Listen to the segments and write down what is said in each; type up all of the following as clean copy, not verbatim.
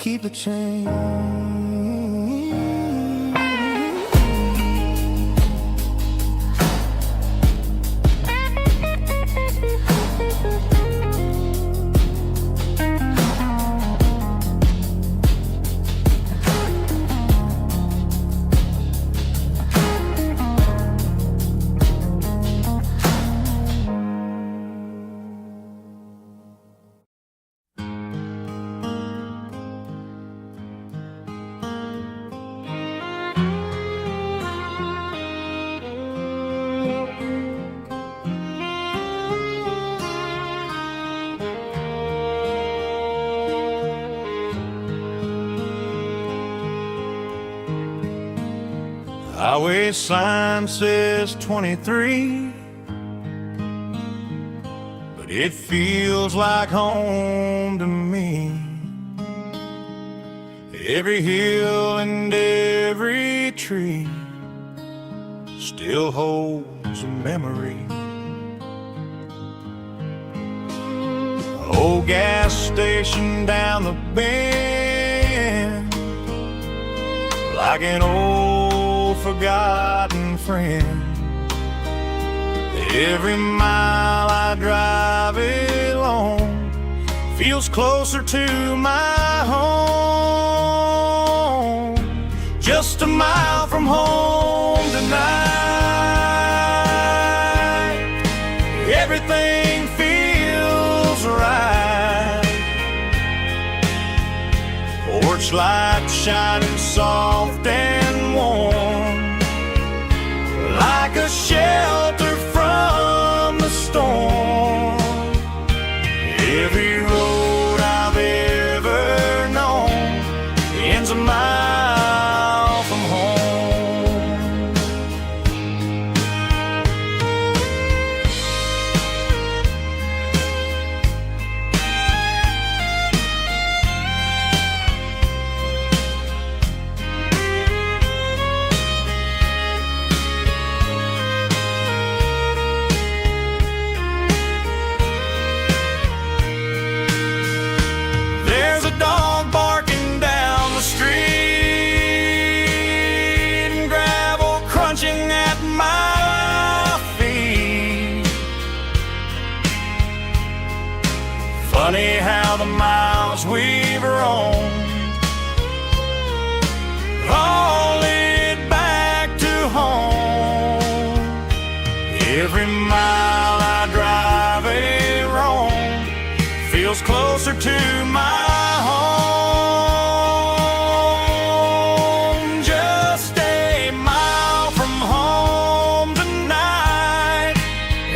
keep the change. Highway sign says 23, but it feels like home to me. Every hill and every tree still holds a memory. Old gas station down the bend, like an old forgotten friend. Every mile I drive it along feels closer to my home. Just a mile from home tonight, everything feels right. Porch light shining soft and warm, like a shelter from the storm. Every road I've ever known ends a mile from home. There's a dog barking down the street, and gravel crunching at my feet. Funny how the miles we've roamed all lead back to home. Every mile I drive a roam feels closer to my home. Just a mile from home tonight,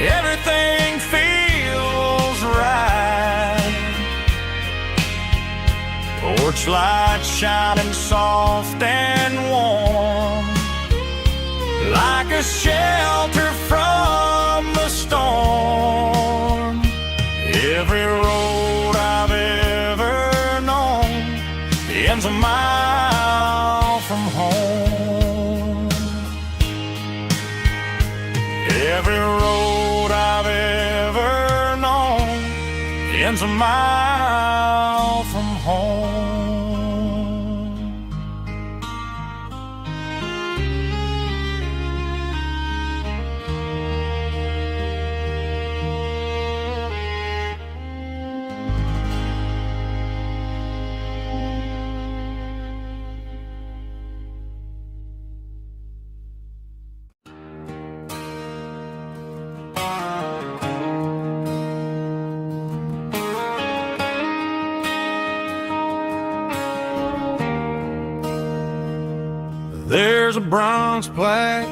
everything feels right. Porch light shining soft and warm, like a shelter from the storm. Every road I've ever known ends a mile from home. Every road I've ever known ends a mile from home. There's a bronze plaque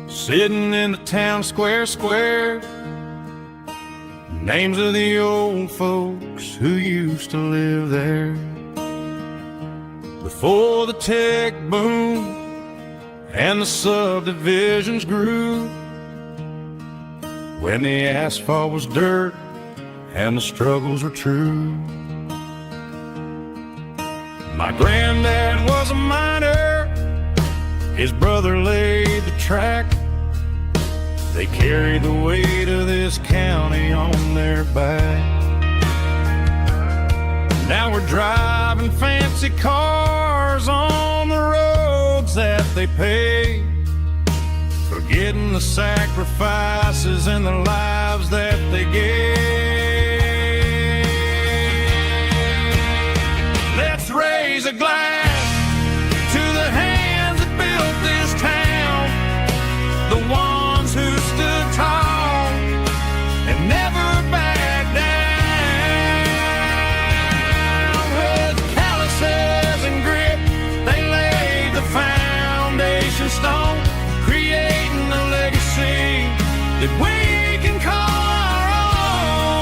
sitting in the town square. Names of the old folks who used to live there before the tech boom and the subdivisions grew, when the asphalt was dirt and the struggles were true. My granddad was a miner, his brother laid the track. They carried the weight of this county on their back. Now we're driving fancy cars on the roads that they paved, forgetting the sacrifices and the lives that they gave. Let's raise a glass to the hands that built this town, the ones who stood tall and never backed down. With calluses and grit, they laid the foundation stone, creating a legacy that we can call our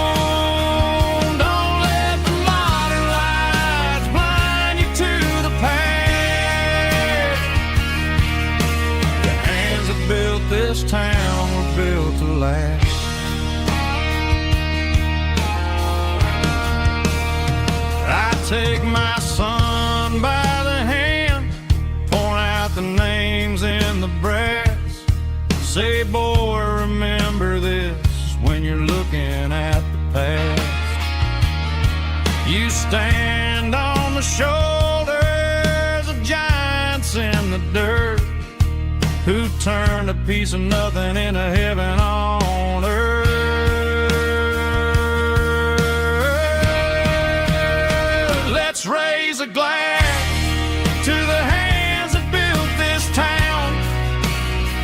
own. Don't let the modern lights blind you to the past. The hands that built this town were built to last. I take my son by the hand, point out the names in the brass. Say, boy, remember this when you're looking at the past. You stand on the shoulders of giants in the dirt, who turned a piece of nothing into heaven on earth. Let's raise a glass to the hands that built this town,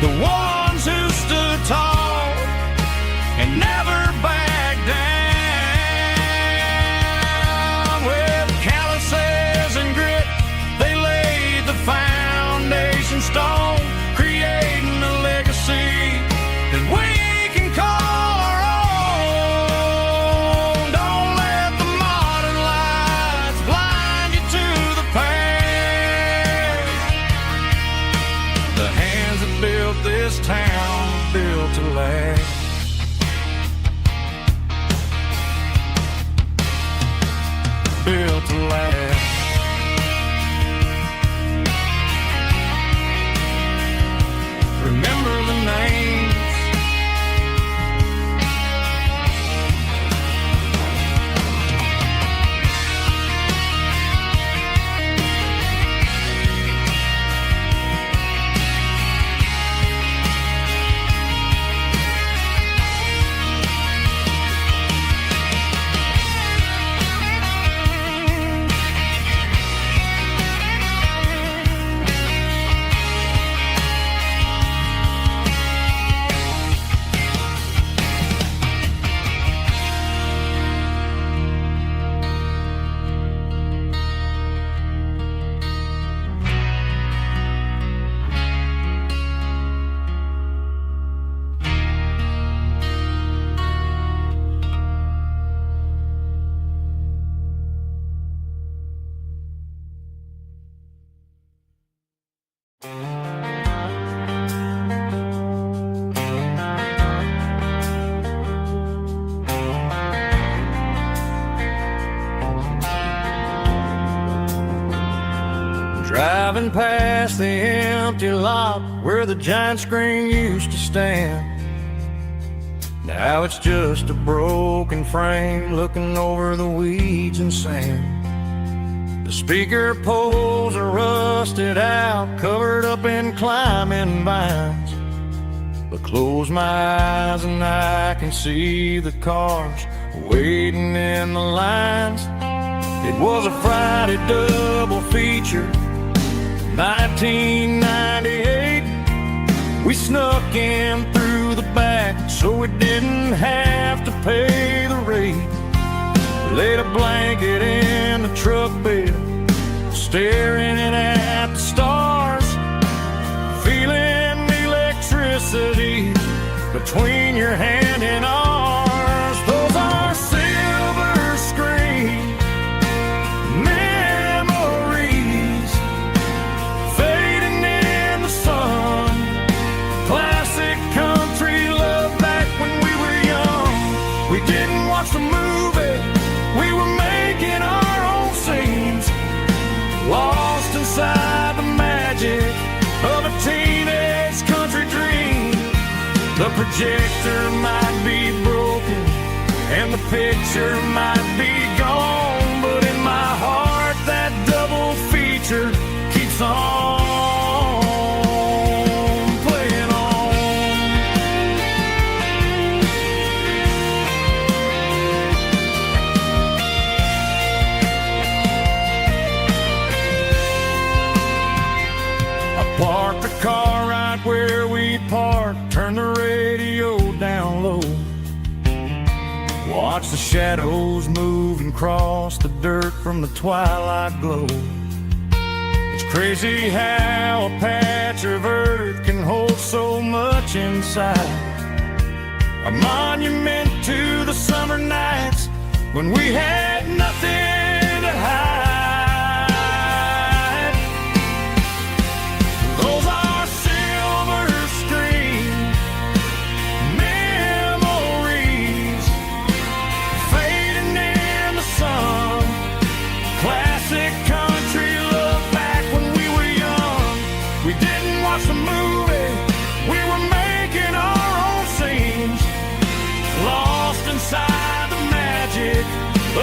the ones who stood tall and never backed down. With calluses and grit, they laid the foundation stone, creating a legacy that we can call our own. Don't let the modern lights blind you to the past. The hands that built this town built to last. Built to last. Remember the names. Driving past the empty lot where the giant screen used to stand. Now it's just a broken frame looking over the weeds and sand. The speaker poles are rusted out, covered up in climbing vines. But close my eyes and I can see the cars waiting in the lines. It was a Friday double feature, 1998. We snuck in through the back so we didn't have to pay the rate. Laid a blanket in the truck bed, staring at the stars, feeling the electricity between your hand and ours. Those are silver screen memories fading in the sun. Classic country love back when we were young. We didn't watch the movie, we were making our own scenes, lost inside the magic of a teenage country dream. The projector might be broken and the picture might be gone, but in my watch the shadows move and cross the dirt from the twilight glow. It's crazy how a patch of earth can hold so much inside. A monument to the summer nights when we had nothing to hide. Those are silver screen memories fading in the sun. Classic country look back when we were young. We didn't watch the movie, we were making our own scenes, lost inside the magic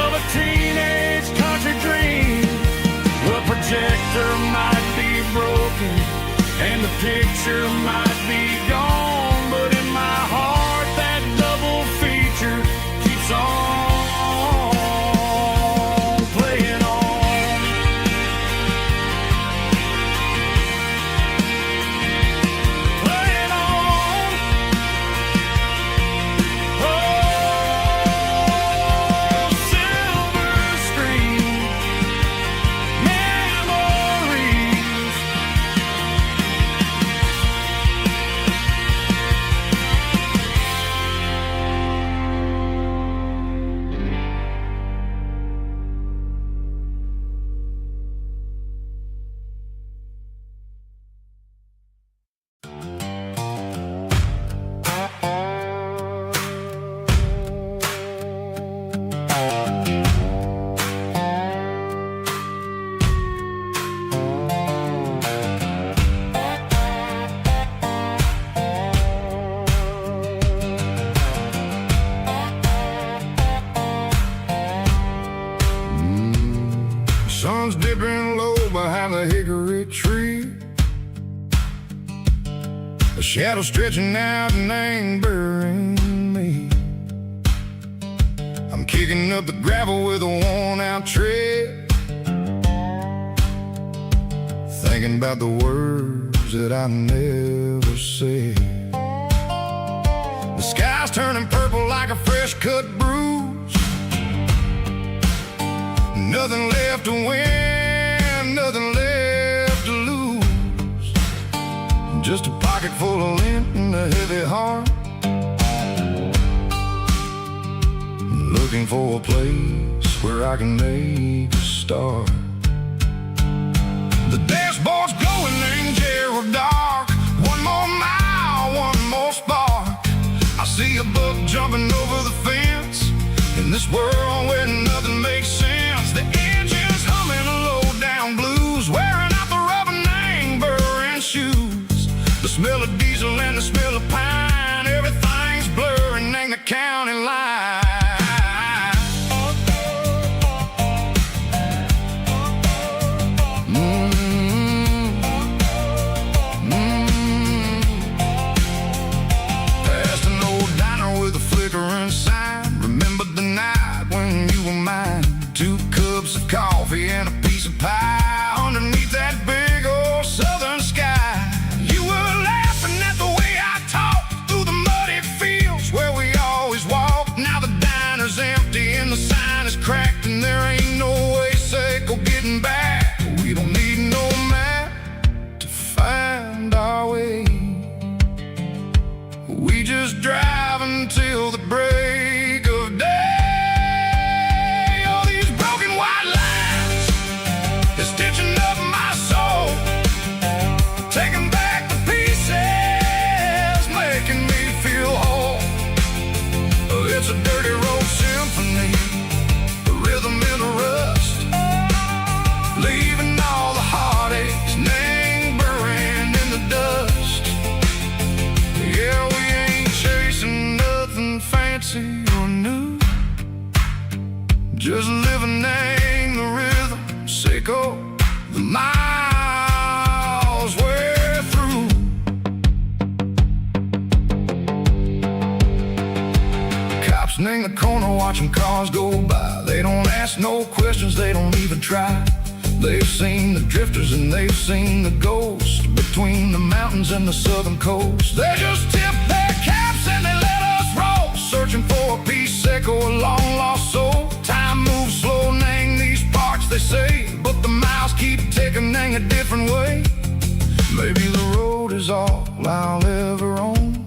of a teenage country dream. The projector might be broken and the picture might be gone, but in my heart that double feature keeps on playing on. Playing on. Oh, silver screen memories. Sun's dipping low behind the hickory tree. A shadow stretching out and angering me. I'm kicking up the gravel with a worn-out tread, thinking about the words that I never said. The sky's turning purple like a fresh-cut bruise. Nothing left to win, nothing left to lose. Just a pocket full of lint and a heavy heart, looking for a place where I can make a start. The dashboard's glowing in Gerald dark. One more mile, one more spark. I see a buck jumping over the fence in this world where nothing makes sense. The engine's humming a low-down blues, wearing out the rubber name, burring shoes. The smell of diesel and the smell of pine, everything's blurring, ain't the county line. Past an old diner with a flickering sign. Remember the night when you were mine. 2 cups of coffee and a piece of pie underneath that big old southern sky. You were laughing at the way I talked through the muddy fields where we always walked. Now the diner's empty and the sign is cracked, and there ain't no way safe of getting back. We don't need no map to find our way. We just drive until the break of day. Stitching up my soul, taking back the pieces, making me feel whole. It's a dirty road symphony, the rhythm in the rust, leaving all the heartaches lingering in the dust. Yeah, we ain't chasing nothing fancy or new, just living in the rhythm, sicko. The miles we're through. Cops in the corner watching cars go by. They don't ask no questions, they don't even try. They've seen the drifters and they've seen the ghosts between the mountains and the southern coast. They just tip their caps and they let us roll, searching for a piece Seiko, a long lost soul. Time moves slow, nang these parts they say, but the miles keep ticking, nang a different way. Maybe the road is all I'll ever own,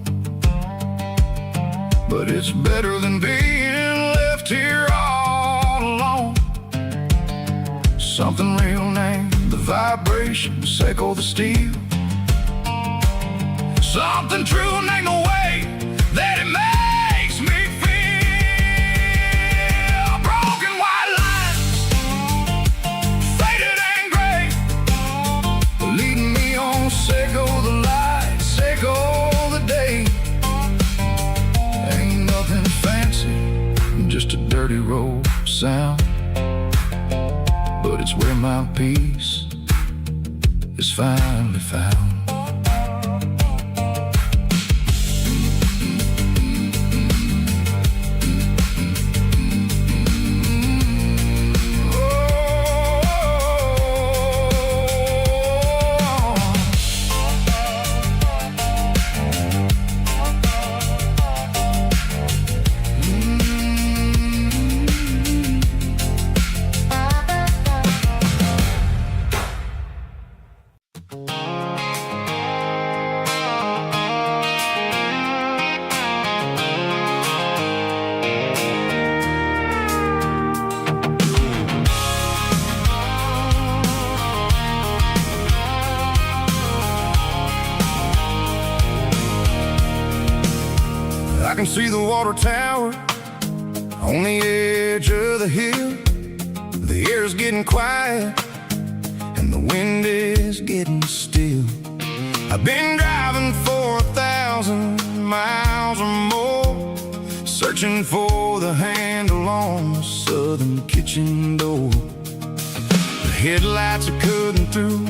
but it's better than being left here all alone. Something real, nang the vibration, Seiko the steel. Something true, nang the way that it makes me feel. Broken white lines, faded and gray, leading me on. Seiko the light, Seiko the day. Ain't nothing fancy, just a dirty road sound, but it's where my peace is finally found. I can see the water tower on the edge of the hill. The air's getting quiet and the wind is getting still. I've been driving for 1,000 miles or more, searching for the handle on the southern kitchen door. The headlights are cutting through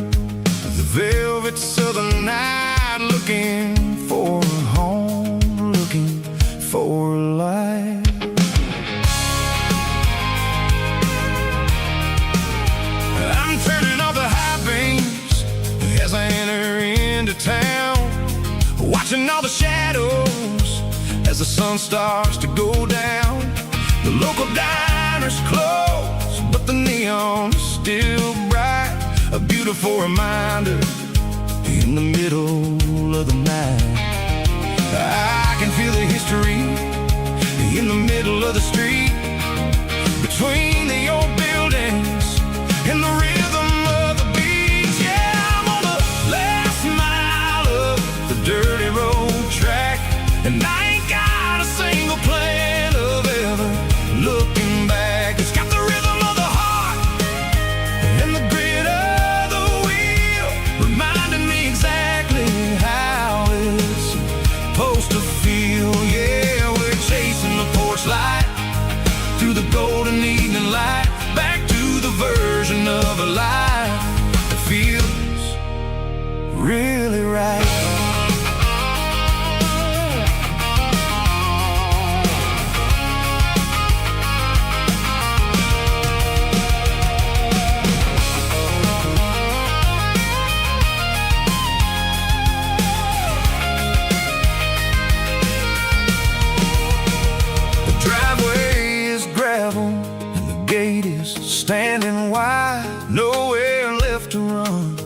the velvet southern night, looking for a home, looking for life. I'm turning off the high beams as I enter into town, watching all the shadows as the sun starts to go down. The local diner's closed, but the neon's still bright, a beautiful reminder in the middle of the night. I can feel the history in the middle of the street, between the old buildings and the rhythm of the beats. Yeah, I'm on the last mile of the dirty road track, and I ain't got a single plan of ever looking back. It's got the rhythm of the heart and the grit of the wheel, reminding me exactly how it's supposed to feel. Yeah, we're chasing the porch light through the golden evening light, back to the version of a life that feels really right. Standing wide, nowhere left to run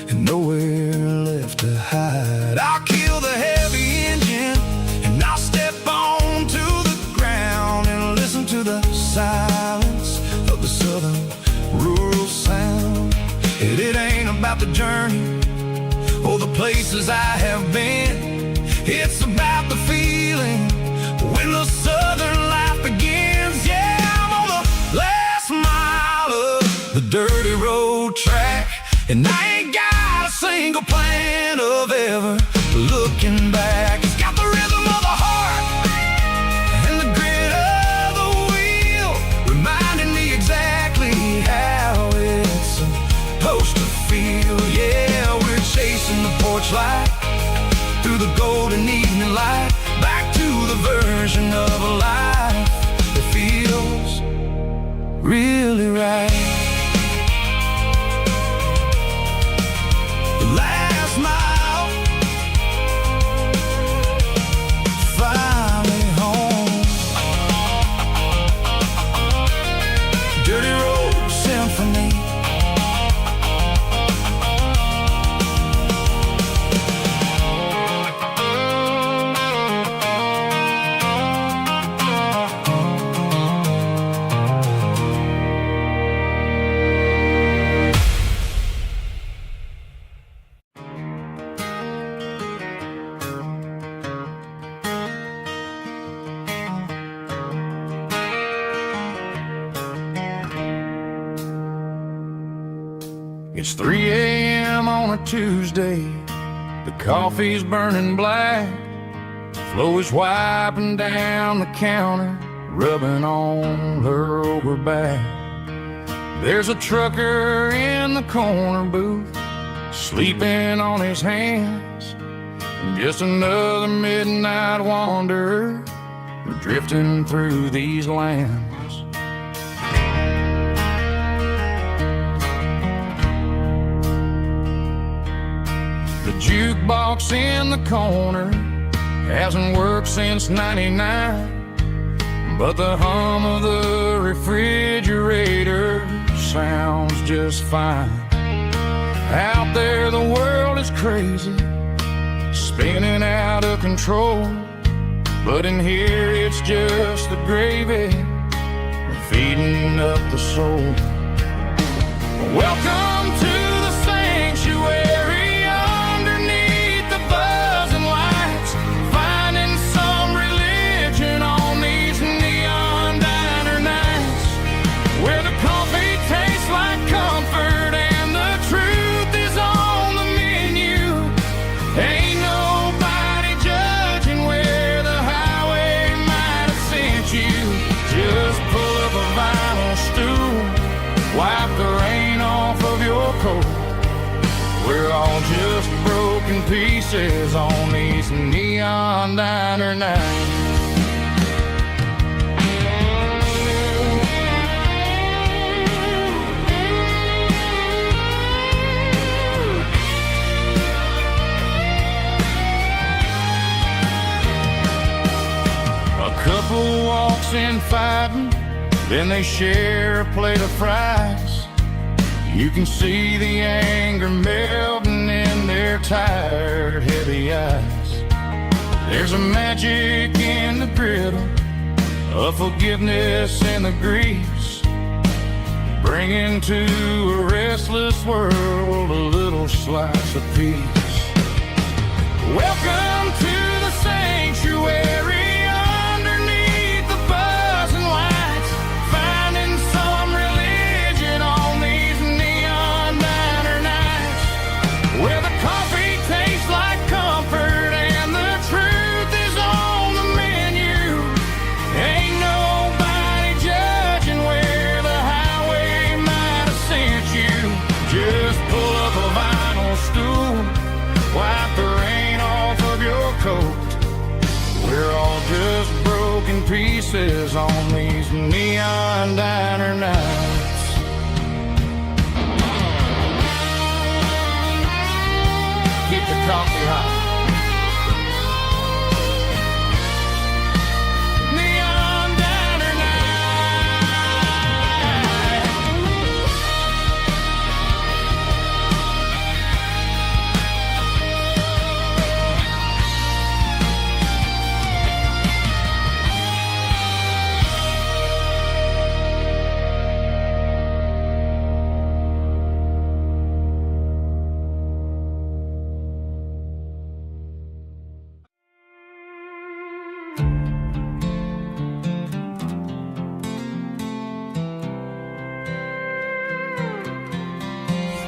and nowhere left to hide. I'll kill the heavy engine and I'll step onto the ground and listen to the silence of the southern rural sound. It ain't about the journey or the places I have been, it's about the feeling when the southern life begins. Yeah, I'm on the last mile of the dirty road track, and I ain't got a single plan of ever looking back. It's got the rhythm of the heart and the grit of the wheel, reminding me exactly how it's supposed to feel. Yeah, we're chasing the porch light through the golden evening light, back to the version of a life that feels really right. The last mile me. It's 3 a.m. on a Tuesday. The coffee's burning black. Flo is wiping down the counter, rubbing on her over back. There's a trucker in the corner booth, sleeping on his hands. Just another midnight wanderer, drifting through these lands. The jukebox in the corner hasn't worked since '99, but the hum of the refrigerator sounds just fine. Out there the world is crazy, spinning out of control, but in here it's just the gravy feeding up the soul. Welcome to the sanctuary, underneath the buzzing lights, finding some religion on these neon diner nights, where the coffee tastes like comfort and the truth is on the menu. Ain't nobody judging where the highway might have sent you. Just pull up a vinyl stool, wipe the rain off of your coat. We're all just broken pieces on these neon diner nights. A couple walks in fighting, then they share a plate of fries. You can see the anger melting in their tired, heavy eyes. There's a magic in the griddle, a forgiveness in the grease, bringing to a restless world a little slice of peace. Welcome to the sanctuary, underneath the buzzing lights, finding some religion on these neon diner nights, where the coffee tastes like comfort and the truth is on the menu. Ain't nobody judging where the highway might have sent you. Just pull up a vinyl stool, wipe the rain off of your coat. We're all just broken pieces on these neon diner nights. Keep the coffee hot. Neon diner night.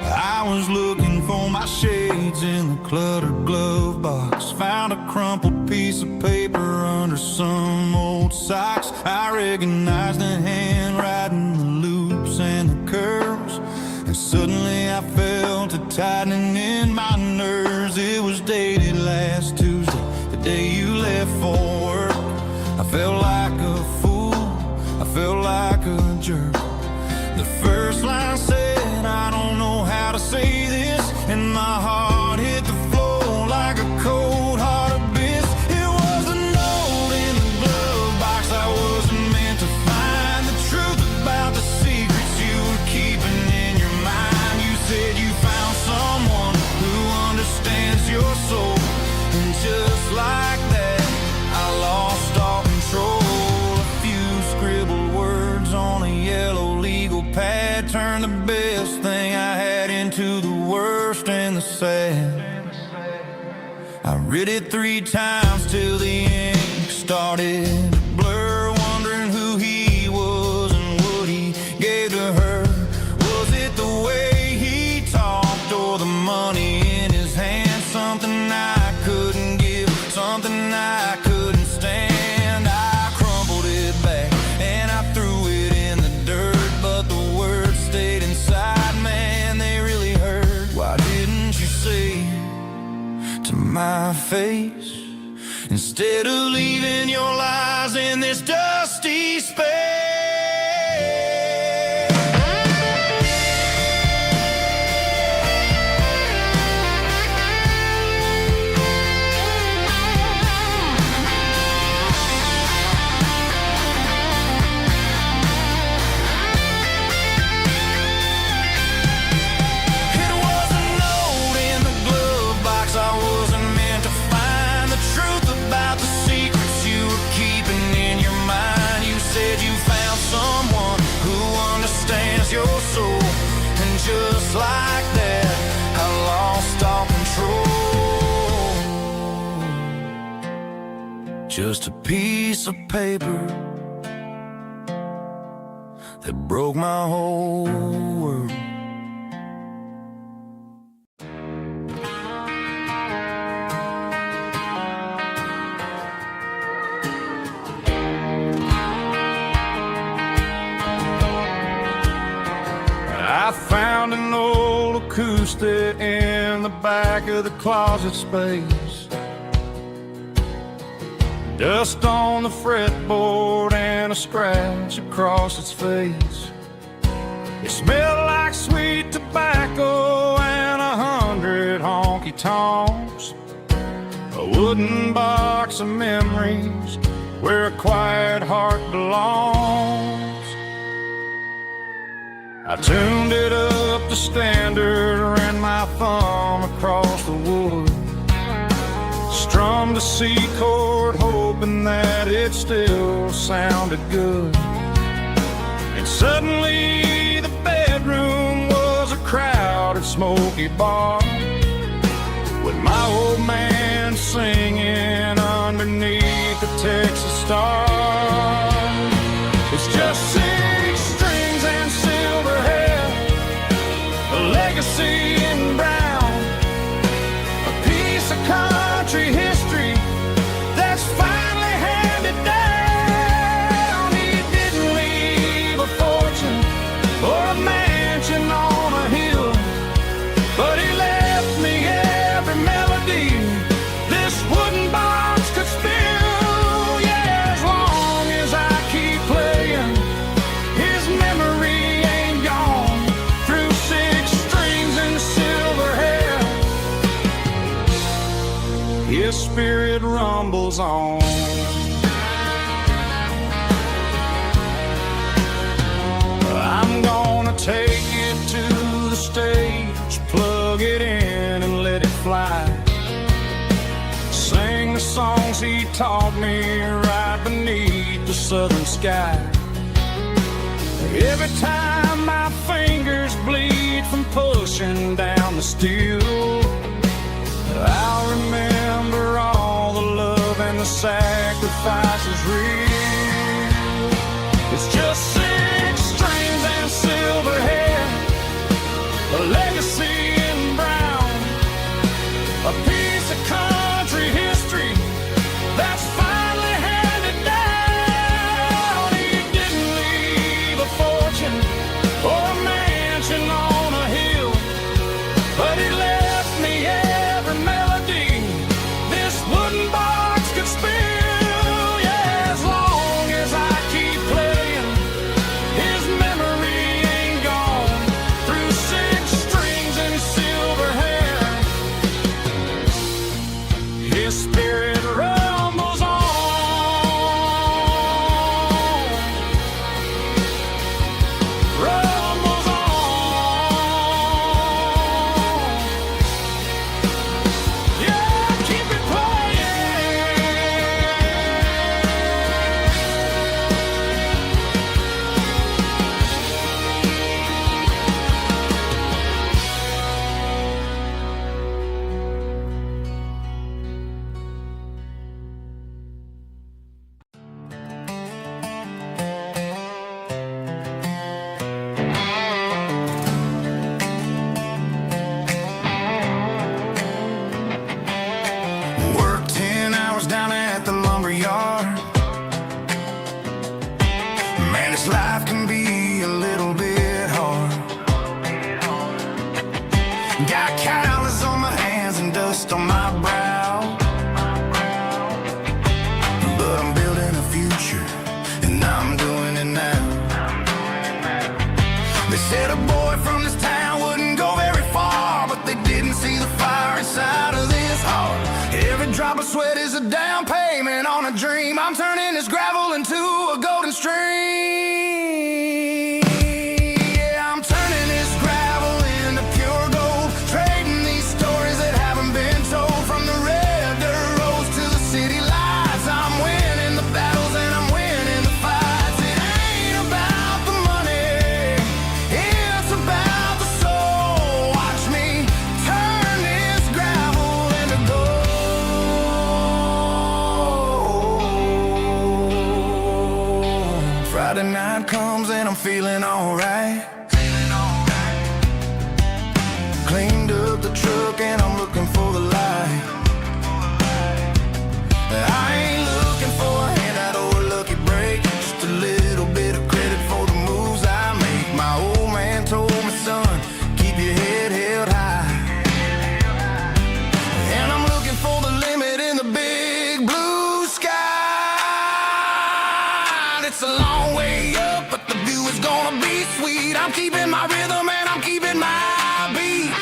I was looking for my shades in the cluttered glove box, found a crumpled piece of paper under some old socks. I recognized the handwriting, the loops and the curves, and suddenly I felt a tightening in my nerves. It was dated last Tuesday, the day you left for work. I felt like a fool, I felt like a jerk. The first line said, I don't know how to say this, and my heart hit the floor like a cold heart abyss. It was a note in the glove box I wasn't meant to find, the truth about the secrets you were keeping Read it 3 times till the ink started to blur, wondering who he was and what he gave to her. Was it the way he talked or the money in his hand? Something I couldn't give, something I couldn't stand. I crumpled it back and I threw it in the dirt, but the words stayed inside, man, they really hurt. Why didn't you say to my face, instead of leaving your lies in this dusty space? Your soul, and just like that, I lost all control. Just a piece of paper that broke my whole world. I found an old acoustic in the back of the closet space. Dust on the fretboard and a scratch across its face. It smelled like sweet tobacco and 100 honky-tonks. A wooden box of memories where a quiet heart belongs. I tuned it up to standard, ran my thumb across the wood, strummed a C chord, hoping that it still sounded good. And suddenly the bedroom was a crowded, smoky bar, with my old man singing underneath the Texas stars. It's just 6 strings and silver hair, a legacy in brown, a piece of country history that's finally handed down. He didn't leave a fortune or a mansion on a hill, but he left me every melody this wooden box could spill. Yeah, as long as I keep playing, his memory ain't gone. Through 6 strings and silver hair, his spirit rumbles on. I'm gonna take it to the stage, plug it in and let it fly. Sing the songs he taught me right beneath the southern sky. Every time my fingers bleed from pushing down the steel, I'll remember all the love and the sacrifices real. It's just 6 strings and silver hair, a legacy in brown, a piece of country history that's finally handed down. He didn't leave a fortune or a mansion on a hill, but he left me every melody this wooden box could spill. Yeah, as long as I keep playing, his memory ain't gone. Through 6 strings and feeling alright. Cleaned up the truck and I'm looking for the light. I ain't looking for a handout or a lucky break, just a little bit of credit for the moves I make. My old man told me, son, keep your head held high. And I'm looking for the limit in the big blue sky. It's a long way up, but the view is gonna be sweet. I'm keeping my rhythm and I'm keeping my beat.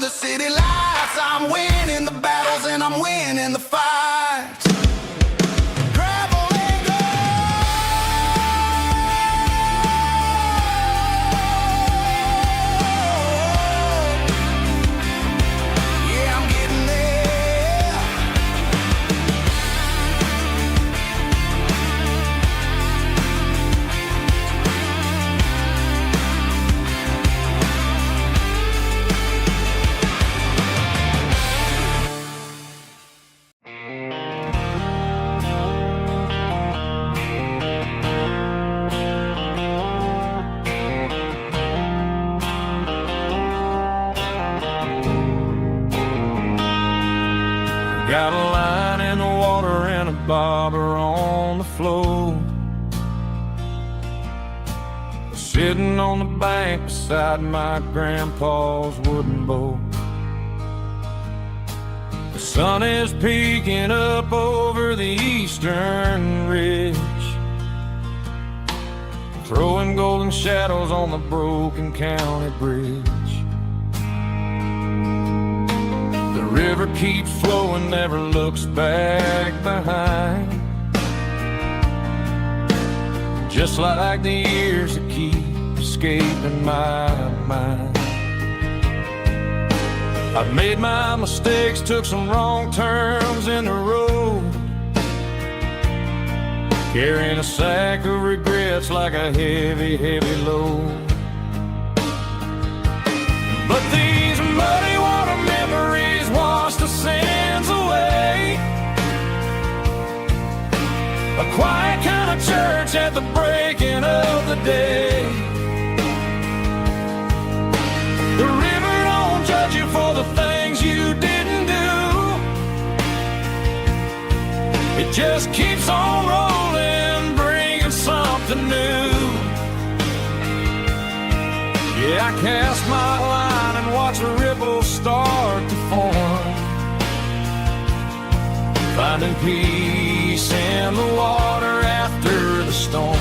City lights, I'm winning the battles and I'm winning the fights. Gravel and gold. Yeah, I'm getting there. Got a line in the water and a bobber on the floor, sitting on the bank beside my grandpa's wooden boat. The sun is peeking up over the eastern ridge, throwing golden shadows on the broken county bridge. The river keeps flowing, never looks back behind, just like the years that keep escaping my mind. I've made my mistakes, took some wrong turns in the road, carrying a sack of regrets like a heavy, heavy load. But these muddy water memories wash the sins away. A quiet kind of church at the breaking of the day. The river don't judge you for the things you didn't do. It just keeps on rolling, bringing something new. Yeah, I cast my line and watch a ripple start to form, finding peace in the water after the storm.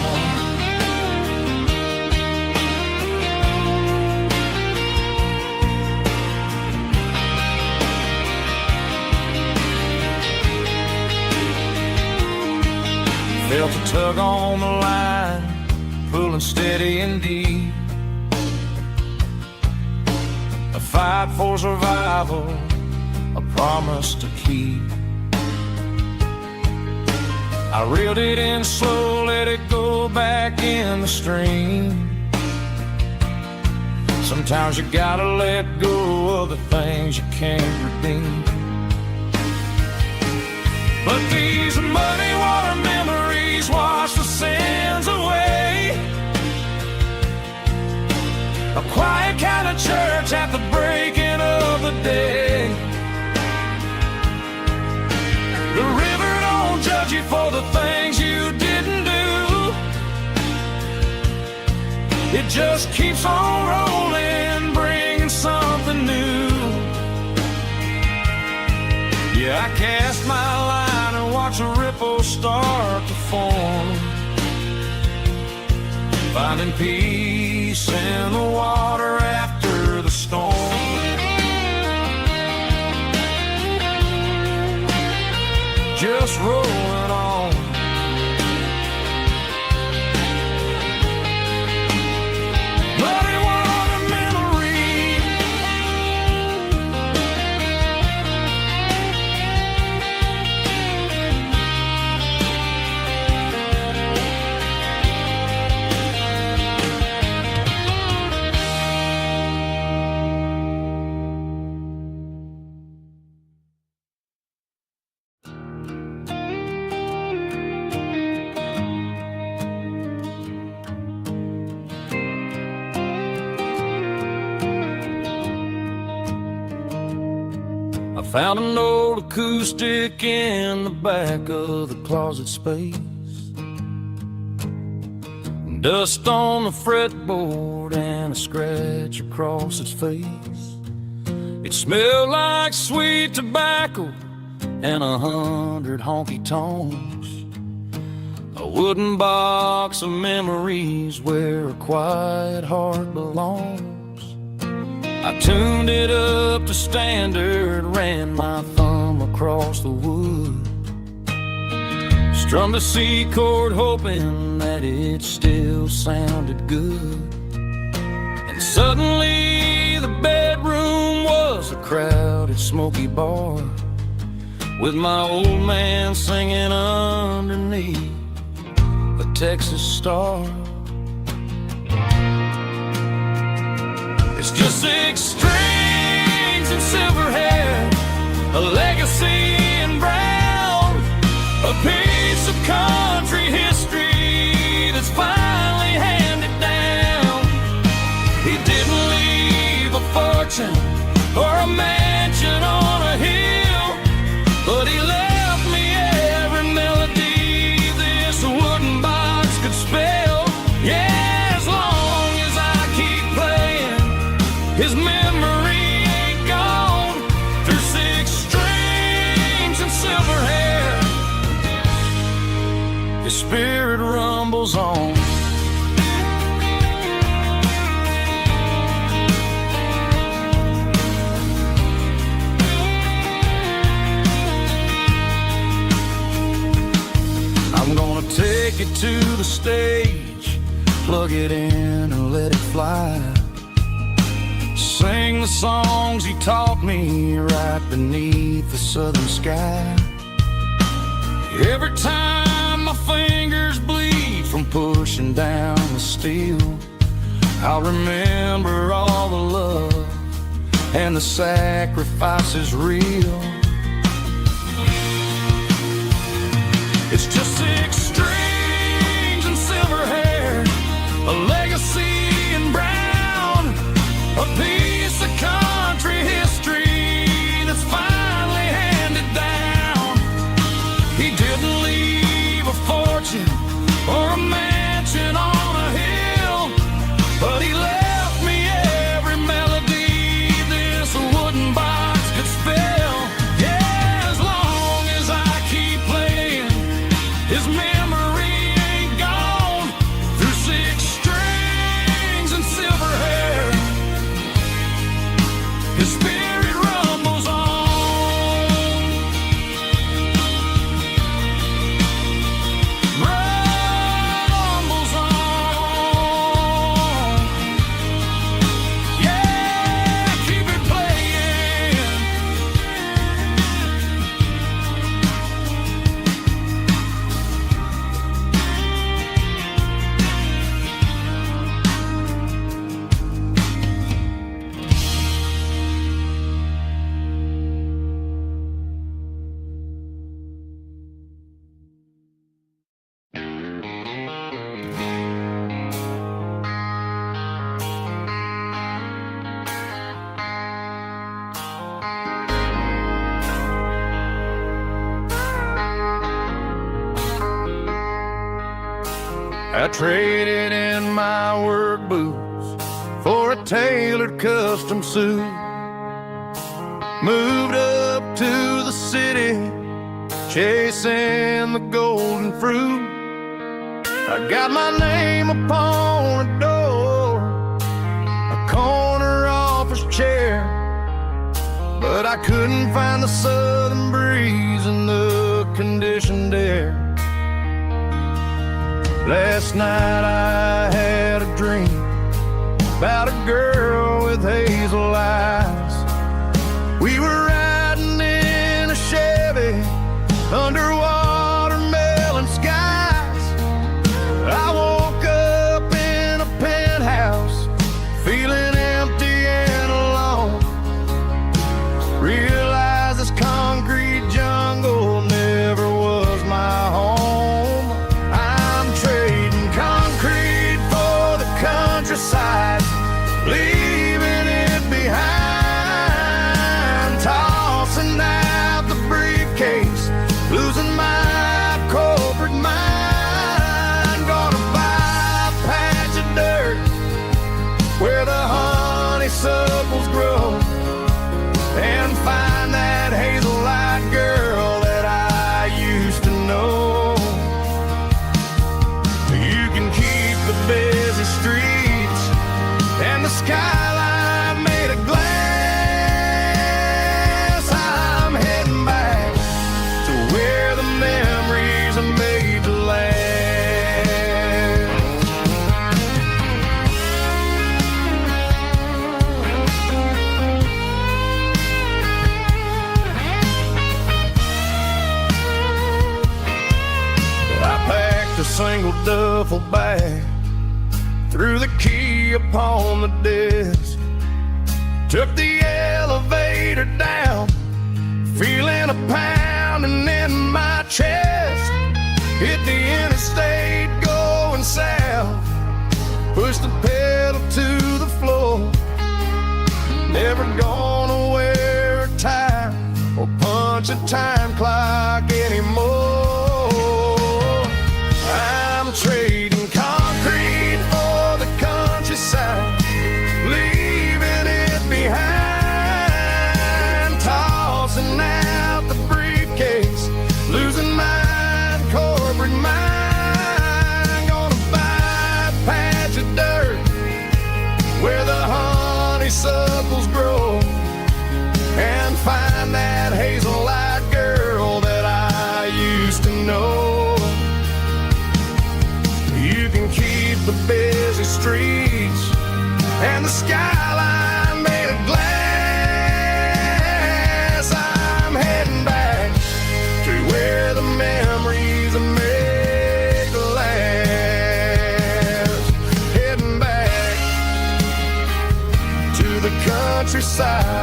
Felt a tug on the line, pulling steady and deep. A fight for survival, a promise to keep. I reeled it in slow, let it go back in the stream. Sometimes you gotta let go of the things you can't redeem. But these muddy water memories wash the sins away. A quiet kind of church at the breaking of the day. The river don't judge you for the things you didn't do. It just keeps on rolling, bringing something new. Yeah, I cast my line and watch a ripple start to form, finding peace in the water after the storm. Just rolling on, Found an old acoustic in the back of the closet space. Dust on the fretboard and a scratch across its face. It smelled like sweet tobacco and 100 honky-tonks. A wooden box of memories where a quiet heart belongs. I tuned it up to standard, ran my thumb across the wood. Strummed a C chord hoping that it still sounded good. And suddenly the bedroom was a crowded smoky bar, with my old man singing underneath a Texas star. It's just 6 strings and silver hair, a legacy in brown, a piece of country history that's finally handed down. He didn't leave a fortune or a mansion on a hill, but he left me every melody this wooden box could spell. Yeah, as long as I keep playing, his memory ain't gone. Through 6 strings and silver hair, his spirit rumbles on. I'm gonna take it to the stage, plug it in and let it fly. Sing the songs he taught me right beneath the southern sky. Every time my fingers bleed from pushing down the steel, I'll remember all the love and the sacrifices real. It's just 6 strings and silver hair, a legacy in brown, a piece of country history that's finally handed down. He didn't leave a fortune or a mansion on a hill, but he left me every melody this wooden box could spell. Yeah, as long as I keep playing, his memory ain't gone. Through 6 strings and silver hair, his spirit rumbles on. Rumbles on. Yeah, keep it playing. I traded in my work boots for a tailored custom suit. Moved up to the city, chasing the golden fruit. I got my name upon a door, a corner office chair, but I couldn't find the southern breeze in the conditioned air. Last night I had a dream about a girl with hazel eyes. We were riding in a Chevy under watermelon skies. I woke up in a penthouse, feeling empty and alone. Realized this concrete jungle never was my home. I'm trading concrete for the countryside, leaving it behind, tossing skyline made of glass. I'm heading back to where the memories are made to last. I packed a single duffel bag, threw the key upon the desk, took the elevator down, feeling a pounding in my chest. Hit the interstate going south, pushed the pedal to the floor. Never gonna wear a tie or punch a time clock anymore. I'm trading concrete for the countryside, leaving it behind, tossing out the briefcase, losing my corporate mind. Gonna buy a patch of dirt where the honeysuckles grow, and find that hazel-eyed girl that I used to know. You can keep the busy streets and the skyline made of glass. I'm heading back to where the memories are made to last. Heading back to the countryside.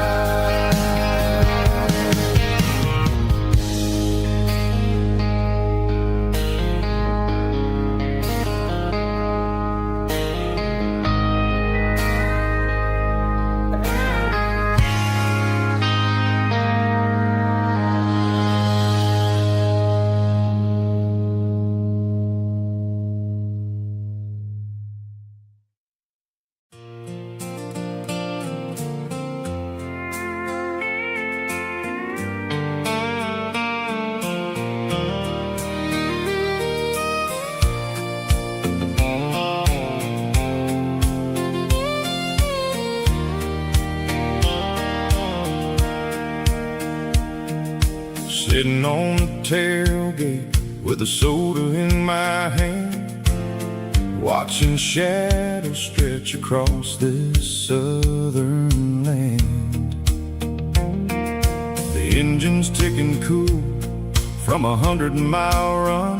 Sitting on the tailgate with a soda in my hand, watching shadows stretch across this southern land. The engine's ticking cool from 100-mile run,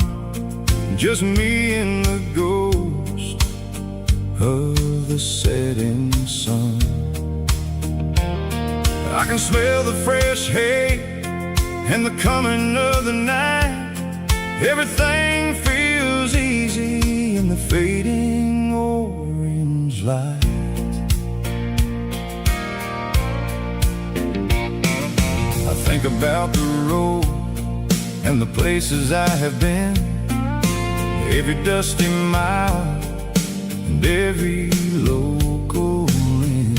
just me and the ghost of the setting sun. I can smell the fresh hay and the coming of the night. Everything feels easy in the fading orange light. I think about the road and the places I have been, every dusty mile and every local inn.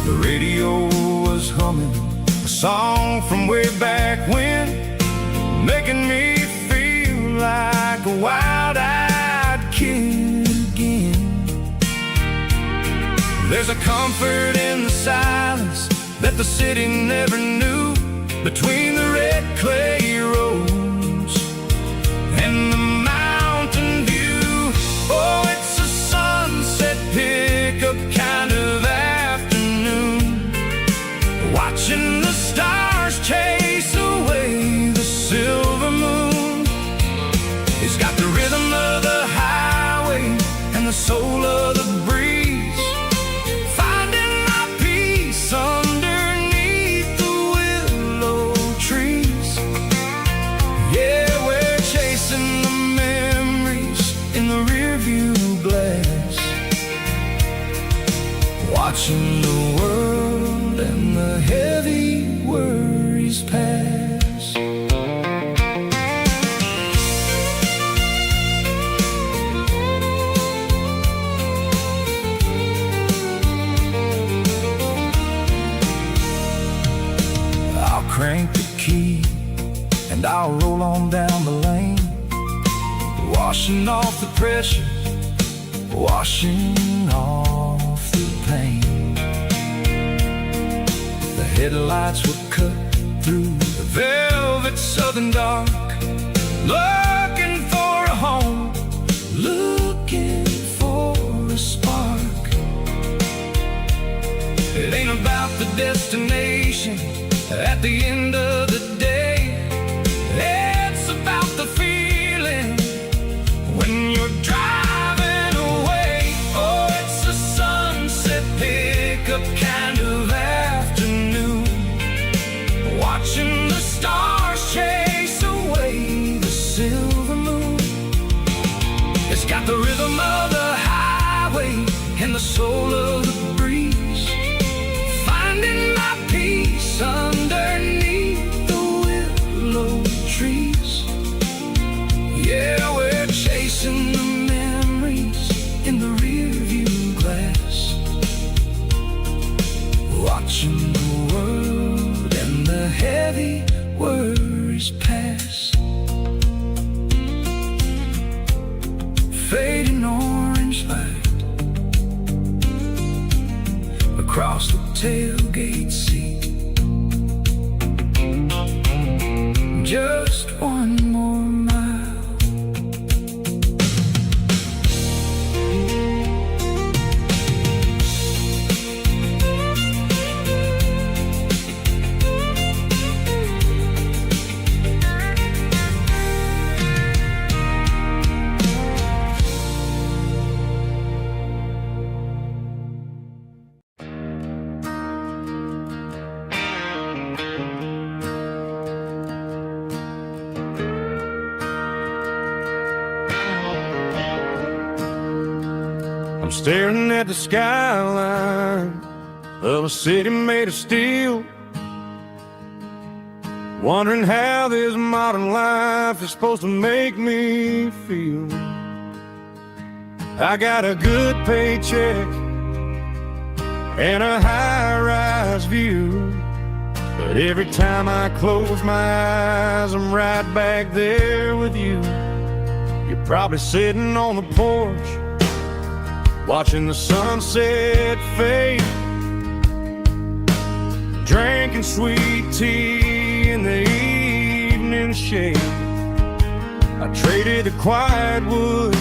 The radio was humming a song from way back when, making me feel like a wild-eyed kid again. There's a comfort in the silence that the city never knew, between the red clay roads and the mountain view. Oh, it's a sunset pickup kind of afternoon, watching the stars chase away the silver moon. It's got the rhythm of the highway and the soul of the breeze, finding my peace underneath the willow trees. Yeah, we're chasing the memories in the rearview glass, watching the world and the heavy worries pass. I'll crank the key and I'll roll on down the lane, washing off the pressure, washing off the pain. The headlights were cut through the velvet southern dark, looking for a home, looking for a spark. It ain't about the destination at the end of the day, it's about the feeling when you're driving away. Oh, it's a sunset pickup kind of afternoon, watching the stars chase away the silver moon. It's got the rhythm of the highway and the soul of the breeze, finding my peace underneath the willow trees. Yeah, we're chasing the memories in the rearview glass, watching the world and the heavy worries pass. Fading orange light across the tailgate seat. Just one more mile. I'm staring at the skyline of a city made of steel, wondering how this modern life is supposed to make me feel. I got a good paycheck and a high-rise view, but every time I close my eyes, I'm right back there with you. You're probably sitting on the porch, watching the sunset fade, drinking sweet tea in the evening shade. I traded the quiet woods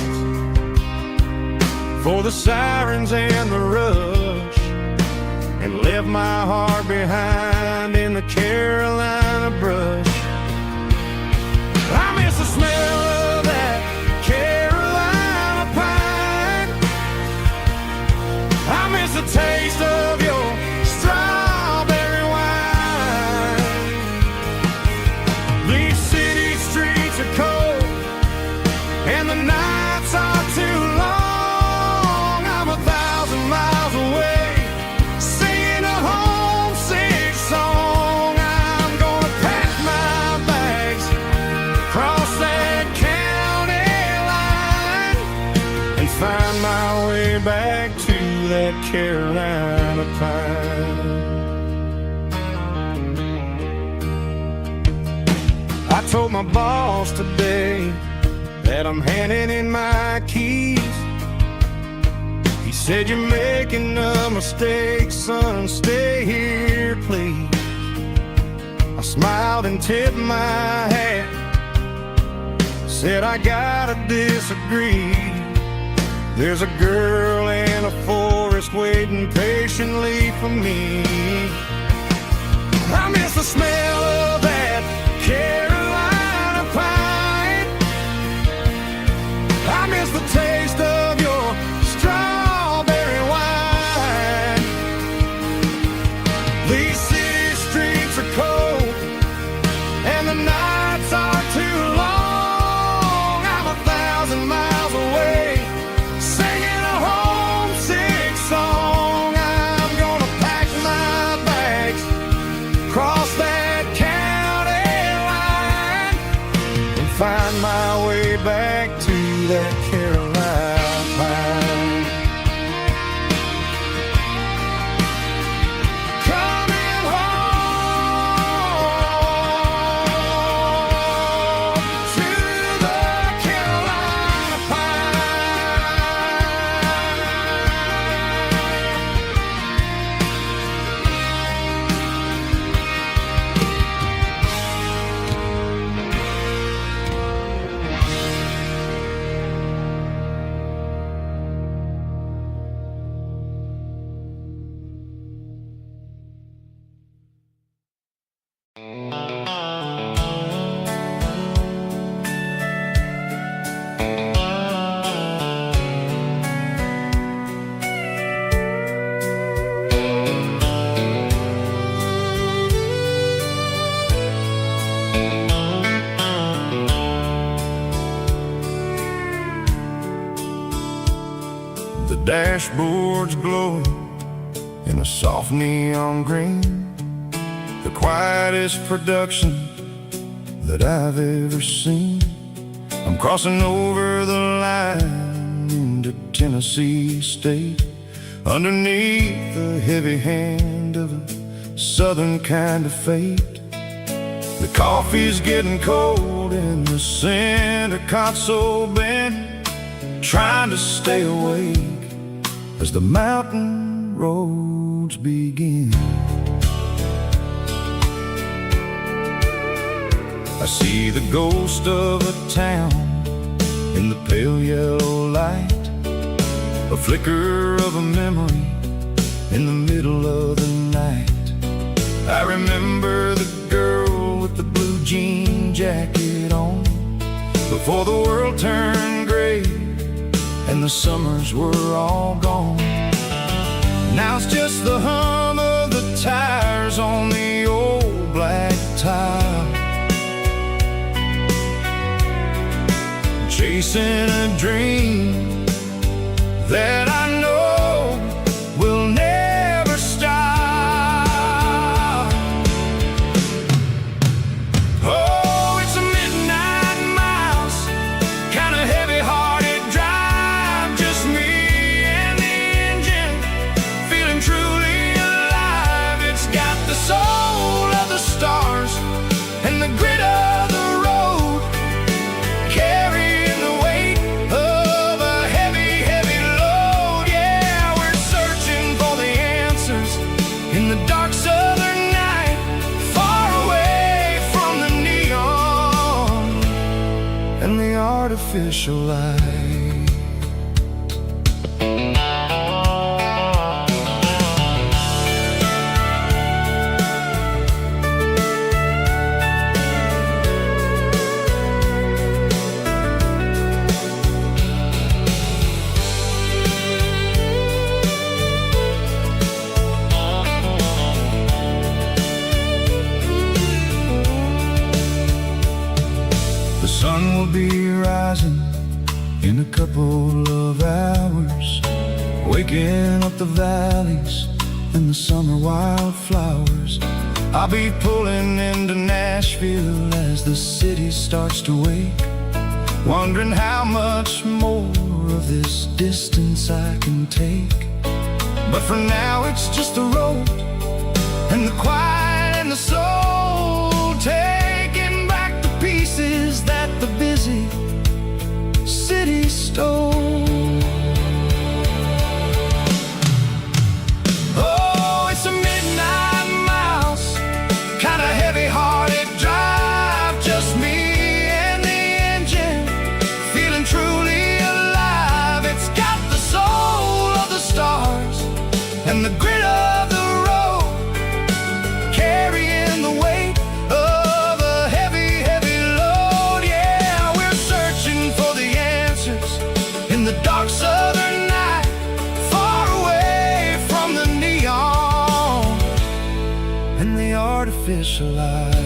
for the sirens and the rush, and left my heart behind in the Carolina brush. I miss the smell of that Carolina pine, I miss the taste of your strawberry wine. These city streets are cold and the nights are too long. I'm 1,000 miles away, singing a homesick song. I'm gonna pack my bags, cross that county line, and find my way back to that Carolina pine. I told my boss today that I'm handing in my keys. He said, "You're making a mistake, son, stay here, please." I smiled and tipped my hat, said, "I gotta disagree. There's a girl in a forest waiting patiently for me." I miss the smell of that Carolina pine, I miss the taste of your strawberry wine. These city streets are cold and the nights are too long. I'm 1,000 miles away, singing a homesick song. I'm gonna pack my bags, cross that county line, and find my way back to that Carolina. The dashboard's glowing in a soft neon green, the quietest production that I've ever seen. I'm crossing over the line into Tennessee State, underneath the heavy hand of a southern kind of fate. The coffee's getting cold in the center console bin, trying to stay awake as the mountain roads begin. I see the ghost of a town in the pale yellow light, a flicker of a memory in the middle of the night. I remember the girl with the blue jean jacket on, before the world turned gray and the summers were all gone. Now it's just the hum of the tires on the old black tile, chasing a dream that I know will never stop. Oh, it's a midnight miles, kinda heavy-hearted drive, just me and the engine, feeling truly alive. It's got the soul of the stars and the grit of the road, carrying the weight of a heavy, heavy load. Yeah, we're searching for the answers in the dark southern night, far away from the neon and the artificial light. The sun will be rising in a couple of hours, waking up the valleys and the summer wildflowers. I'll be pulling into Nashville as the city starts to wake, wondering how much more of this distance I can take. But for now it's just the road and the quiet and the soul, taking back the pieces that the busy city stole. Oh, it's a midnight miles, kinda heavy-hearted drive, just me and the engine, feeling truly alive. It's got the soul of the stars and the grit of the road, carrying the weight of a heavy, heavy load. Yeah, we're searching for the answers in the dark southern night, far away from the neon and the artificial lights.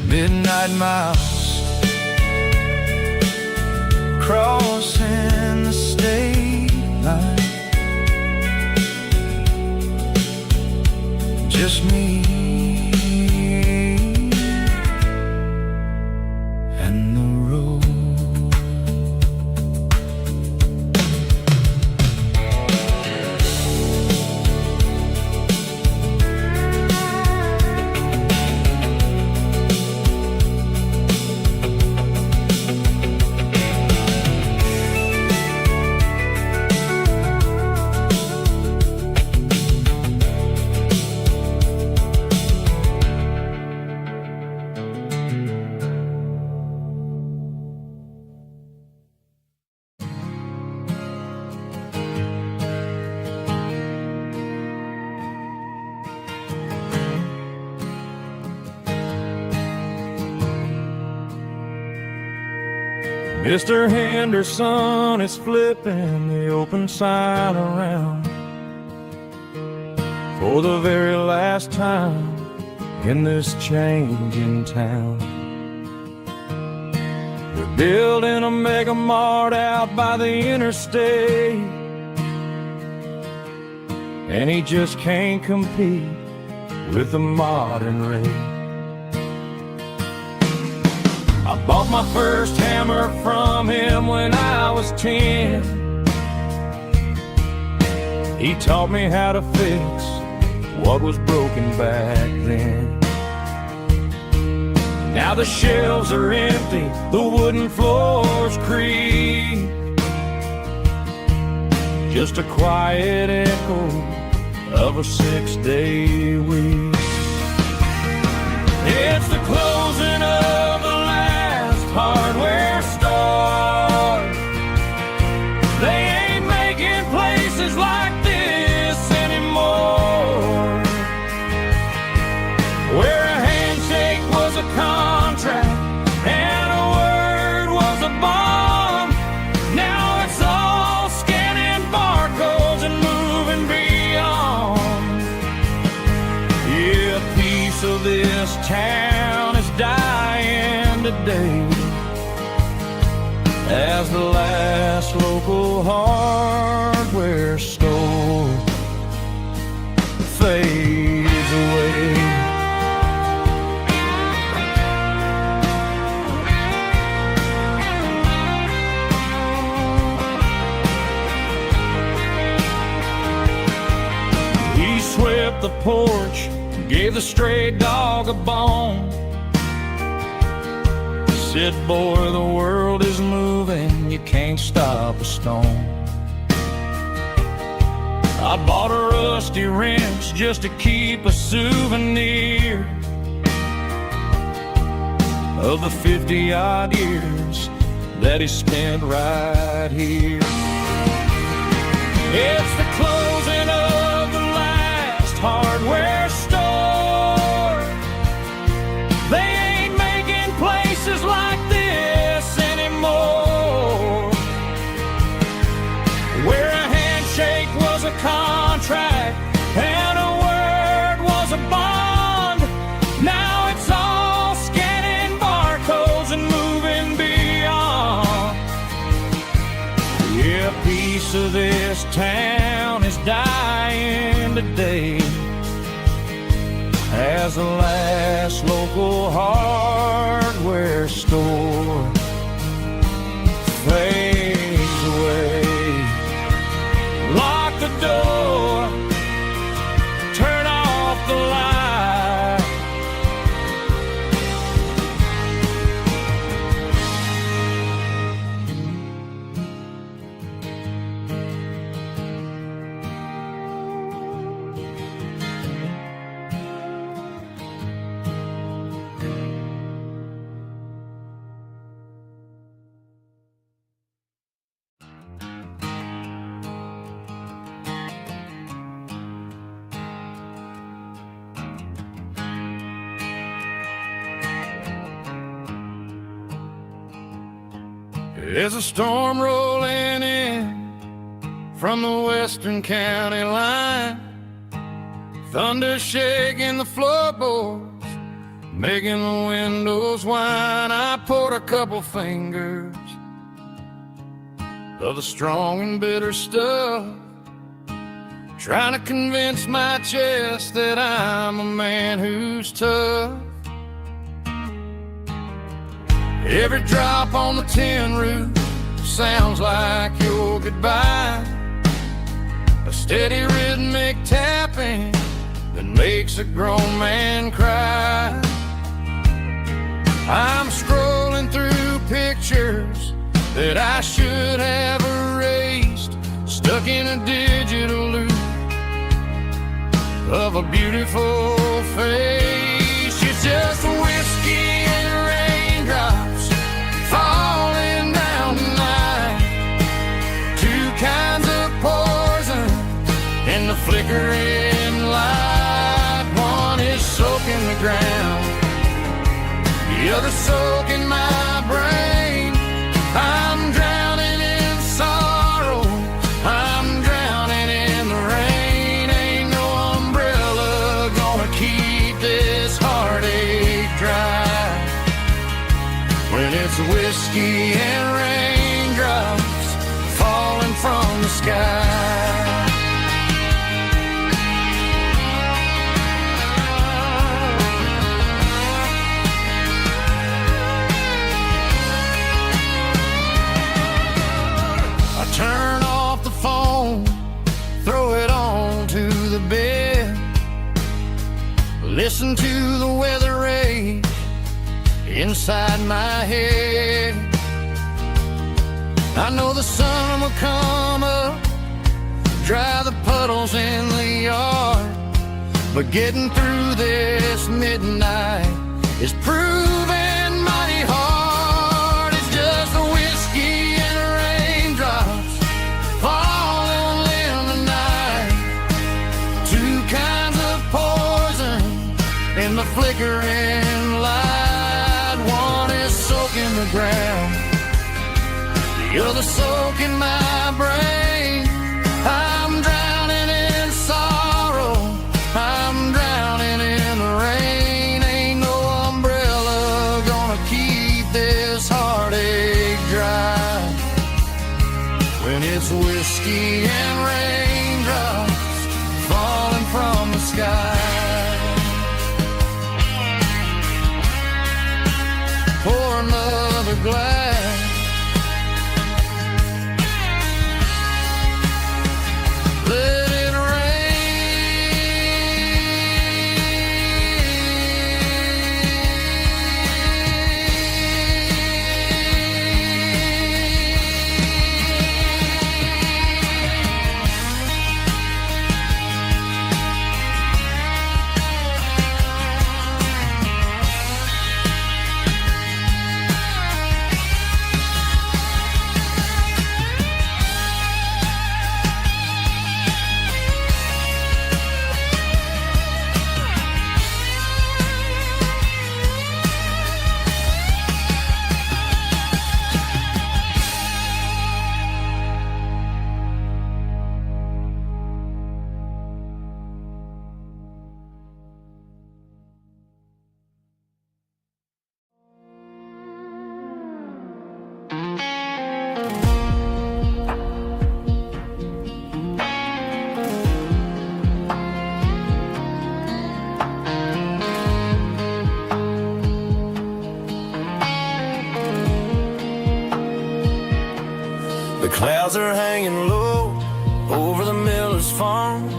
Midnight miles, crossing the state line, just me and the road. Mr. Henderson is flipping the open sign around for the very last time in this changing town. The building a mega mart out by the interstate, and he just can't compete with the modern rate. I bought my first hammer from him when I was 10. He taught me how to fix what was broken back then. Now the shelves are empty, the wooden floors creak, just a quiet echo of a 6-day week. It's the closing of the last hardware store. They ain't making places like this anymore, where a handshake was a contract and a word was a bond. Now it's all scanning barcodes and moving beyond. Yeah, a piece of this town is dying today as the last local hardware store fades away. He swept the porch, gave the stray dog a bone, said, boy, the world is moving, you can't stop a stone. I bought a rusty wrench just to keep a souvenir of the 50-odd years that he spent right here. It's the closing of the last hardware store. They ain't making places like this anymore, where a handshake was a contract and a word was a bond. Now it's all scanning barcodes and moving beyond. Yeah, a piece of this town is dying today as the last local hardware store fades away. Lock the door, turn off the light. There's a storm rolling in from the western county line, thunder shaking the floorboards, making the windows whine. I poured a couple fingers of the strong and bitter stuff, trying to convince my chest that I'm a man who's tough. Every drop on the tin roof sounds like your goodbye, a steady rhythmic tapping that makes a grown man cry. I'm scrolling through pictures that I should have erased, stuck in a digital loop of a beautiful face. It's just whiskey and raindrops falling down tonight, two kinds of poison in the flickering light. One is soaking the ground, the other soaking my brain. I'm drowning in sorrow, I'm drowning in the rain. Ain't no umbrella gonna keep this heartache dry when it's whiskey listen to the weather rage inside my head. I know the sun will come up, dry the puddles in the yard, but getting through this midnight is proving mighty hard. It's just a whiskey and raindrops falling in the night, two kinds of poison in the flickering light. One is soaking the ground, the other soaking my brain. I'm drowning in sorrow, I'm drowning in the rain. Ain't no umbrella gonna keep this heartache dry when it's whiskey and raindrops falling from the sky. Pour another glass. Let it The clouds are hanging low over the miller's farm,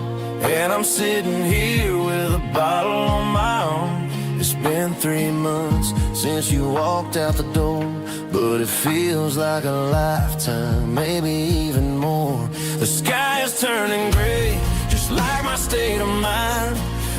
and I'm sitting here with a bottle on my arm. It's been 3 months since you walked out the door, but it feels like a lifetime, maybe even more. The sky is turning gray, just like my state of mind,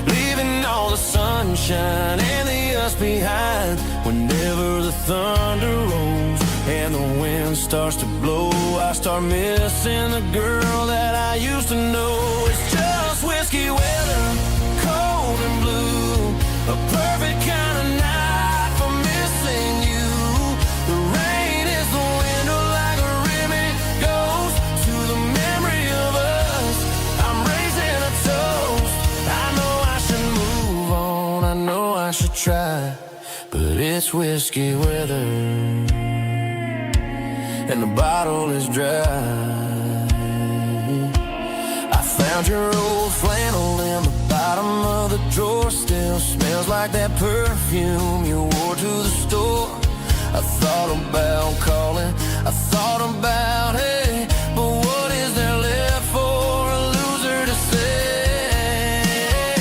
leaving all the sunshine and the us behind. Whenever the thunder rolls and the wind starts to blow, I start missing the girl that I used to know. It's just whiskey weather, cold and blue, a perfect kind of night for missing you. The rain is the window like a ribbon goes to the memory of us. I'm raising a toast. I know I should move on, I know I should try, but it's whiskey weather and the bottle is dry. I found your old flannel in the bottom of the drawer, still smells like that perfume you wore to the store. I thought about calling, I thought about, hey, but what is there left for a loser to say?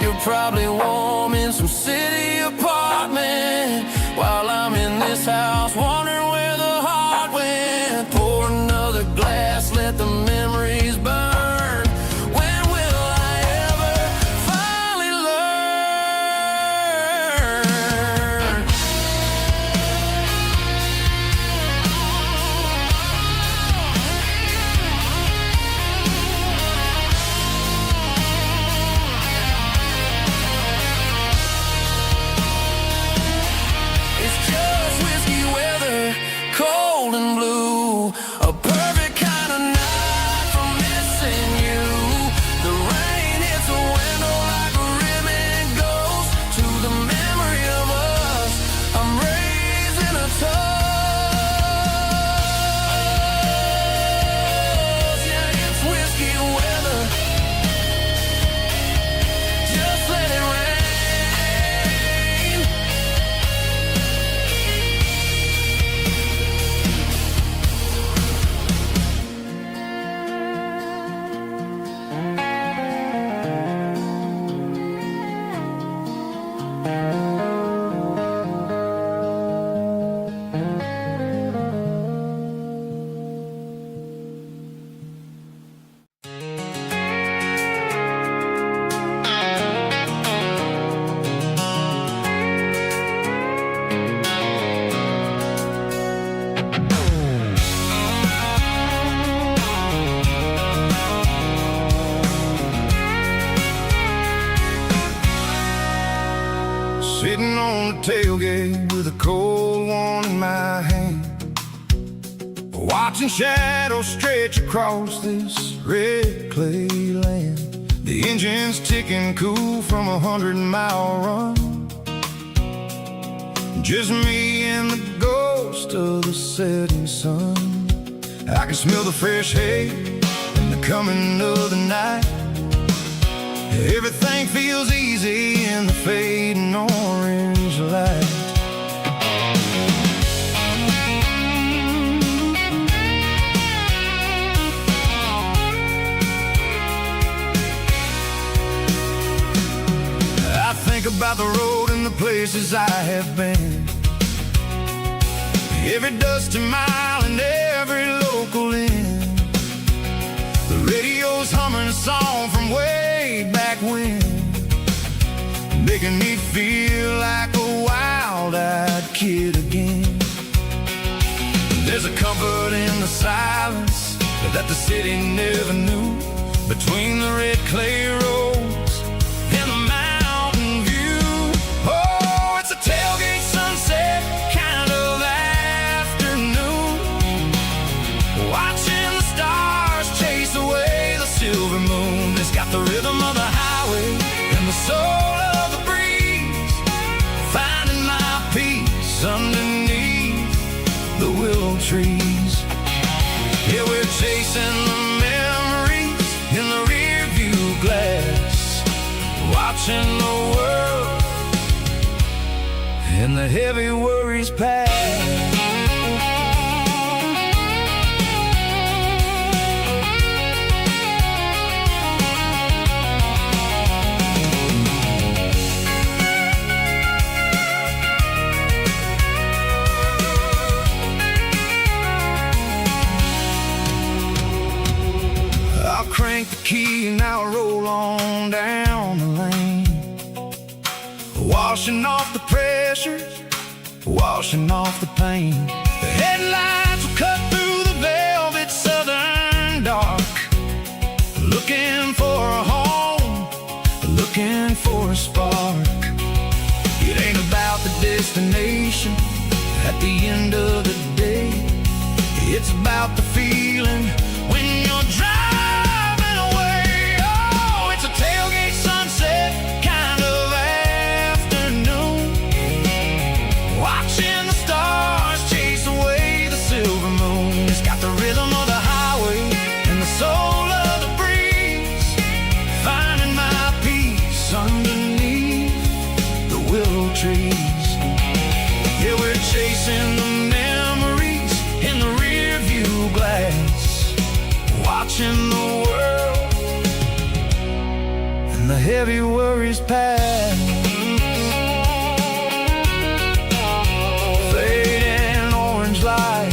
You're probably warm in some city apartment while I'm in this house wondering where the heart went. Pour another glass, let the memories burn. When will I ever finally learn? tailgate with a cold one in my hand, watching shadows stretch across this red clay land. The engine's ticking cool from 100-mile run. Just me and the ghost of the setting sun. I can smell the fresh hay and the coming of the night. Everything feels easy in the fading orange light. I think about the road and the places I have been, every dusty mile and every local inn. The radio's humming a song from way back when, making me feel like a wild-eyed kid again. There's a comfort in the silence that the city never knew, between the red clay roads and the mountain view. Oh, it's a tailgate sunset kind of afternoon, watching the stars chase away the silver moon. It's got the rhythm of the highway and the soul of the breeze, finding my peace underneath the willow trees. Yeah, we're chasing the memories in the rear view glass, watching the world and the heavy worries pass. Crank the key and I'll roll on down the lane, washing off the pressure, washing off the pain. The headlights will cut through the velvet southern dark, looking for a home, looking for a spark. It ain't about the destination at the end of the day, it's about the feeling when you're driving. Tailgate sunset kind of afternoon, watching the stars chase away the silver moon. It's got the rhythm of the highway and the soul of the breeze, finding my peace underneath the willow trees. Yeah, we're chasing the memories in the rear view glass, watching the world and the heavy worries pass. Fading orange light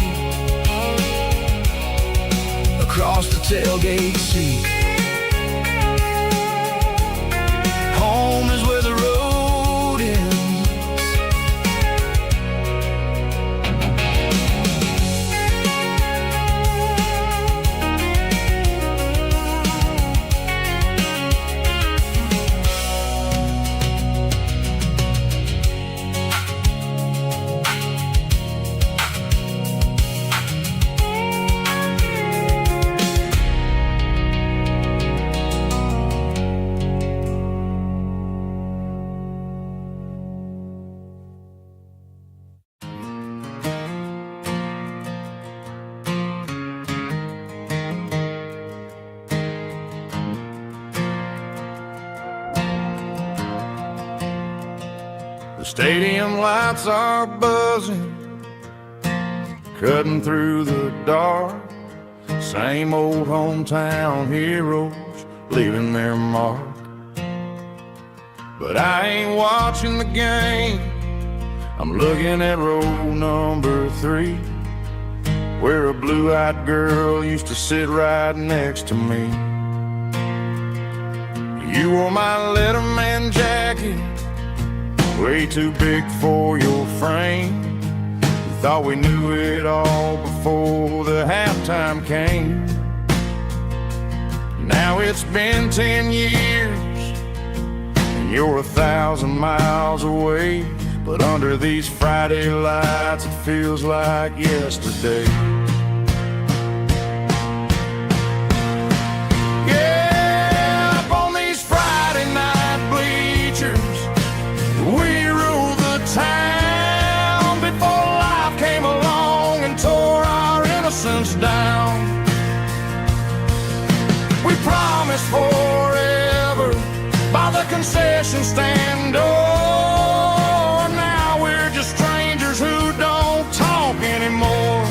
across the tailgate seat. Home is where the road ends. The stadium lights are buzzing, cutting through the dark. Same old hometown heroes leaving their mark. But I ain't watching the game, I'm looking at row number 3, where a blue-eyed girl used to sit right next to me. You wore my Letterman jacket, way too big for your frame. We thought we knew it all before the halftime came. Now it's been 10 years and you're 1,000 miles away. but under these Friday lights it feels like yesterday. Yeah, up on these Friday night bleachers, we rule the town before life came along and tore our innocence down. We promised forever by the concession stand door. Now we're just strangers who don't talk anymore.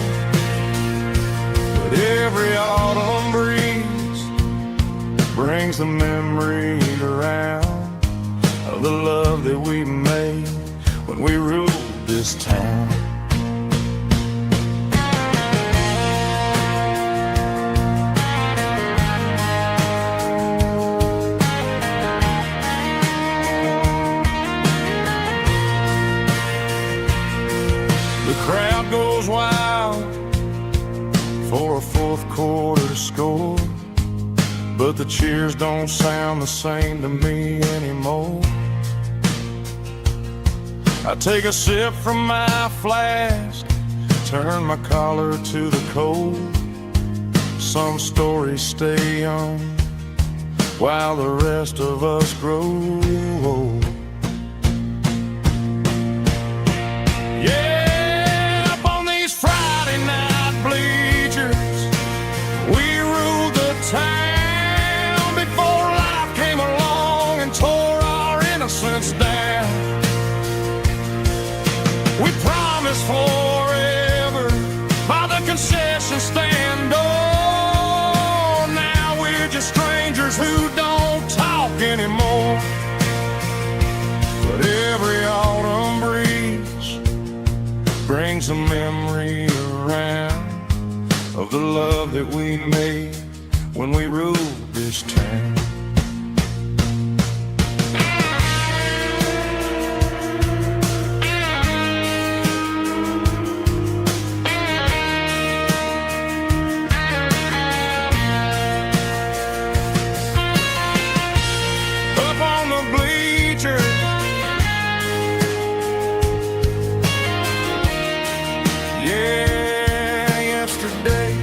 But every autumn breeze brings the memories around of the love that we made when we ruled this town. Crowd goes wild for a fourth quarter score, but the cheers don't sound the same to me anymore. I take a sip from my flask, turn my collar to the cold. Some stories stay young while the rest of us grow old. Yeah, town before life came along and tore our innocence down. We promised forever by the concession stand door. Now we're just strangers who don't talk anymore. But every autumn breeze brings a memory around of the love that we made when we ruled this town. Up on the bleachers, yeah, yesterday.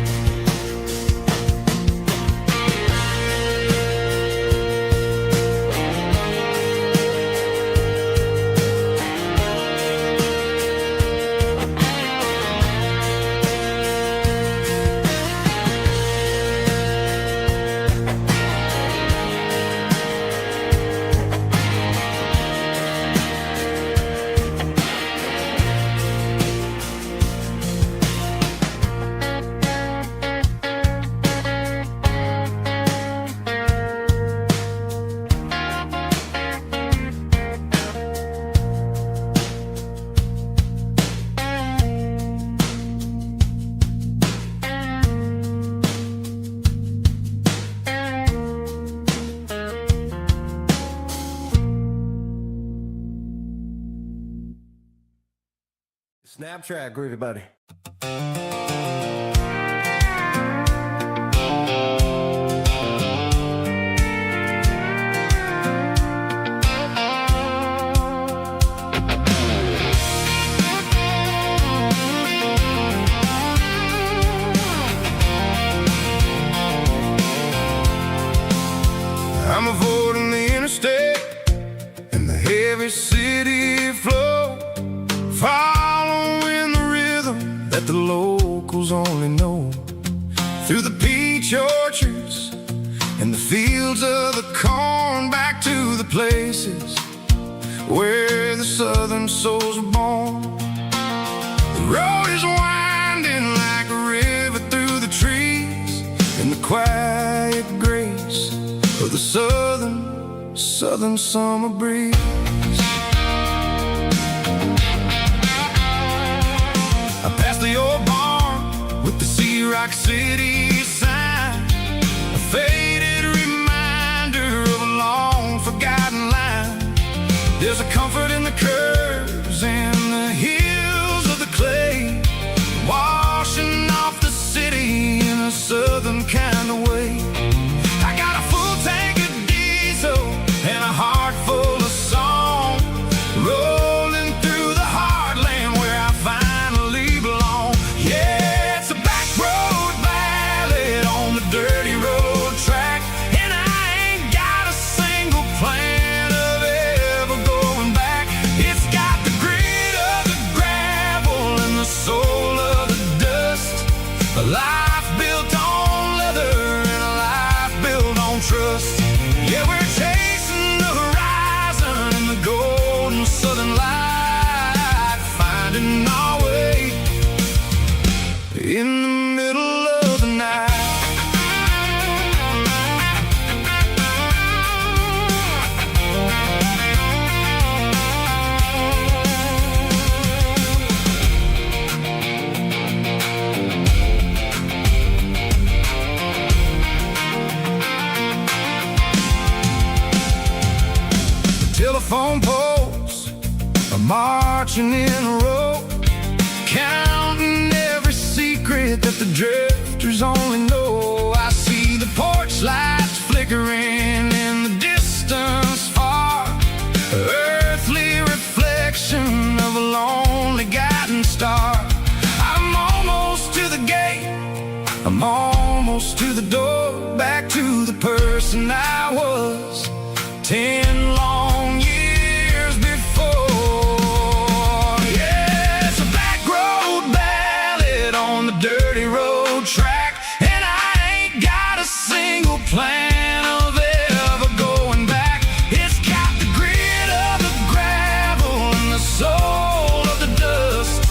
Snaptrack, groovy buddy. I'm avoiding the interstate and the heavy city flow, following the rhythm that the locals only know. Through the peach orchards and the fields of the corn, back to the places where the southern souls were born. The road is winding like a river through the trees, in the quiet grace of the southern summer breeze. I passed the old barn with the Sea Rock City sign, a faded reminder of a long forgotten line. There's a comfort in the curves and the hills of the clay, washing off the city in a southern kind of way. I got a full tank of diesel and a heart full of song, rolling through A life built on leather and a life built on trust. Yeah, we're chasing the horizon in the golden southern light, finding our way in the middle of the night. Telephone poles are marching in a row, counting every secret that the drifters only know. I see the porch lights flickering in the distance far, earthly reflection of a lonely guiding star. I'm almost to the gate, I'm almost to the door, back to the person I was 10 long years before. Yeah, it's a backroad ballad on the dirty road track, and I ain't got a single plan of ever going back. It's got the grit of the gravel and the soul of the dust.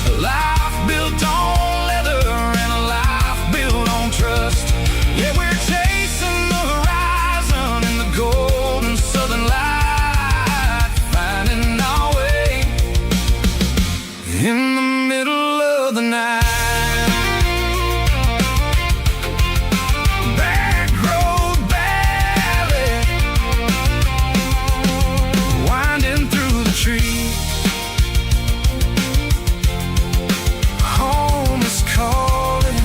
A life built on leather and a life built on trust. Yeah, we're chasing the horizon in the golden southern light, finding our way in the middle of the night. Backroad ballad, winding through the trees. Home is calling.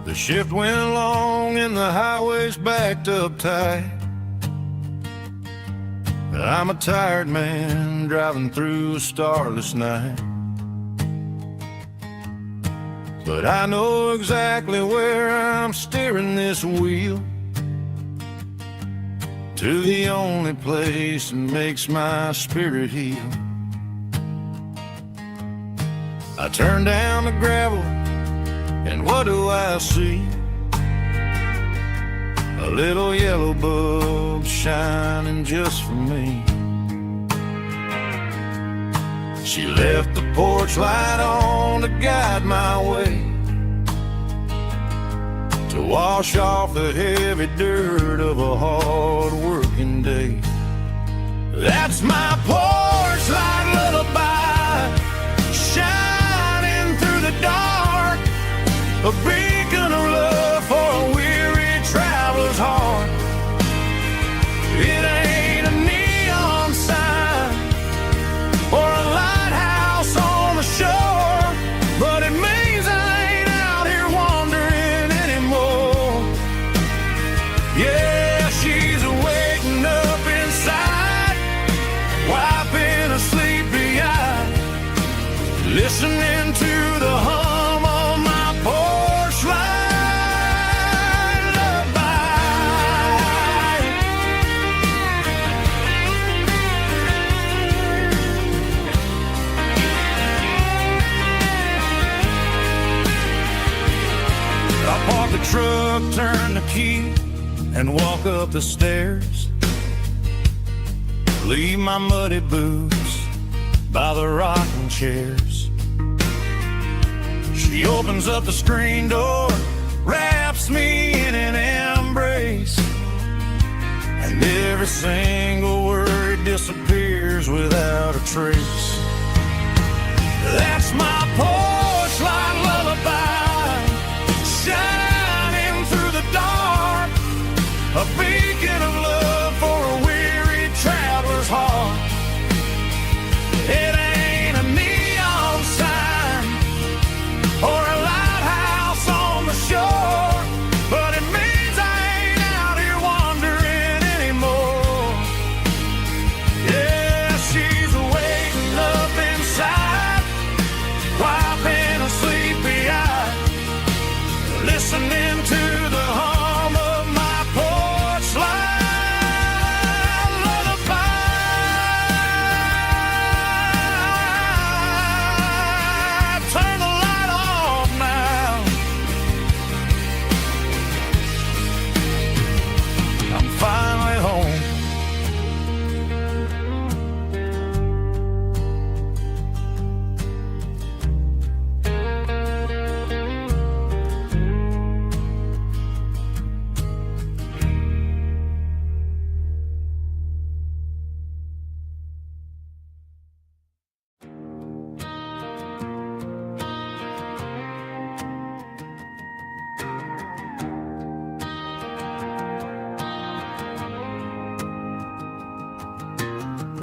The shift went along and the highway's backed up tight. I'm a tired man driving through a starless night, but I know exactly where I'm steering this wheel, to the only place that makes my spirit heal. I turn down the gravel, and what do I see? A little yellow bulb shining just for me. She left the porch light on to guide my way, to wash off the heavy dirt of a hard-working day. That's my porch light lullaby, shining through the dark, a beacon of love for a weary traveler's heart. It ain't a neon sign or a lighthouse on the shore, but it means I ain't out here wandering anymore. Yeah, she's waking up inside, wiping a sleepy eye, listening to the hum of my porch light lullaby. I park the truck, turn the key, and walk up the stairs. Leave my muddy boots by the rocking chairs. She opens up the screen door, wraps me in an embrace, and every single word disappears without a trace. That's my porch light lullaby, shining through the dark, a beacon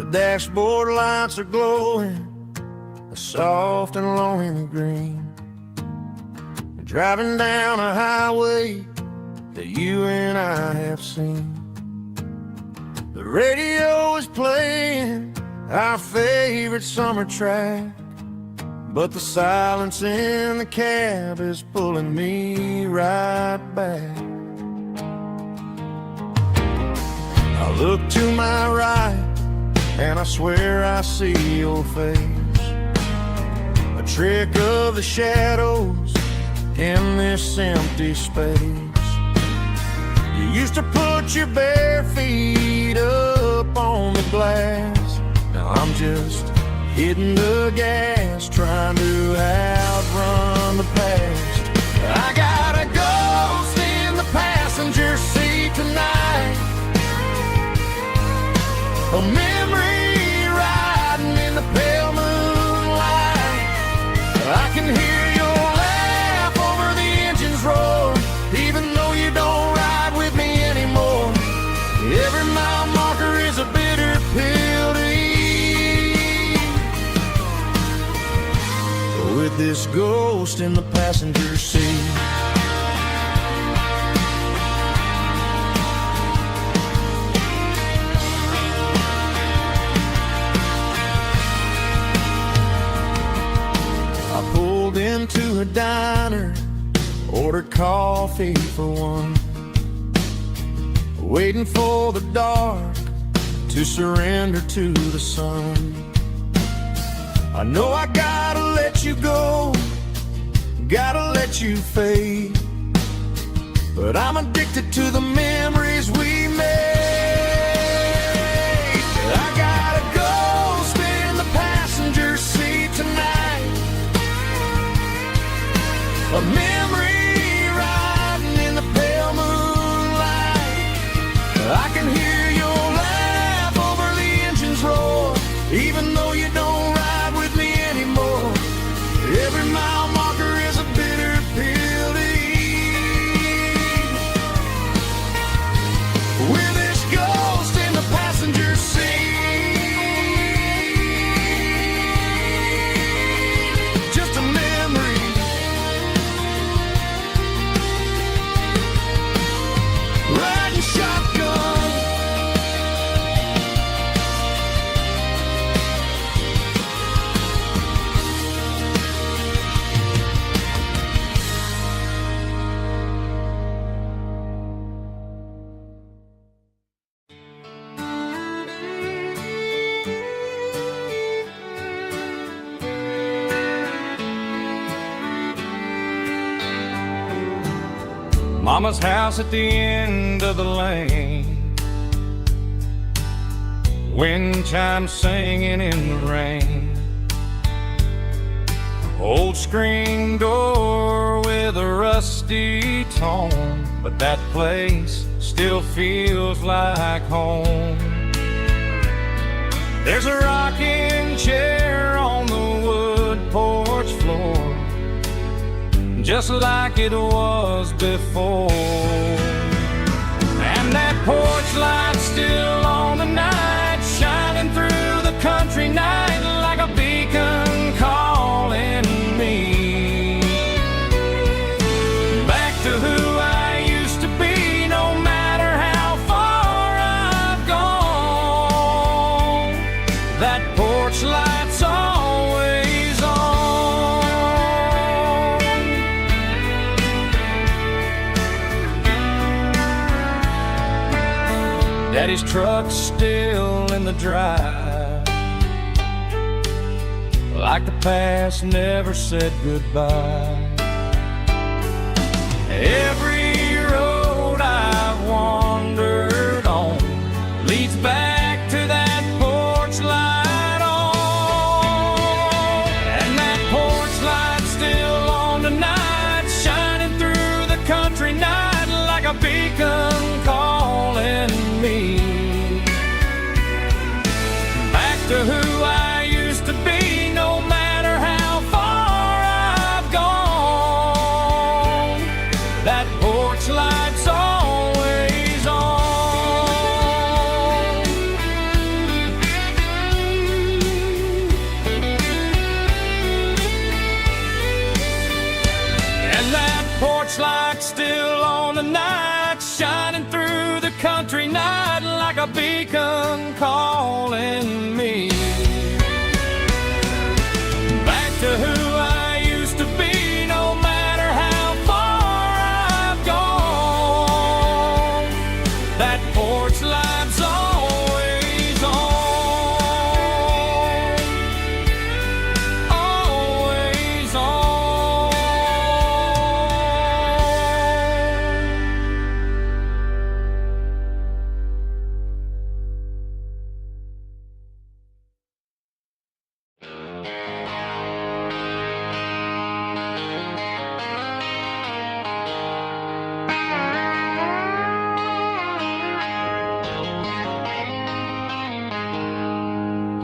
The dashboard lights are glowing a soft and lonely green. Driving down a highway that you and I have seen. The radio is playing our favorite summer track, but the silence in the cab is pulling me right back. I look to my right and I swear I see your face, a trick of the shadows in this empty space. You used to put your bare feet up on the glass. Now I'm just hitting the gas, trying to outrun the past. I got a ghost in the passenger seat tonight, a memory riding in the pale moonlight. I can hear your laugh over the engine's roar, even though you don't ride with me anymore. Every mile marker is a bitter pill to eat, with this ghost in the passenger seat. I pulled into a diner, ordered coffee for one, waiting for the dark to surrender to the sun. I know I gotta let you go, gotta let you fade, but I'm addicted to the memories we made. I got a ghost in the passenger seat tonight, a memory riding in the pale moonlight. I can hear your laugh over the engine's roar, even though you don't ride with me anymore. Every mile marker is a bitter pill to eat, with this ghost in the passenger seat. Just a memory, riding shotgun. Mama's house at the end of the lane, wind chimes singing in the rain. Old screen door with a rusty tone, but that place still feels like home. There's a rocking chair on the wood porch floor, just like it was before. And that porch light's still on tonight, shining through the country night like a beacon calling me back to who I used to be. No matter how far I've gone, that porch light's always on. Daddy's truck's still in the drive, like the past never said goodbye. Every road I've wandered on leads back to that porch light on. And that porch light's still on tonight, shining through the country night like a beacon calling me back to who I used to be. No matter how far I've gone, that porch light's always on. like a beacon calling me back to who I used to be, no matter how far I've gone. That porch light's always on, always on.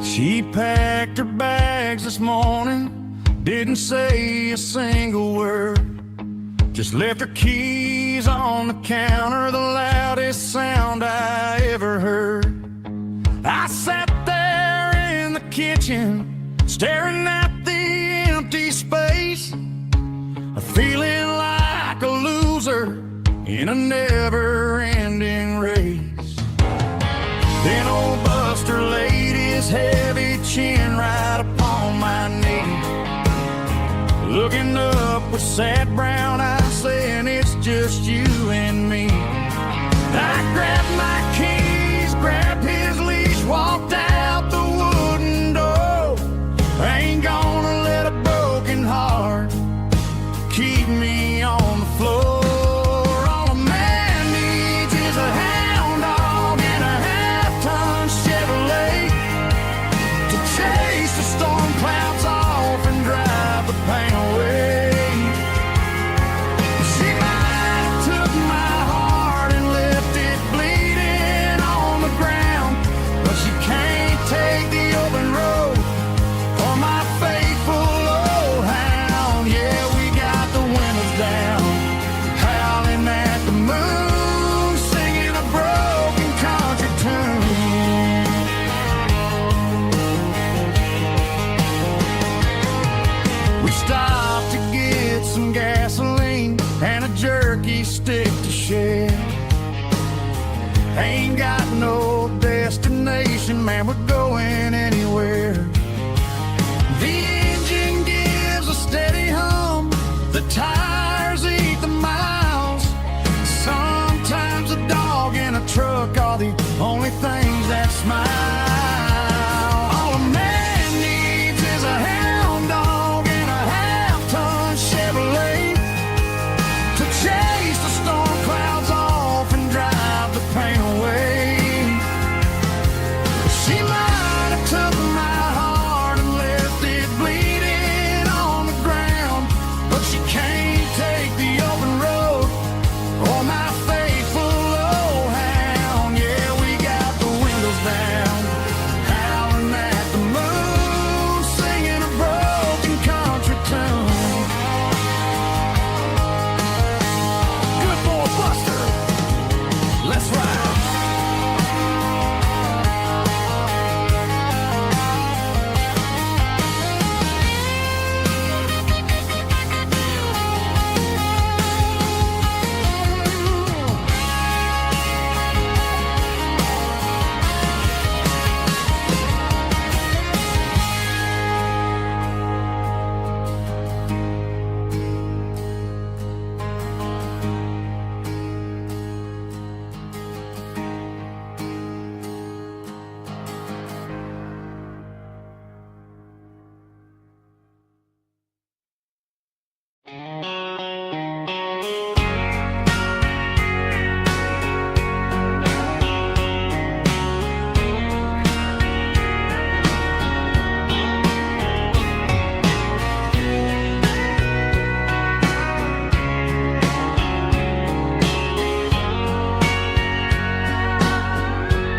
She packed her bags this morning, didn't say a single word, just left her keys on the counter, the loudest sound I ever heard. I sat there in the kitchen, staring at the empty space, feeling like a loser in a never-ending race. Then old Buster laid his heavy chin right upon my knee, looking up with sad brown eyes, saying it's just you and me. I grabbed my keys, grabbed his leash, walked out the wooden door. I ain't gonna let a broken heart keep me on the floor. All a man needs is a hound dog and a half-ton Chevrolet to chase the storm clouds off and drive the pain away. She might have took my heart and left it bleeding on the ground, but she can't take the open road or my faithful old hound. Yeah, we got the windows down, howling at the moon, singing a broken country tune. We stopped to get some gasoline and a jerky stick to share. Ain't got no destination, man, we're going anywhere. The engine gives a steady hum, the tires eat the miles. Sometimes a dog and a truck are the only things that smile. All a man needs is a hound dog and a half-ton Chevrolet to chase the storm clouds off and drive the pain away. She might have took my heart and left it bleeding on the ground, but she can't take the open road or my faithful old hound. Yeah, we got the windows down, howling at the moon, singing a broken country tune. Good boy, Buster, let's ride.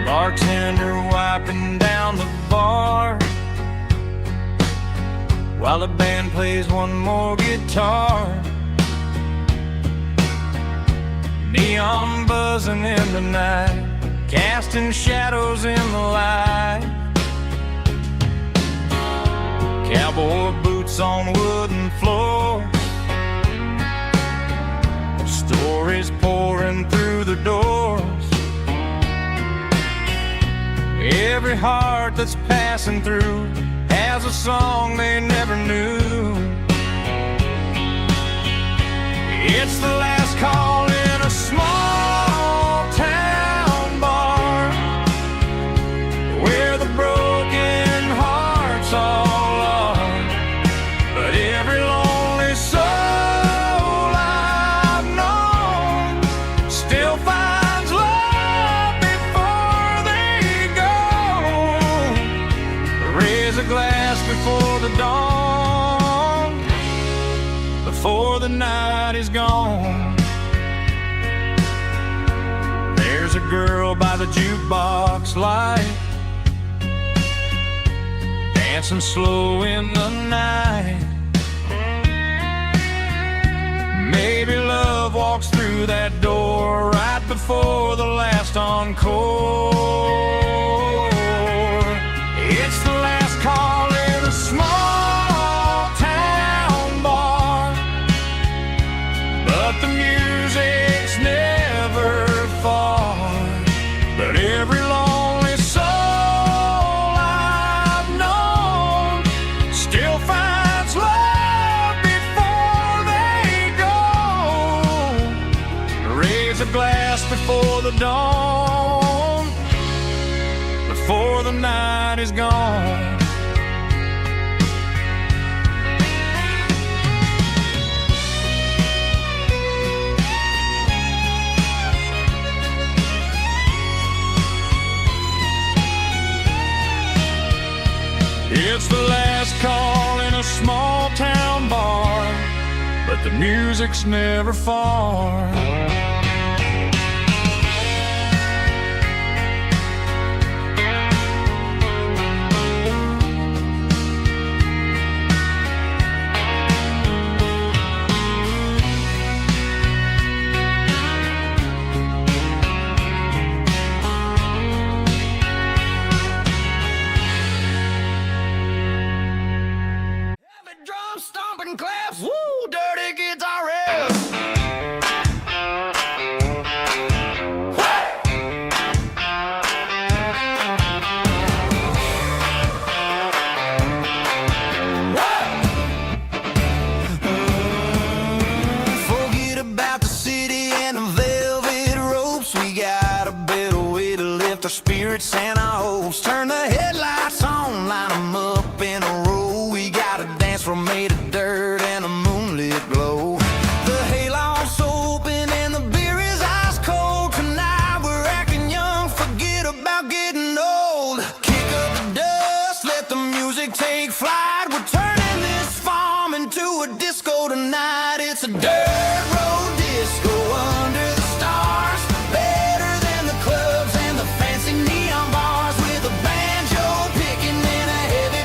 Bartender wiping down the bar while the band plays one more guitar. Neon buzzing in the night, casting shadows in the light. Cowboy boots on wooden floors, stories pouring through the doors. every heart that's passing through has a song they never knew. It's the last call in a small town bar where the broken hearts all are. But every lonely soul I've known still finds love before they go. Raise a glass before the dawn, before the night is gone. There's a girl by the jukebox light, dancing slow in the night. Maybe love walks through that door right before the last encore. It's the last call in a small town bar, but the music's never far. But every lonely soul I've known still finds love before they go. Raise a glass before the dawn, before the night is gone. It's the last call in a small town bar, but the music's never far. Drum stomping claps, woo, dirty guitar riffs. Forget about the city and the velvet ropes. We got a better way to lift our spirits and our hopes. Turn the headlights on, line them up in a row. We got a dance floor made of dirt and a moonlit glow. The hayloft's open and the beer is ice cold. Tonight we're acting young, forget about getting old. Kick up the dust, let the music take flight. We're turning this farm into a disco tonight. It's a dirt road disco under the stars. Better than the clubs and the fancy neon bars, with a banjo picking and a heavy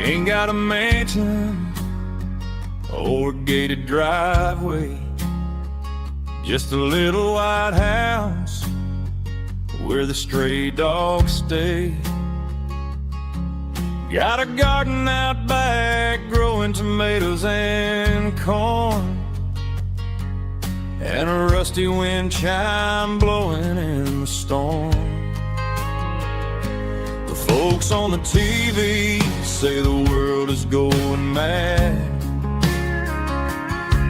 Ain't got a mansion or a gated driveway, just a little white house where the stray dogs stay. Got a garden out back growing tomatoes and corn, and a rusty wind chime blowing in the storm. The folks on the TV say the world is going mad,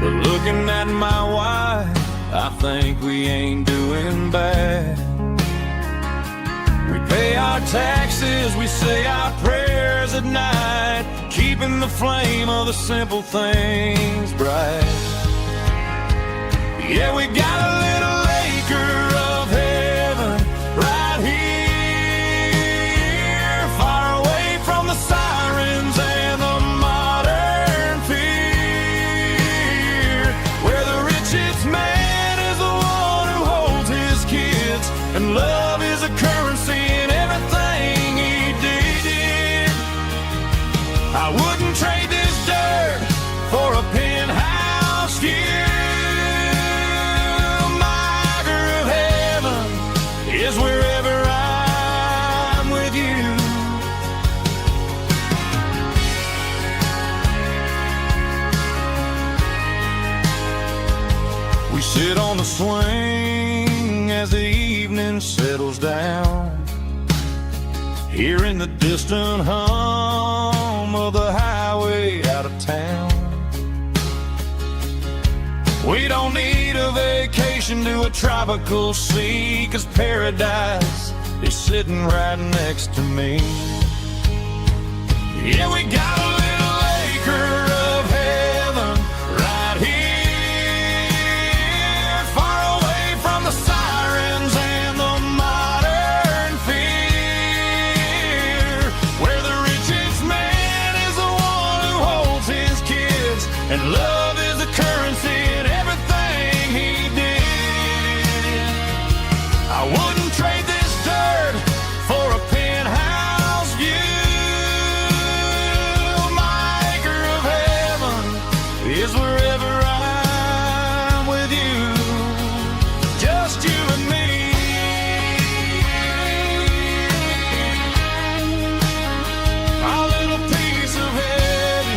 but looking at my wife, I think we ain't doing bad. We pay our taxes, we say our prayers at night, keeping the flame of the simple things bright. Yeah, we got a little acre of heaven right here, far away from the sirens and the modern fear, where the richest man is the one who holds his kids, and love is a currency in everything he did. I wouldn't trade this dirt for a penthouse view. Is wherever I'm with you. We sit on the swing as the evening settles down, hearing the distant hum of the highway out of town. We don't need a vacation to a tropical sea, 'cause paradise is sitting right next to me. Yeah, we got a little acre of heaven right here, far away from the sirens and the modern fear, where the richest man is the one who holds his kids, and love is the currency in everything he did. I wouldn't trade this dirt for a penthouse view. My acre of heaven is wherever I'm with you, just you and me. Our little piece of heaven.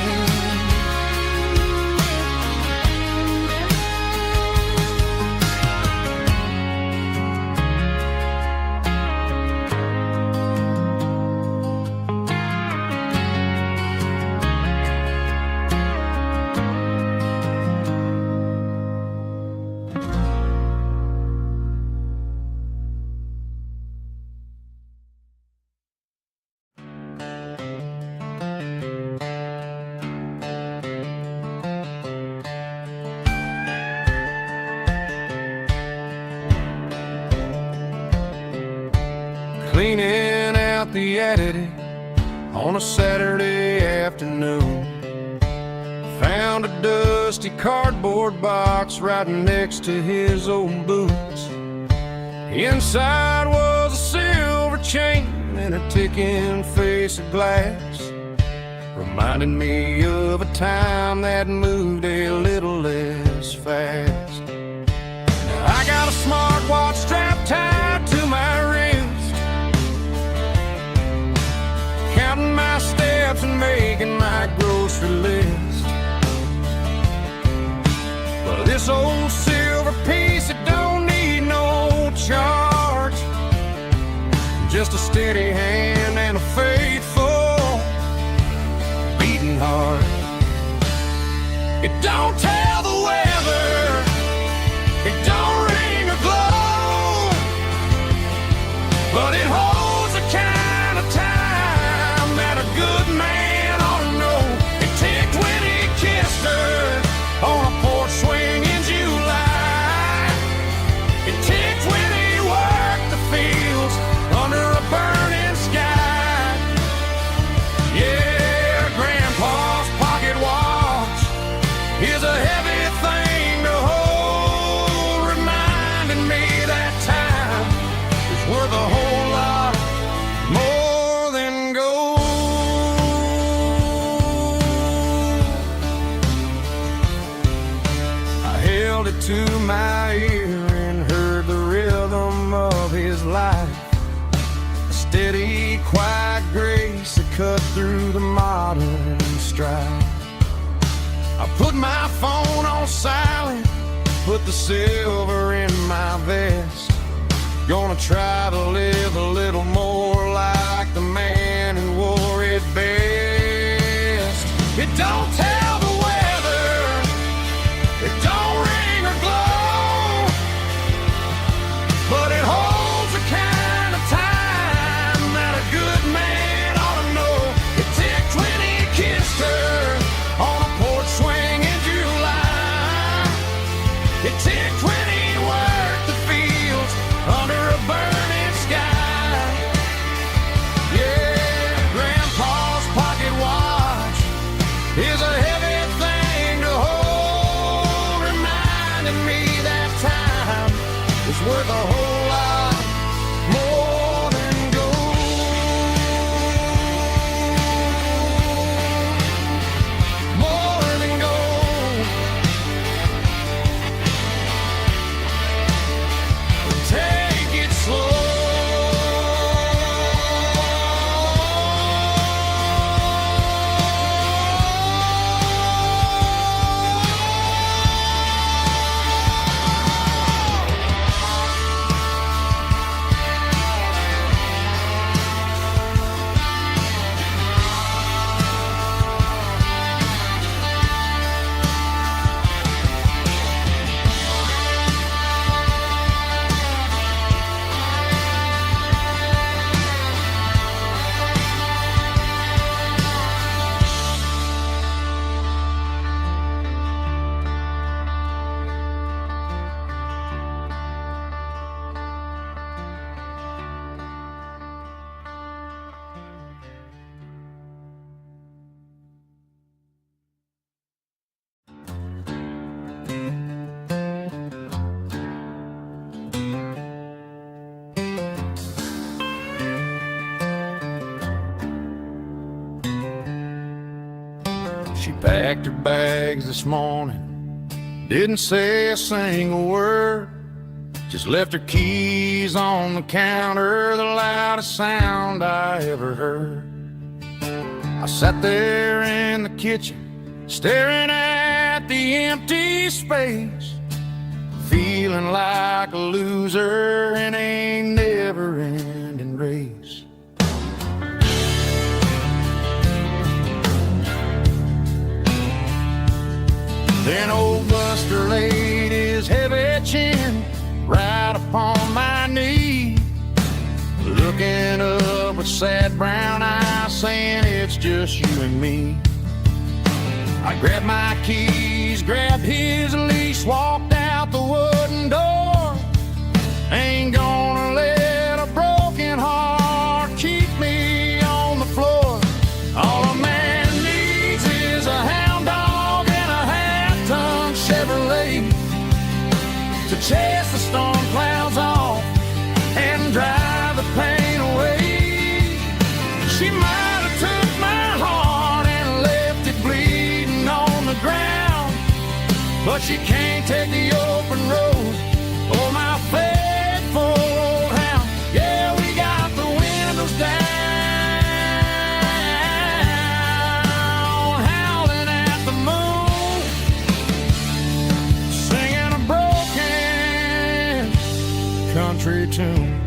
Cleaning out the attic on a Saturday afternoon, found a dusty cardboard box right next to his old boots. Inside was a silver chain and a ticking face of glass, reminding me of a time that moved a little less fast. Now I got a smartwatch strapped tied to my wrist, counting my steps and making my grocery list. But this old silver piece, it don't need no charge, just a steady hand and a faithful beating heart. It don't tell the weather, it don't ring or glow, but it holds the kind of time that a good man ought to know. It ticked when he kissed her on a porch swing in July. It ticked when he worked the fields under a burning sky. Yeah, Grandpa's pocket watch is a held it to my ear and heard the rhythm of his life. A steady, quiet grace that cut through the modern strife. I put my phone on silent, put the silver in my vest. Gonna try to live a little more like the man who wore it best. It don't tell the weather, it don't ring or glow, but it holds the kind of time that a good man ought to know. It ticked when he kissed her on a porch swing in July. It ticked when he worked the fields under a burning sky. Yeah, Grandpa's pocket watch is a heavy thing to hold, reminding me that time is worth a whole lot more than gold. More than gold. Take it slow. She packed her bags this morning, didn't say a single word, just left her keys on the counter, the loudest sound I ever heard. I sat there in the kitchen, staring at the empty space, feeling like a loser in a never-ending race. Then old Buster laid his heavy chin right upon my knee, looking up with sad brown eyes, saying it's just you and me. I grabbed my keys, grabbed his leash, walked out the wooden door. Ain't gonna let a broken heart keep me on the floor. All a man needs is a hound dog and a half-ton Chevrolet to chase the storm clouds off and drive the pain away. She might have took my heart and left it bleeding on the ground, but she can't take the open road or my faithful old hound. Yeah, we got the windows down, howling at the moon, singing a broken country tune.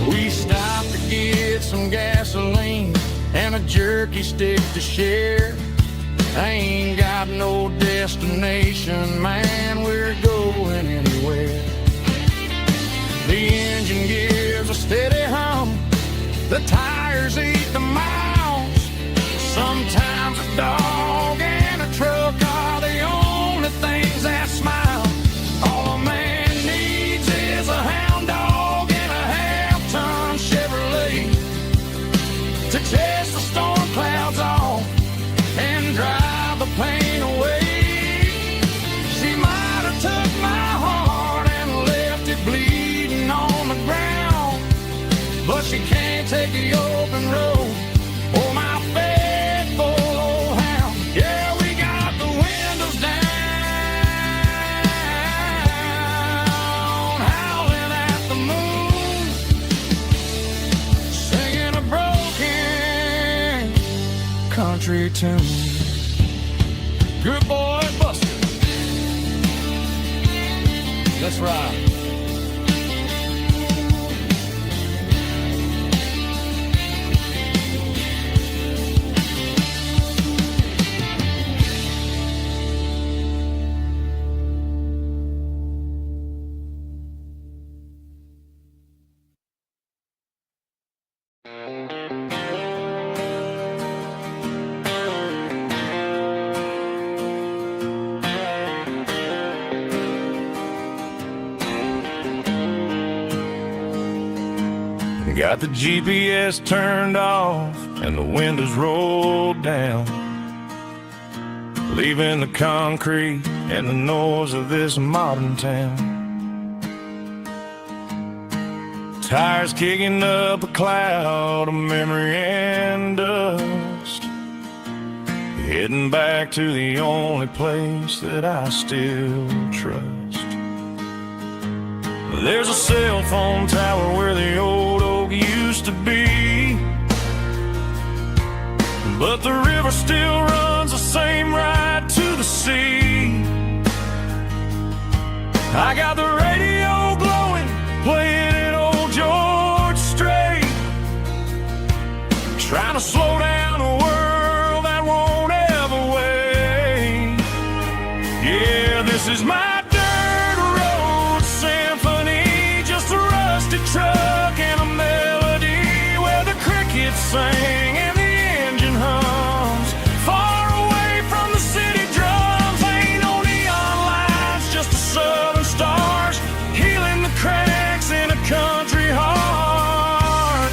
We stopped to get some gasoline and a jerky stick to share. I ain't got no destination, man, we're going anywhere. The engine gives a steady hum, the tires eat the miles. Sometimes a dog and a truck are the only things that smile. All a man needs is a hound dog and a half-ton Chevrolet to chase the storm clouds off and drive the pain away. She might have took my country tune. Good boy, Buster. Let's ride. Got the GPS turned off and the windows rolled down, leaving the concrete and the noise of this modern town. Tires kicking up a cloud of memory and dust, heading back to the only place that I still trust. There's a cell phone tower where the old oak used to be, but the river still runs the same right to the sea. I got the radio glowing, playing an old George Strait, trying to slow down a world that won't ever wait. Yeah, this is my truck and a melody where the crickets sing and the engine hums, far away from the city drums. Ain't no neon lights, just the southern stars healing the cracks in a country heart.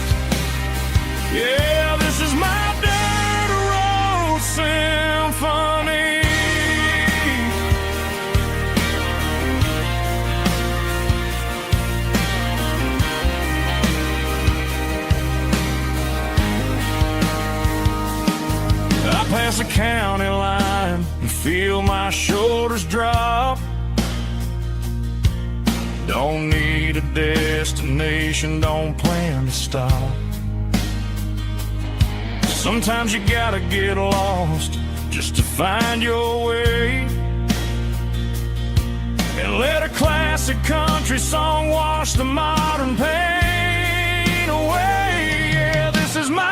Yeah, this is my dirt road symphony. Past the county line and feel my shoulders drop. Don't need a destination, don't plan to stop. Sometimes you gotta get lost just to find your way, and let a classic country song wash the modern pain away. Yeah, this is my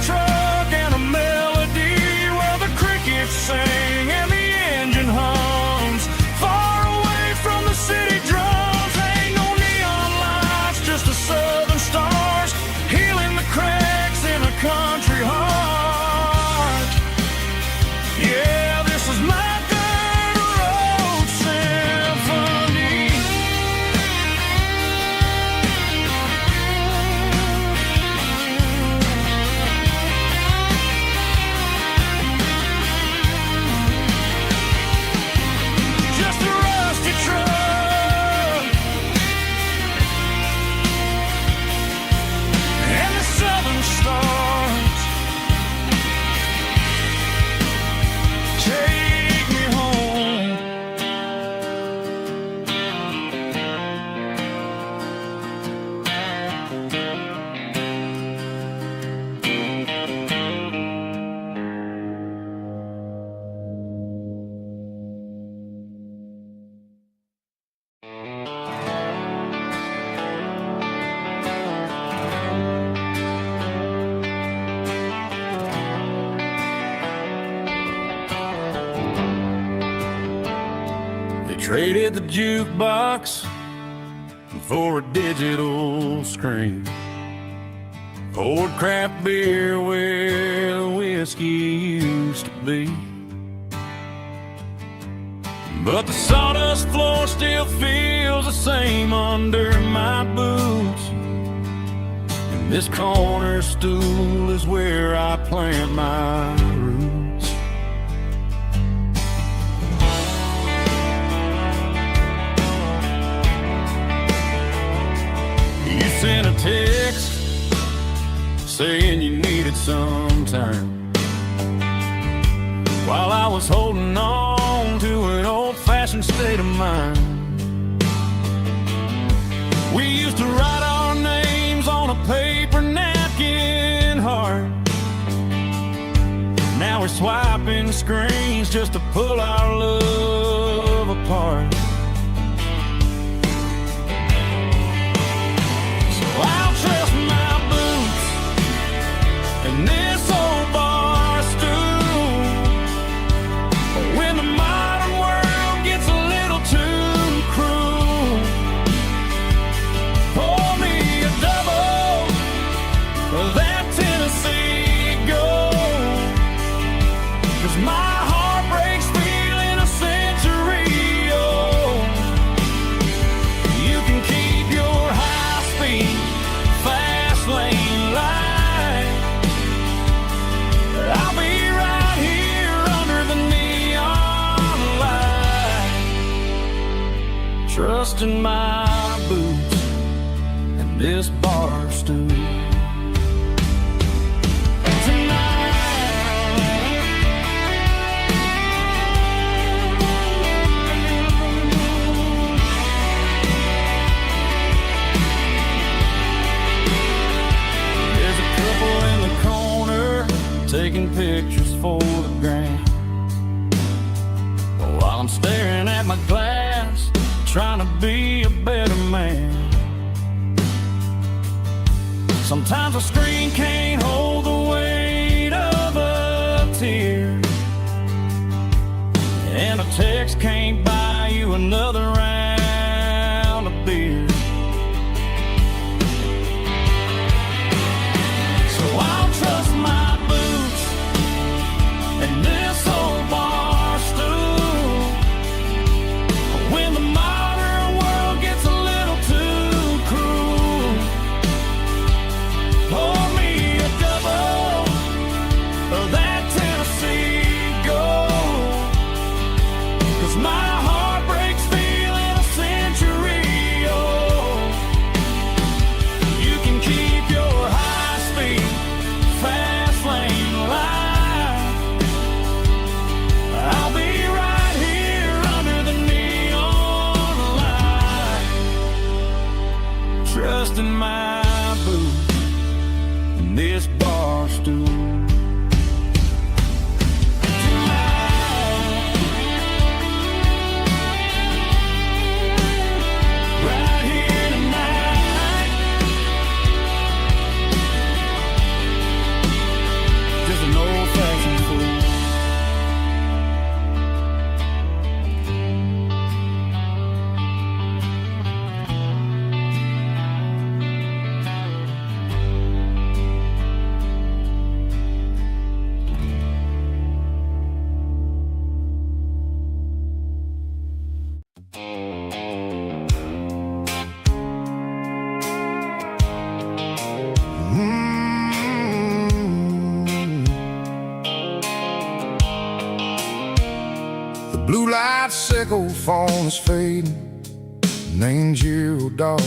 truck and a melody where the crickets sing and the engine hums, far away from the city drums. Ain't no neon lights, just the southern stars healing the cracks in a country heart. Yeah, this is my dirt road symphony. Traded the jukebox for a digital screen, poured craft beer where the whiskey used to be, but the sawdust floor still feels the same under my boots, and this corner stool is where I plant my roots. You sent a text saying you needed some time, while I was holding on to an old-fashioned state of mind. We used to write our names on a paper now. we're swiping screens just to pull our love apart. So I'll trust my boots and this old bar stool. When the modern world gets a little too cruel, pour me a double of that Tennessee Gold, 'cause my heart breaks feeling a century old. You can keep your high-speed, fast lane light. I'll be right here under the neon light, trusting my boots and this bar stool. Taking pictures for the gram, while I'm staring at my glass, trying to be a better man. Sometimes a screen can't hold the weight of a tear, and a text can't buy you another round of beer. So I'll trust my and this old bar stool. When the modern world gets a little too cruel, pour me a double of that Tennessee Gold, 'cause my heart breaks feeling a century old. You can keep your high-speed, fast lane light. I'll be right here under the neon light, trusting my boots and this bar stool. Right here tonight, just an old-fashioned fool. The blue light sickle phone is fading, named you dark.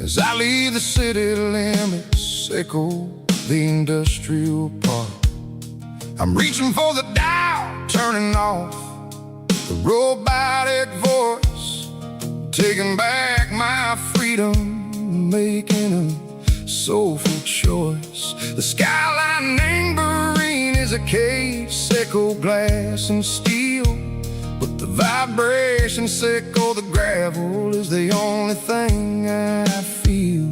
As I leave the city limits, sickle the industrial park. I'm reaching for the dial, turning off the robotic voice, taking back my freedom, making a soulful choice. The skyline named Marine is a cave, sickle glass and steel, but the vibration sickle, the gravel, is the only thing I feel.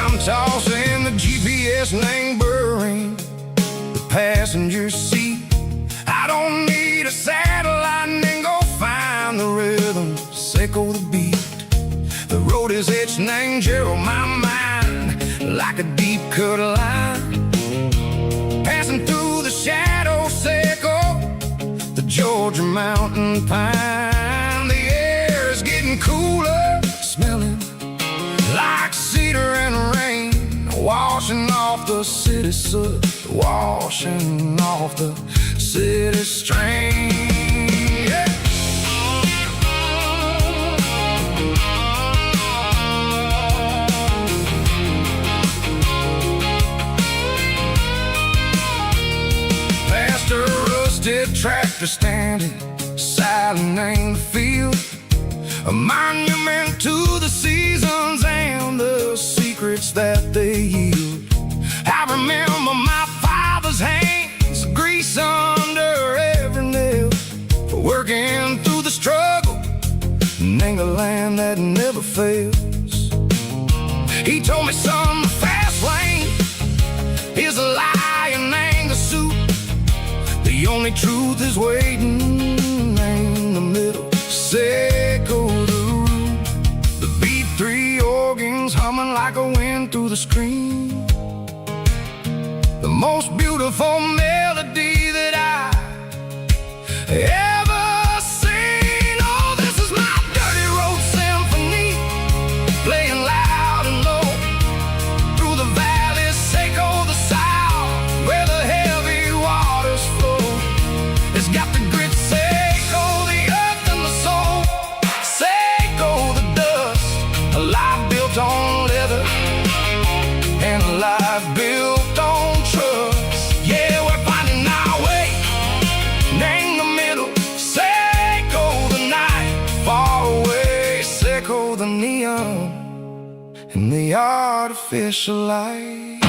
I'm tossing the GPS named Burring, the passenger seat. I don't need a satellite and go find the rhythm, sickle the beat. The road is etched named Gerald, my mind, like a deep cut line. Passing through the shadow sickle, the Georgia mountain pine. The air is getting cooler, smelling like cedar and rain, washing off the city soot, washing off the city strain. Yeah. Past a rusted tractor standing island ain't the field, a monument to the seasons and the secrets that they yield. I remember my father's hands, grease under every nail, working through the struggle, ain't a land that never fails. He told me, son, the fast lane is a lie and ain't the suit. The only truth is waiting in the middle. Say go the root. The beat, three organs humming like a wind through the screen. The most beautiful melody that I ever seen. Oh, this is my dirty road symphony, playing loud and low through the valleys, Seco the south, where the heavy waters flow. It's got the grit, Seco the earth and the soul, Seco the dust, a life built on leather and a life built on trust. Yeah, we're finding our way in the middle. Seco the night, far away, Seco the neon and the artificial light.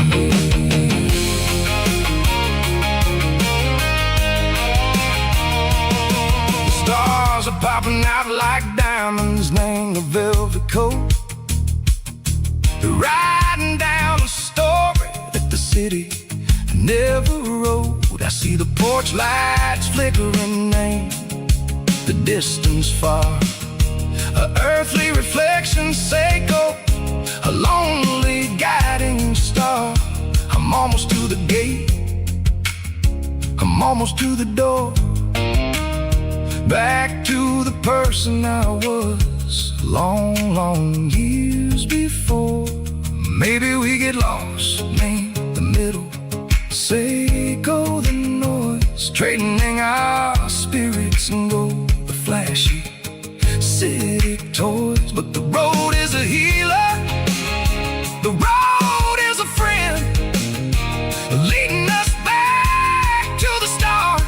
The stars are popping out like diamonds, named the velvet coat. They're riding down a story that the city never wrote. I see the porch lights flickering, name the distance far, a earthly reflection, Seco, a lonely guiding star. I'm almost to the gate, I'm almost to the door, back to the person I was long, long years before. Maybe we get lost, name the middle, Seco the noise, trading our spirits and go the flashy city toys. But the road is a healer, the road is a friend, leading us back to the start.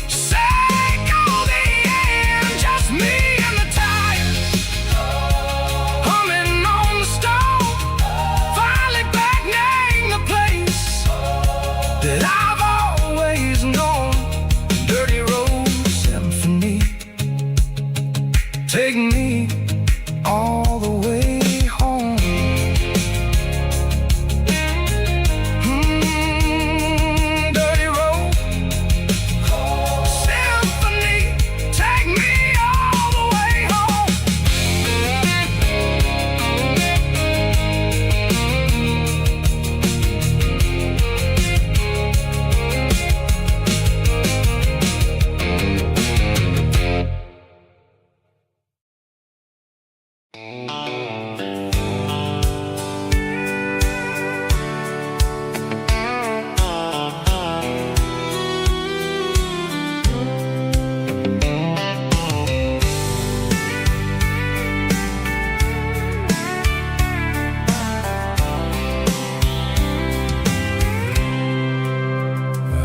Seco the end, just me and the tires, humming on the stone. Finally back, name the place that I've always known. Dirty road symphony, take me all the way home. Dirty road symphony, take me all the way home.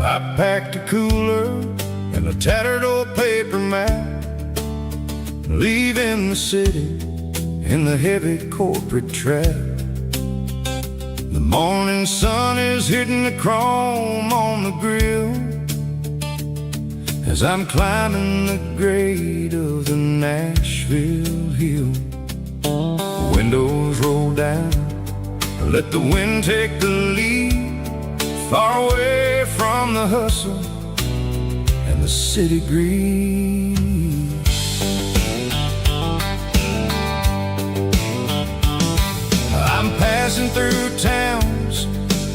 I packed a cooler and a tattered old paper map, leaving the city in the heavy corporate trap. The morning sun is hitting the chrome on the grill as I'm climbing the grade of the Nashville hill. Windows roll down, let the wind take the lead, far away from the hustle and the city greed. I'm passing through towns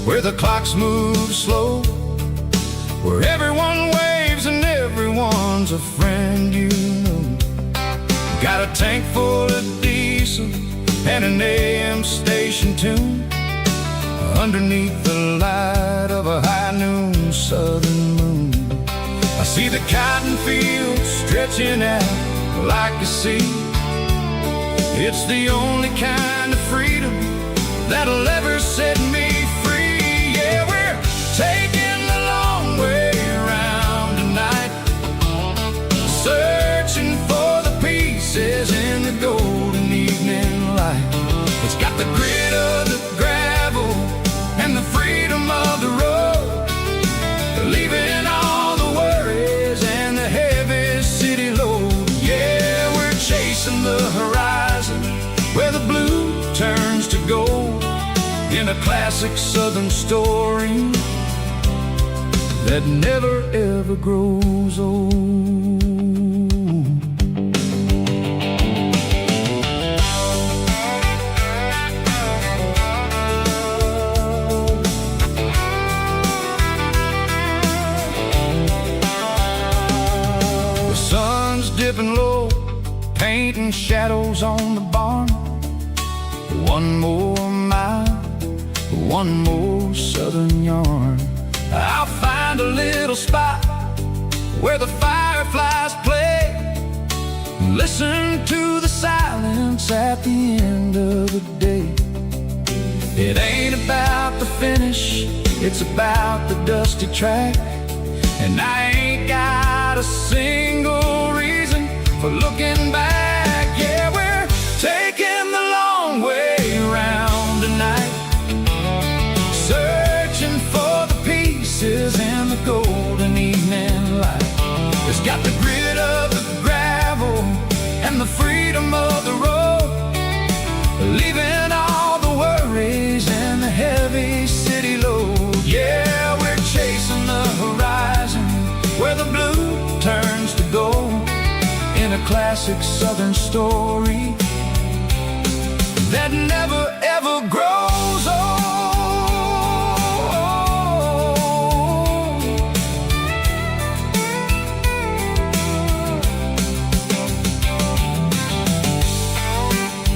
where the clocks move slow, where everyone waves and everyone's a friend you know. Got a tank full of diesel and an AM station tune, underneath the light of a high noon southern moon. I see the cotton fields stretching out like a sea. It's the only kind of freedom that'll ever set me free. Yeah, we're taking the long way around tonight, searching classic southern story that never ever grows old. The sun's dipping low, painting shadows on the barn. One more mile, one more southern yarn. I'll find a little spot where the fireflies play. Listen to the silence at the end of the day. It ain't about the finish, it's about the dusty track. And I ain't got a single reason for looking back. Yeah, we're taking the long way around tonight, searching for the pieces in the golden evening light. It's got the grit of the gravel and the freedom of the road, leaving all the worries and the heavy city load. Yeah, we're chasing the horizon where the blue turns to gold, in a classic southern story that never ever grows old.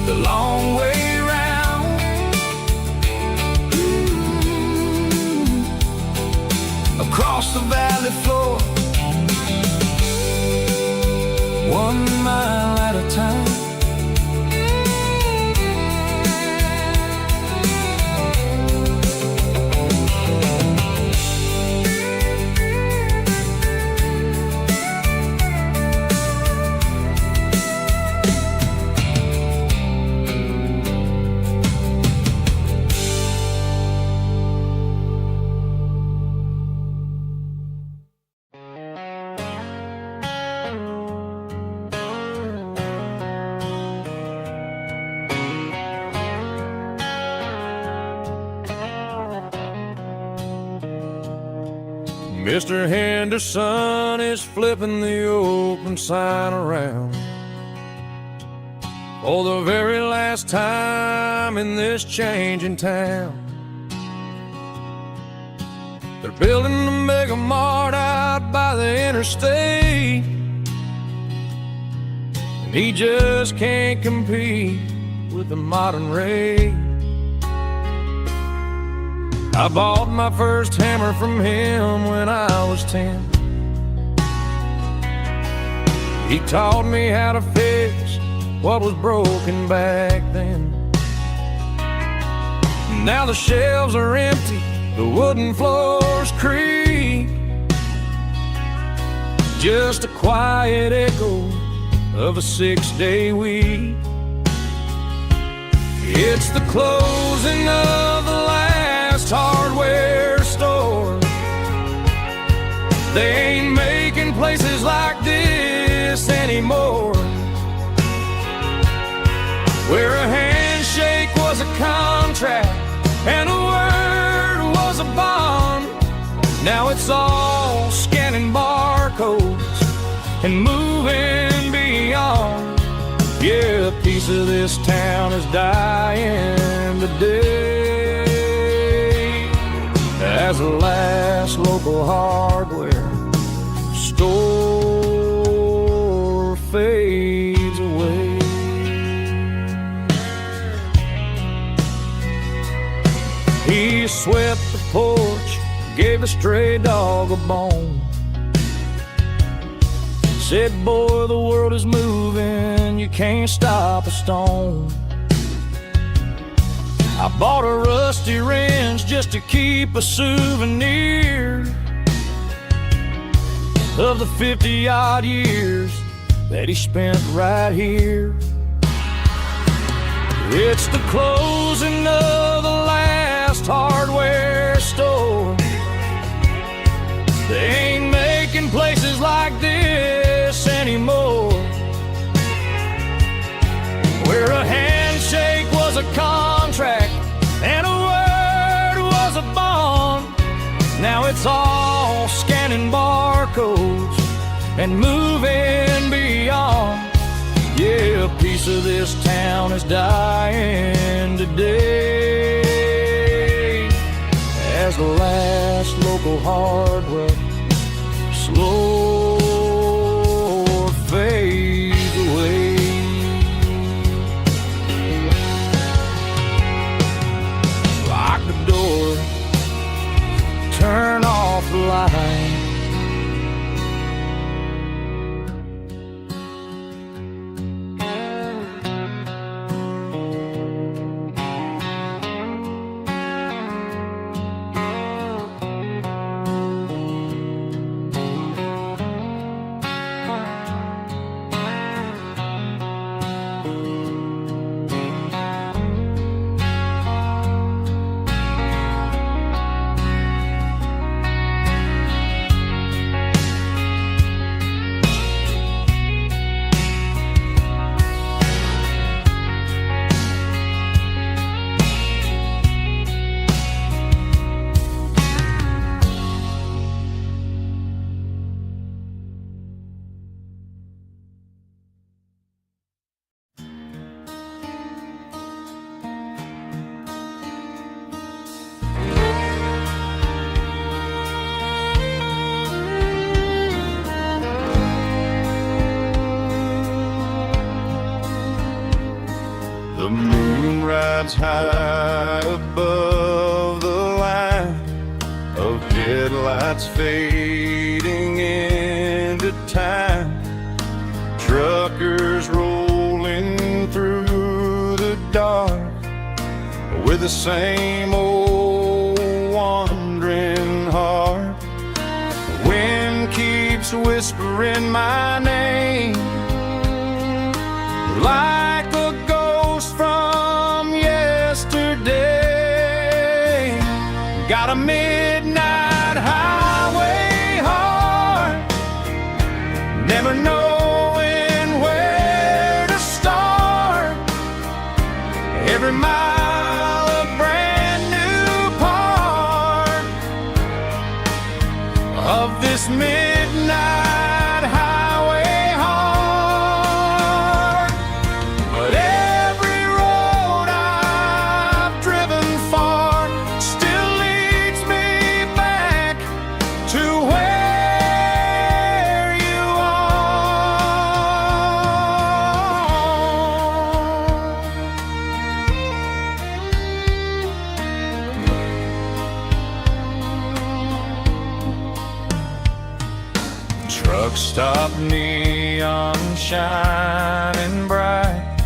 The long way round, across the valley floor, 1 mile at a time. Mr. Henderson is flipping the open sign around for the very last time in this changing town. They're building a mega mart out by the interstate, and he just can't compete with the modern rate. I bought my first hammer from him when I was 10. He taught me how to fix what was broken back then. Now the shelves are empty, the wooden floors creak, just a quiet echo of a 6-day week. It's the closing of the last hardware store. They ain't making places like this anymore, where a handshake was a contract and a word was a bond. Now it's all scanning barcodes and moving beyond. Yeah, a piece of this town is dying today as the last local hardware store fades away. He swept the porch, gave a stray dog a bone, said, boy, the world is moving, you can't stop a stone. I bought a rusty wrench just to keep a souvenir of the 50-odd years that he spent right here. It's the closing of the last hardware store. They ain't making places like this anymore, where a handshake was a contract and a word wall, scanning barcodes and moving beyond. Yeah, a piece of this town is dying today as the last local hardware slow fades away. Lock the door, turn off the light. The moon rides high above the line of headlights fading into time. Truckers rolling through the dark with the same old wandering heart. The wind keeps whispering my name like a ghost from yesterday. Got a midnight highway heart, never knowing where to start. Every mile a brand new part of this midnight highway heart. But every road I've driven far still leads me back to where you are. Truck stop, neon shining bright,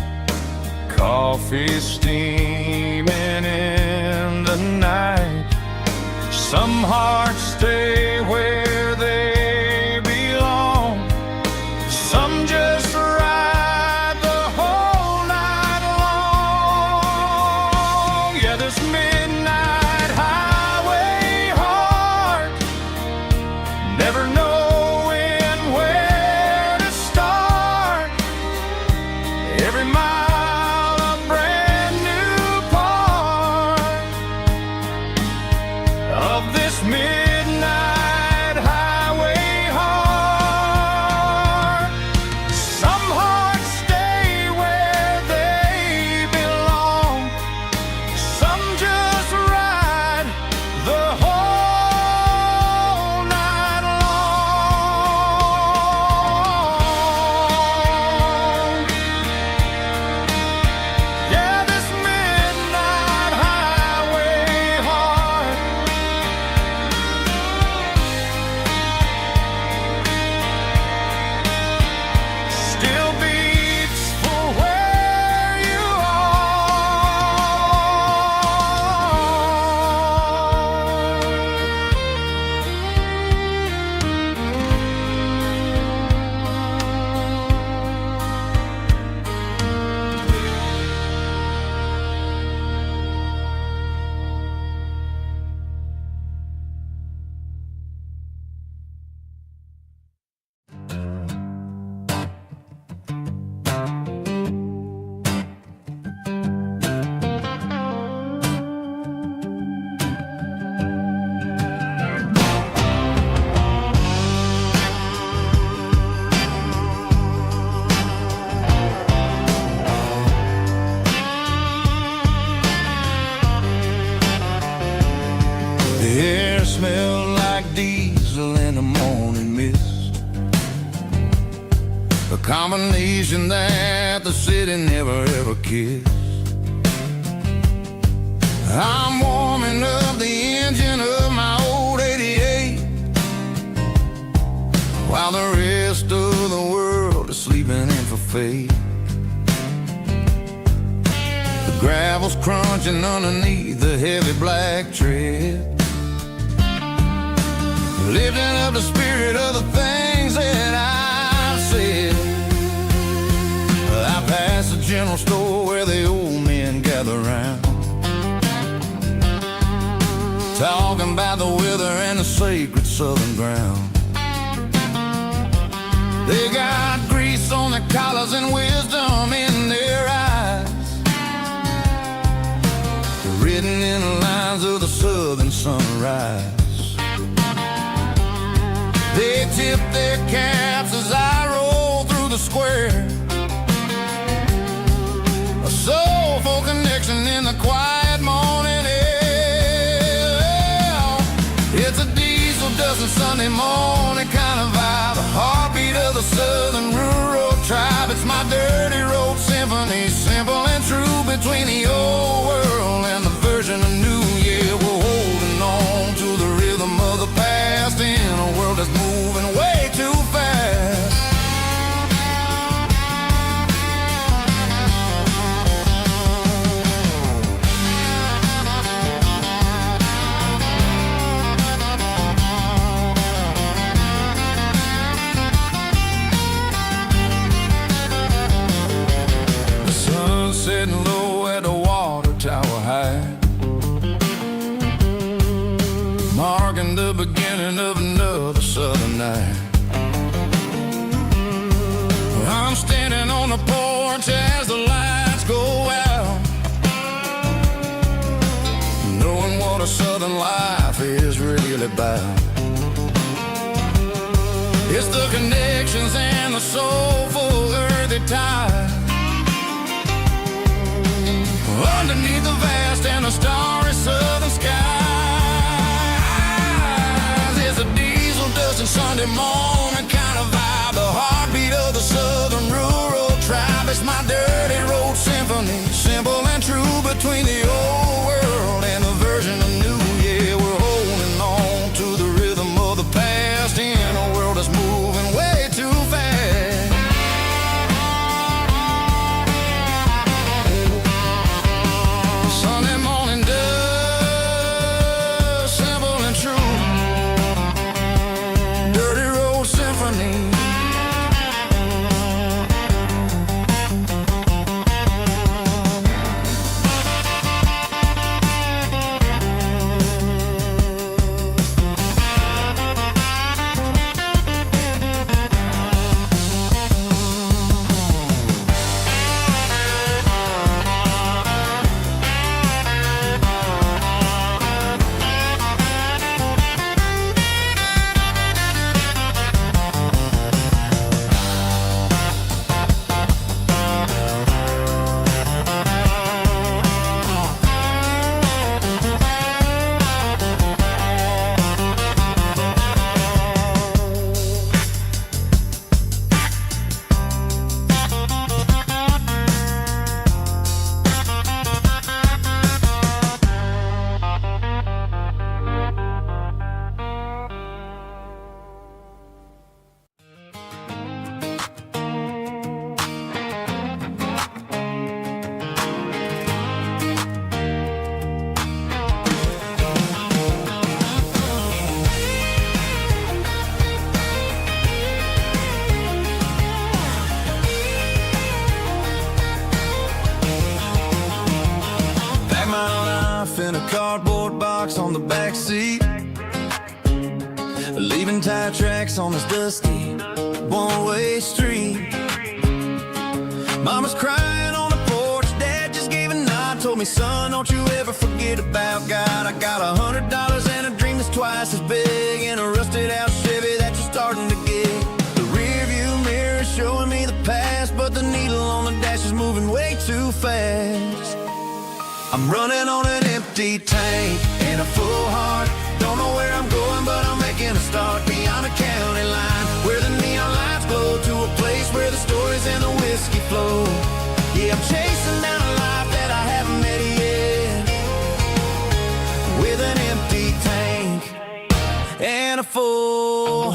coffee steaming in the night. Some hearts stay where they belong, some just ride the whole night long. Yeah, this midnight highway heart, never knowing where to start. Every mile a brand new part of this midnight highway heart. Some hearts stay where they belong, some just ride the whole night long. candle in the morning mist, a combination that the city never ever kissed. I'm warming up the engine of my old 88, while the rest of the world is sleeping in for fate. The gravel's crunching underneath the heavy black tread, lifting up the spirit of the things that I've said. I pass the general store where the old men gather round, talking about the weather and the sacred southern ground. They got grease on their collars and wisdom in their eyes, written in the lines of the southern sunrise. They tip their caps as I roll through the square, a soulful connection in the quiet morning air. It's a diesel dusting Sunday morning kind of vibe, the heartbeat of the southern rural tribe. It's my dirty road symphony, simple and true, between the old world and the version of new. Yeah, we're holding on to the rhythm of the past in a world that's moving way too fast. The sun's setting low at the water tower high, marking the beginning of another southern night. I'm standing on the porch as the lights go out, knowing what a southern life is really about. It's the connections and the soulful earthy tide, underneath the vast and the starry southern skies. It's a diesel dusting Sunday morning kind of vibe, the heartbeat of the southern rural tribe. It's my dirty road symphony, simple and true, between the old world and the version of new. Yeah, we're holding on to the rhythm of the past in a world that's moving way too fast. Sunday morning dust, simple and true, dirty road symphony. In a cardboard box on the back seat, leaving tire tracks on this dusty one-way street. Mama's crying on the porch, Dad just gave a nod, told me, son, don't you ever forget about God. I got $100 and a dream that's twice as big, in a rusted out Chevy that you're starting to get. The rear view mirror is showing me the past, but the needle on the dash is moving way too fast. I'm running on an empty tank and a full heart. Don't know where I'm going, but I'm making a start. Beyond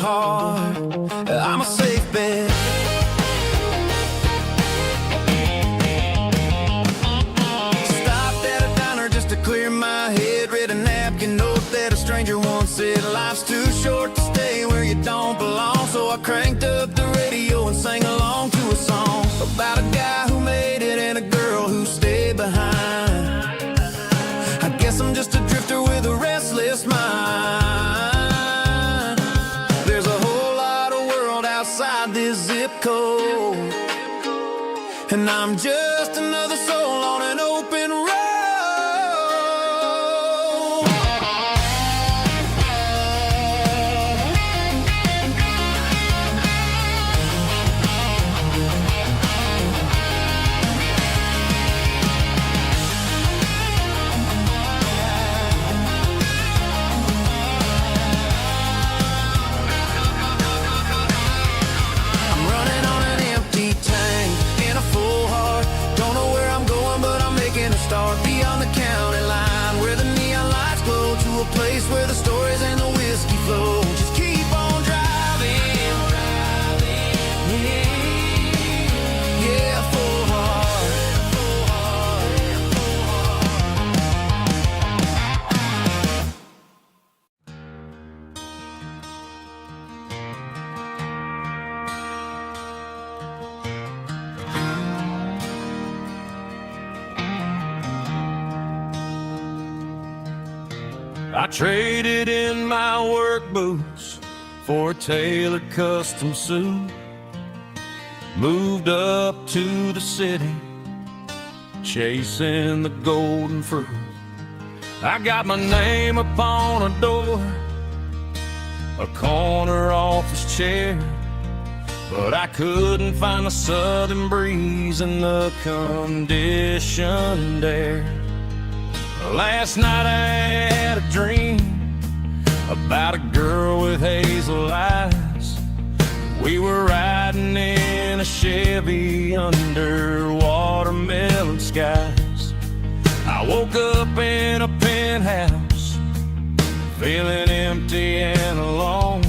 heart, I'm a safe bet. Stopped at a diner just to clear my head. Read a napkin note that a stranger once said, life's too short to stay where you don't belong. So I cranked up the radio and sang along to a song about a guy who made it and a girl who stayed behind. I guess I'm just a drifter with a restless mind. There's a whole lot of world outside this zip code, and I'm just another soul on an open road. I'm running on an empty tank in a full heart. Don't know where I'm going, but I'm making a start beyond the county line, where the neon lights glow, to a place where the stories and the whiskey flow. Just keep on driving, yeah, full heart. I traded in my work boots for a tailored custom suit. Moved up to the city, chasing the golden fruit. I got my name upon a door, a corner office chair, but I couldn't find the southern breeze in the conditioned air. Last night I had a dream about a girl with hazel eyes. We were riding in a Chevy under watermelon skies. I woke up in a penthouse, feeling empty and alone.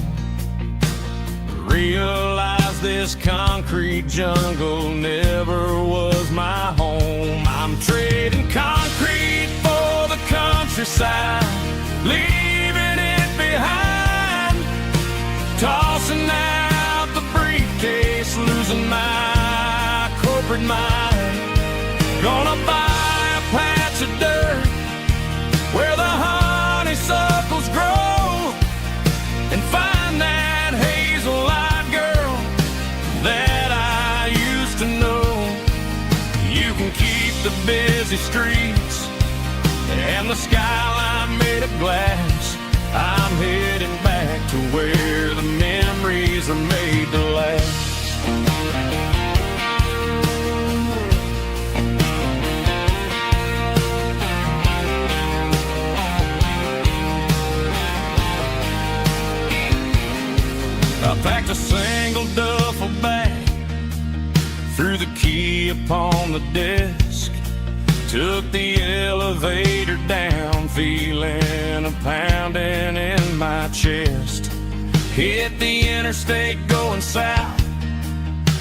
Realized this concrete jungle never was my home. I'm trading concrete for the countryside, leaving it behind. Tossing out the briefcase, losing my corporate mind. Gonna buy a patch of dirt where the honeysuckles grow, and find that hazel-eyed girl that I used to know. You can keep the busy streets and the skyline made of glass. I'm heading back to where the memories are made to last. I packed a single duffel bag, threw the key upon the desk, took the elevator down, feeling a pounding in my chest. Hit the interstate going south,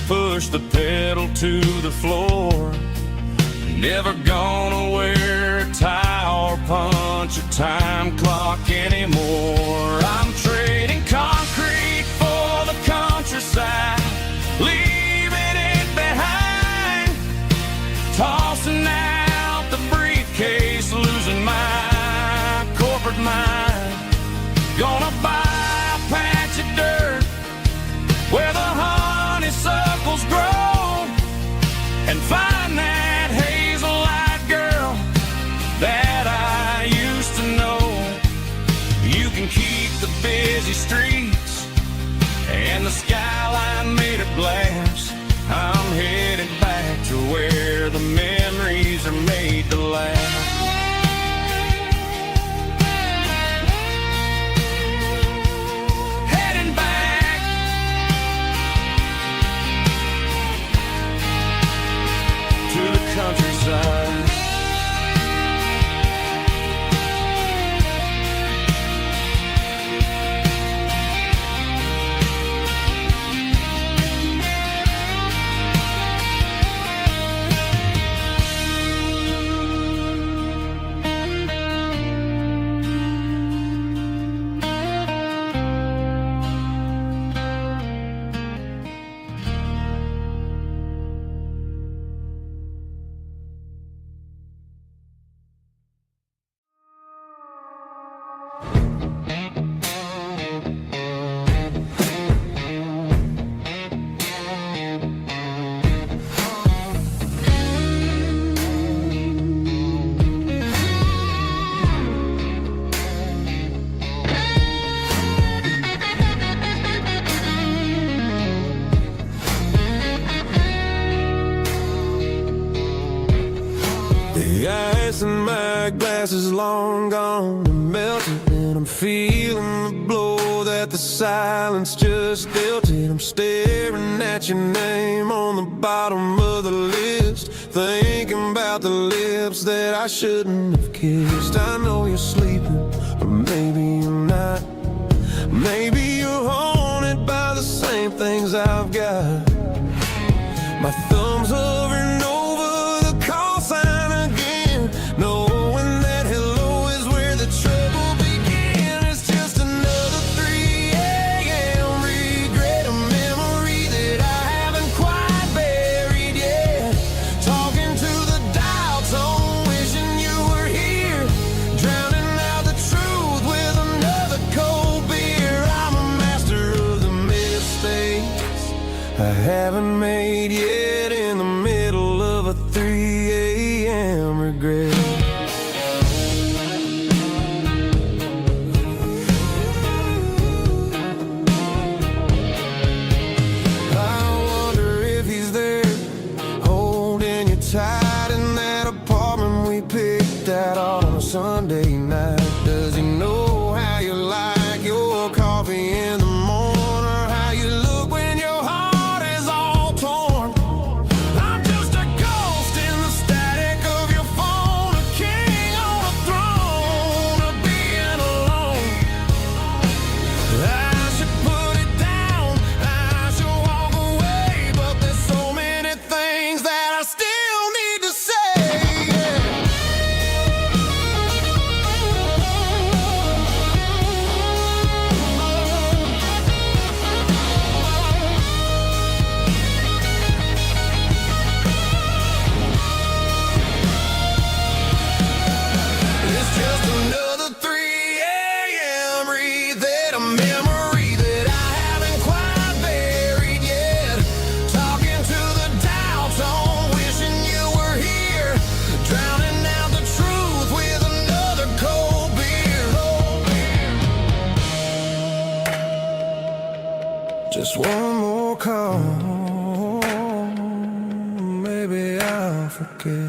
pushed the pedal to the floor. Never gonna wear a tie or punch a time clock anymore. I'm trading concrete for the countryside, leaving it behind. Tossing out the briefcase, losing my corporate mind. Gonna buy a patch of dirt where the honeysuckles grow, and find that hazel-eyed girl that I used to know. You can keep the busy streets and the skyline made of glass. I'm headed back to where the memories are made to last. Heading back to the countryside. that glass is long gone and melted, and I'm feeling the blow that the silence just dealt it. I'm staring at your name on the bottom of the list, thinking about the lips that I shouldn't have kissed. I know you're sleeping, or maybe you're not. Maybe you're haunted by the same things I've got. My thumb's hovering over the call sign again, knowing that hello is where the trouble began. It's just another 3 a.m. regret, a memory that I haven't quite buried yet. Talking to the dial tone, wishing you were here, drowning out the truth with another cold beer. I'm a master of the mistakes I haven't made yet, in the middle of a 3 a.m. regret. I wonder if he's there, holding you tight in that apartment we picked out on a Sunday night. Does he know how you like your coffee in the morning, or how you look when your heart is all torn? I'm just a ghost in the static of your phone, a king on a throne of being alone. I should put it down, I should walk away, but there's so many things that I still need to say. It's just another 3 a.m. reset, a memory that I haven't quite buried yet. Talking to the dial tone, wishing you were here, drowning out the truth with another cold beer. Just one more call, maybe I'll forget.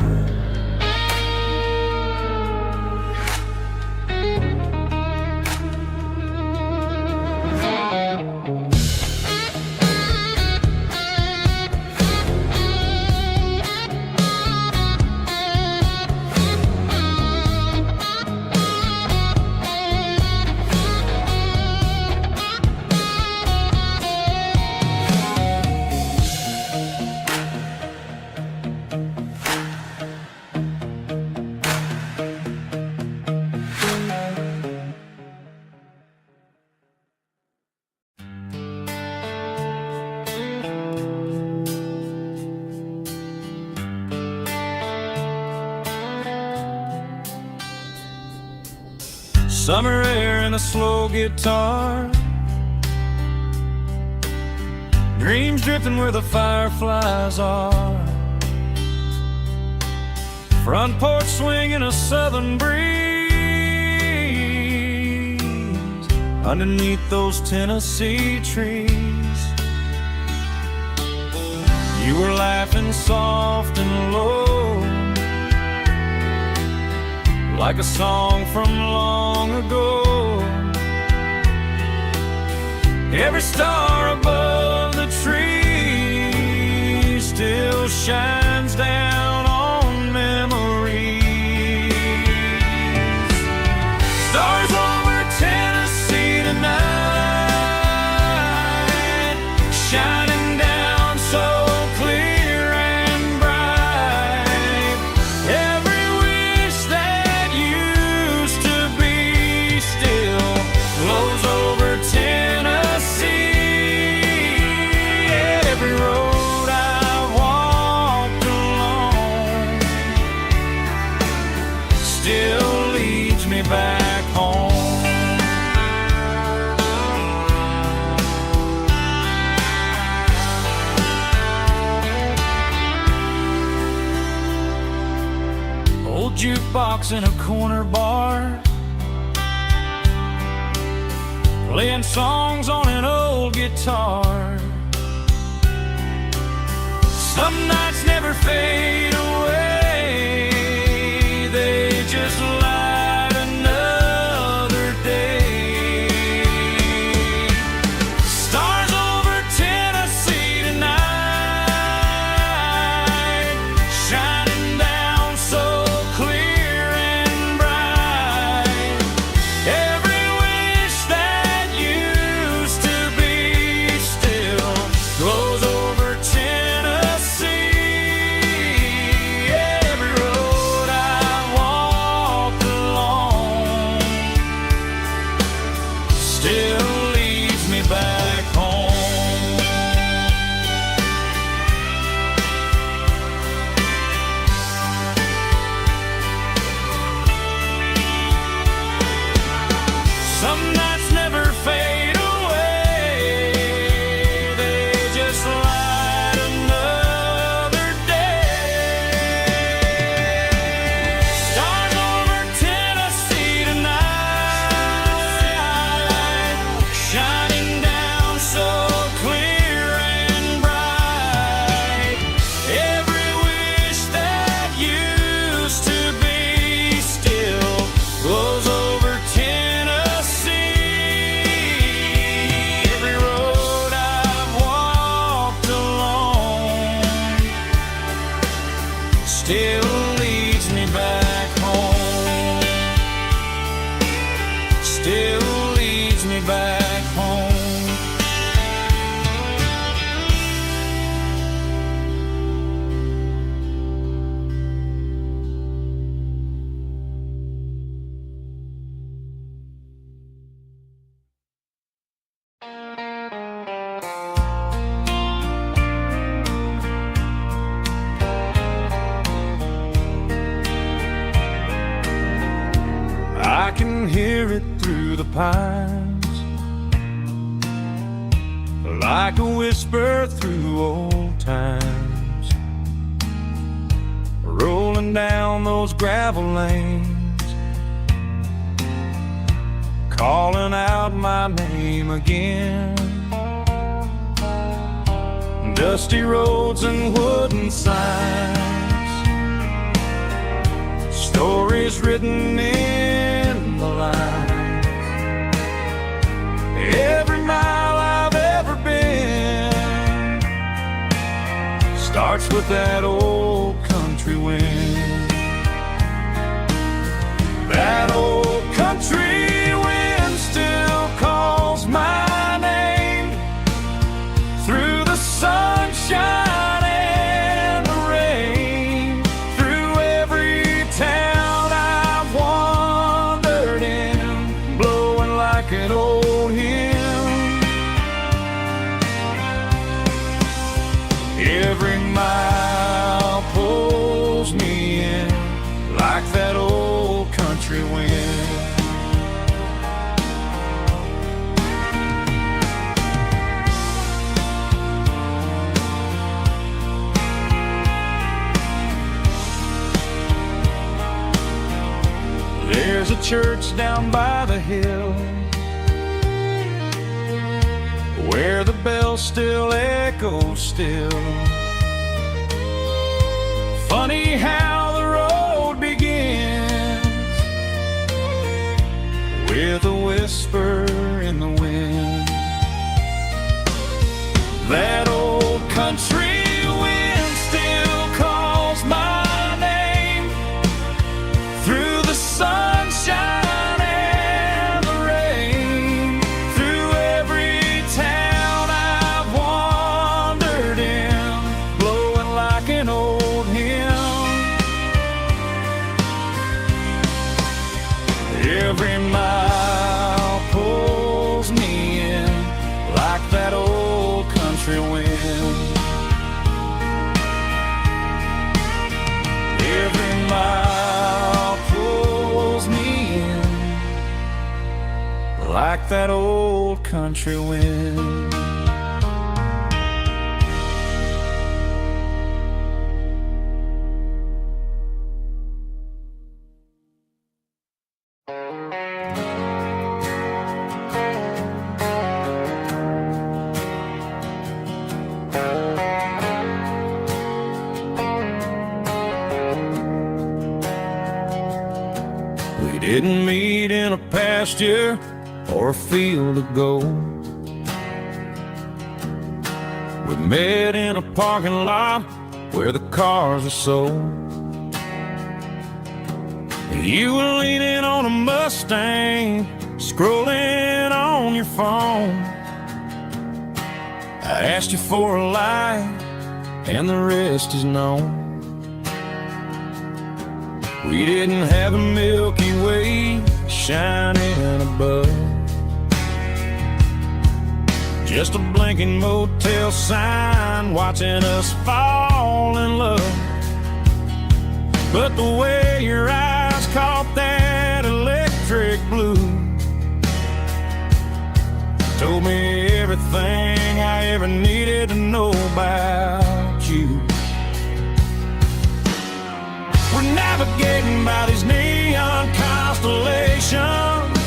Summer air and a slow guitar, dreams drifting where the fireflies are, front porch swinging a southern breeze, underneath those Tennessee trees. You were laughing soft and low, like a song from long ago. Every star above the tree still shines down on memories. Stars over Tennessee tonight, shining down so clear and bright. Every wish that used to be still flows over Tennessee. Every road I've walked along still leads me back home. Old jukebox in a corner bar, playing songs on an old guitar. Some nights never fade away, they just pines, like a whisper through old times, rolling down those gravel lanes, calling out my name again. Dusty roads and wooden signs, stories written in the lines. Every mile I've ever been starts with that old country wind. That old country wind still calls my name through the sunshine and the rain, through every town I've wandered in, blowing like an old hymn. Every mile pulls me in like that old country wind. There's a church down by the hill where the bell still echoes still. Funny how the road begins with a whisper in the wind. That old country wind still calls my name through the sunshine and the rain, through every town I've wandered in, blowing like an old hymn. Every mile pulls me in like that old country wind. Every mile pulls me in like that old country wind. We didn't meet in a pasture or a field of gold. We met in a parking lot where the cars are sold. You were leaning on a Mustang, scrolling on your phone. I asked you for a light, and the rest is known. We didn't have a Milky Way shining above, just a blinking motel sign watching us fall in love. But the way your eyes caught that electric blue told me everything I ever needed to know about you. We're navigating by these neon constellations,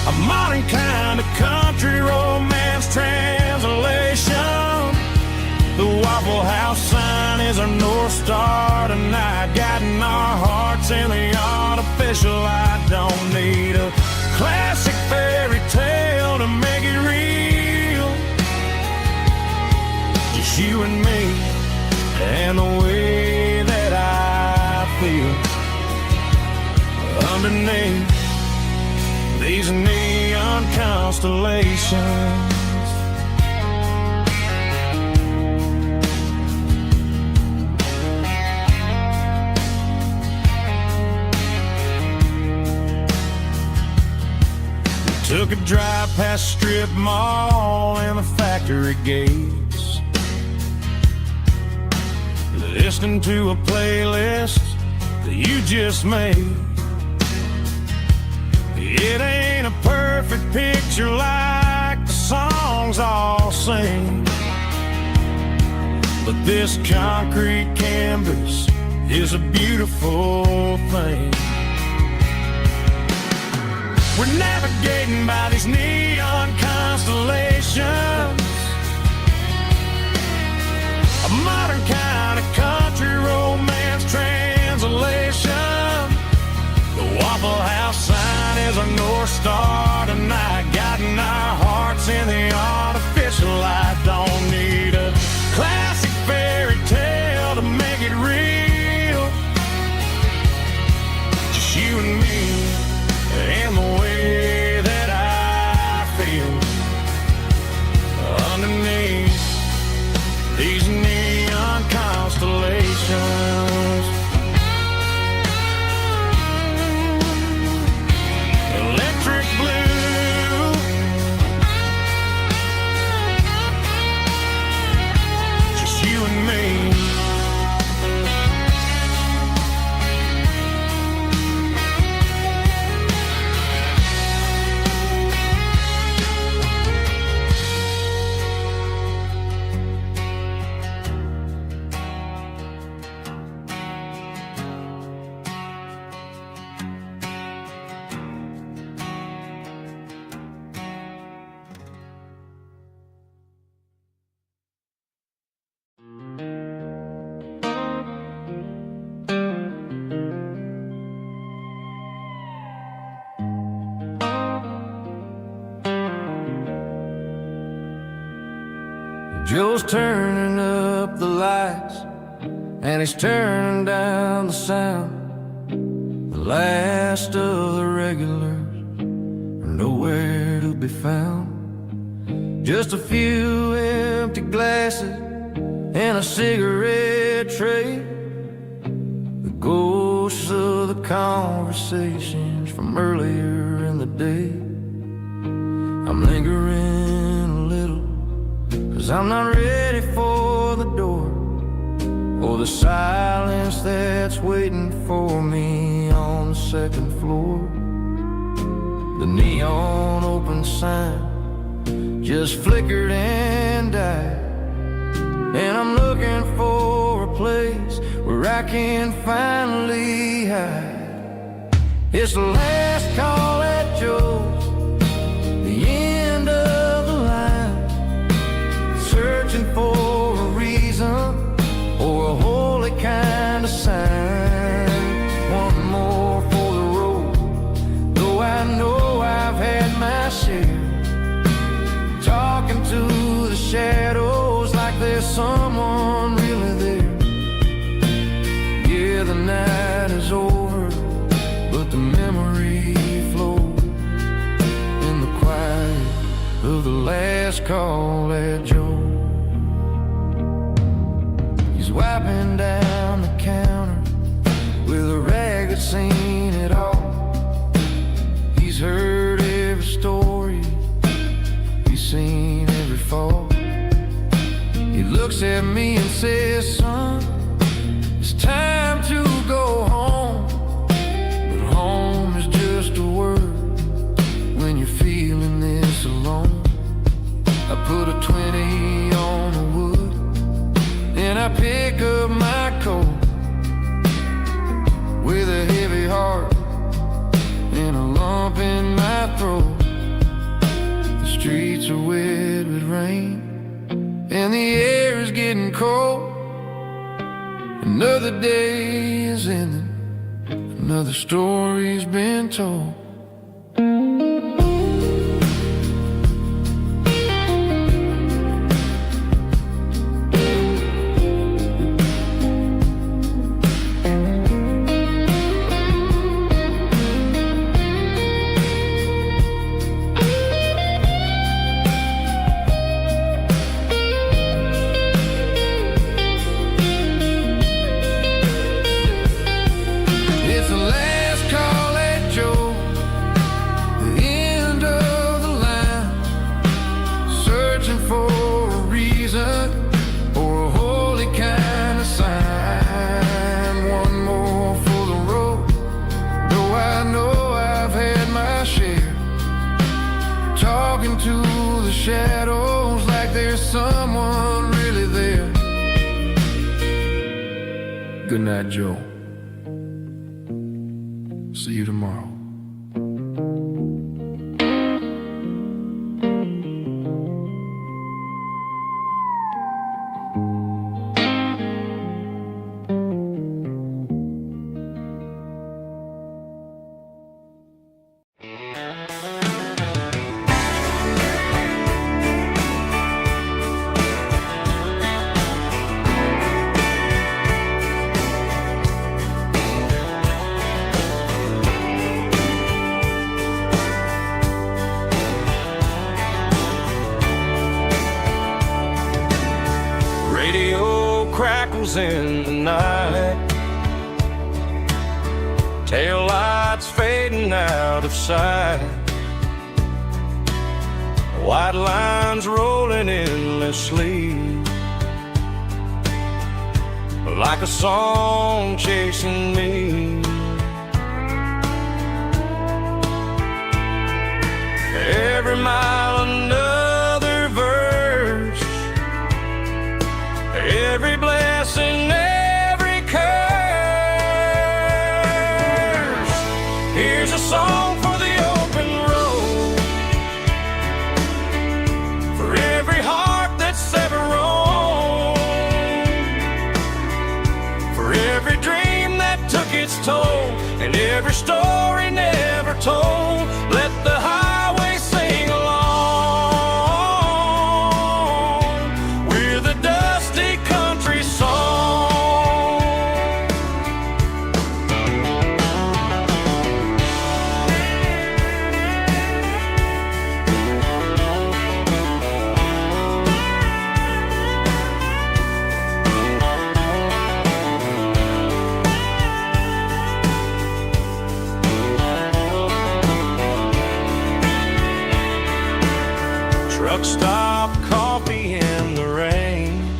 a modern kind of country romance translation. The Waffle House sign is our North Star tonight, guiding our hearts in the artificial light. Don't need a classic fairy tale to make it real, just you and me and the way that I feel underneath these neon constellations. Took a drive past Strip Mall and the factory gates, listening to a playlist that you just made. It ain't a perfect picture like the songs all sing, but this concrete canvas is a beautiful thing. We're navigating by these neon constellations, a modern kind of country romance translation. The Waffle House sign is a North Star tonight, guiding our hearts in the artificial light. Don't need a classic fairy tale to make it real, just you and me and the way that I feel underneath these neon constellations. Electric blue, just you and me. Joe's turning up the lights, and he's turning down the sound. The last of the regulars are nowhere to be found. Just a few empty glasses and a cigarette tray, the ghosts of the conversations from earlier in the day. I'm lingering a little, 'cause I'm not ready for the door, or the silence that's waiting for me on the second floor. The neon open sign just flickered and died, and I'm looking for a place where I can finally hide. It's the last call at Joe's, the end of the line, searching for a reason or a holy kind of sign. One more for the road, though I know I've had my share, talking to the shadows like there's someone really there. Yeah, the night is over, but the memory flows in the quiet of the last call at Joe. He's wiping down the counter with a rag that's seen it all. He's heard every story, he's seen every fall. He looks at me and says, son, it's time to go home. But home is just a word when you're feeling this alone. I put a 20 on the wood, and I pick up my coat with a heavy heart and a lump in my throat. The streets are wet with rain, and the air is getting cold. Another day is ending, another story's been told. It's the last call at Joe's, the shadows like there's someone really there. Good night, Joe. See you tomorrow. In the night, tail lights fading out of sight, white lines rolling endlessly, like a song chasing me. Every mile another verse, every blessing, every curse. Here's a song for the open road, for every heart that's ever roamed, for every dream that took its toll, and every story never told. Let the highway sing along with a dusty country song. Truck stop, coffee in the rain,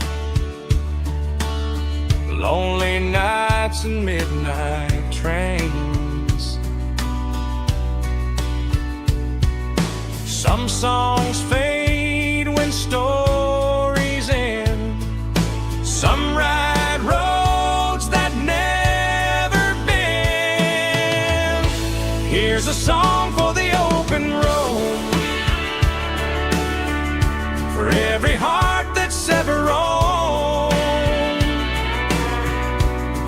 lonely nights and midnight trains. Some songs fade when stories end, some ride roads that never bend. Here's a song for the open road, for every heart that's ever roamed,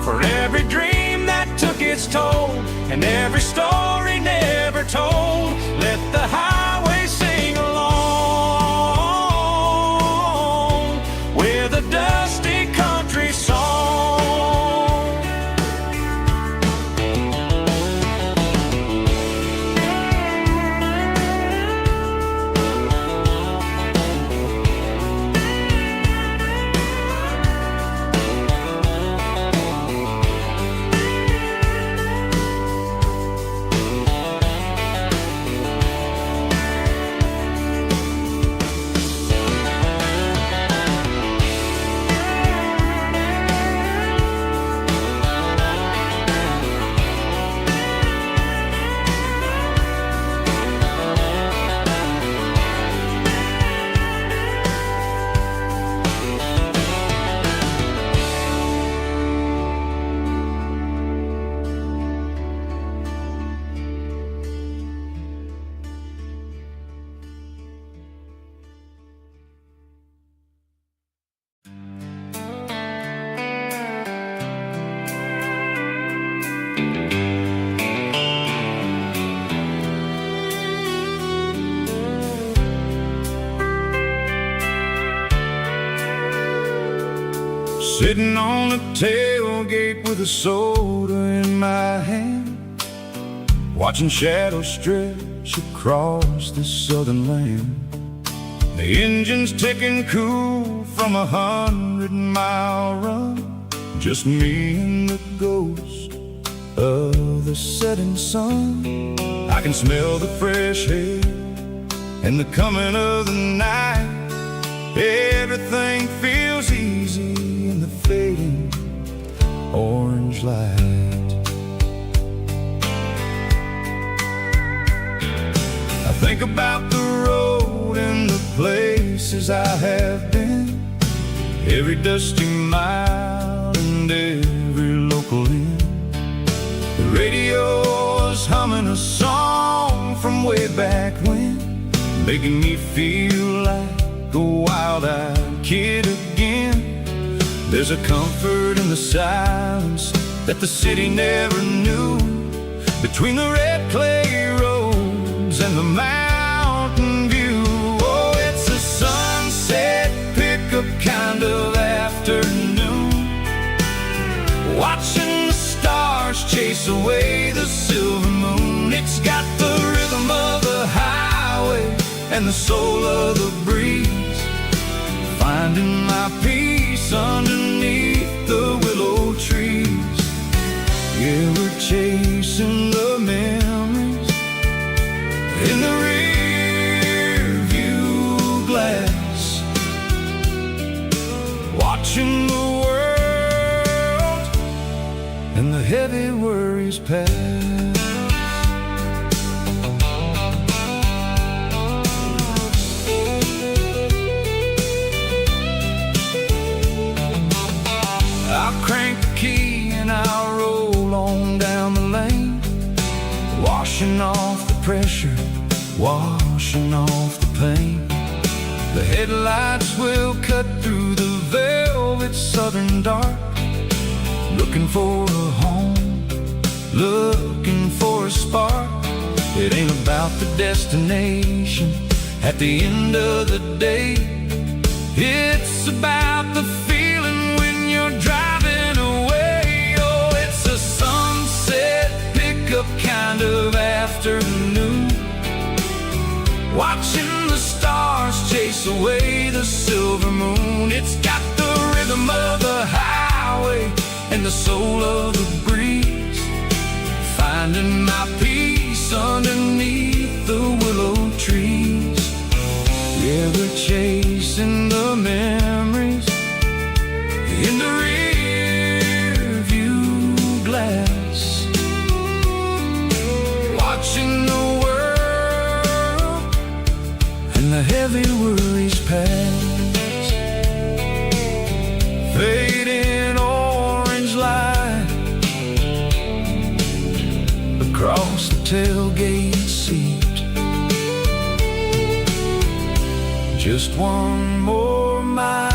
for every dream that took its toll, and every story never told. Let the highway sing along with a dusty country song. Sitting on the tailgate with a soda in my hand, watching shadows stretch across this southern land. The engine's ticking cool from 100-mile run, just me and the ghost of the setting sun. I can smell the fresh air and the coming of the night. Everything feels easy in the fading orange light. I think about the road road and the places I have been, every dusty mile and every local inn. The radio was humming a song from way back when, making me feel like a wild-eyed kid again. There's a comfort in the silence that the city never knew, between the red clay roads and the mountain view. Oh, it's a sunset pickup kind of afternoon, watching the stars chase away the silver moon. It's got the rhythm of the highway and the soul of the breeze, finding my peace underneath the willow trees. Yeah, we're chasing the memories in the rear view glass, watching the world and the heavy worries pass. I'll crank the key and I'll roll on down the lane, washing off the pressure, washing off the pain. The headlights will cut through the velvet southern dark, looking for a home, looking for a spark. It ain't about the destination at the end of the day, it's about the feeling when you're driving away. Oh, it's a sunset pickup kind of afternoon, watching the stars chase away the silver moon. It's got the rhythm of the highway and the soul of the breeze, finding my peace underneath the willow trees. Yeah, we're chasing the memories in the rear view glass, watching the world and the heavy worries pass. Fading orange light across the tailgate seat, just one more mile.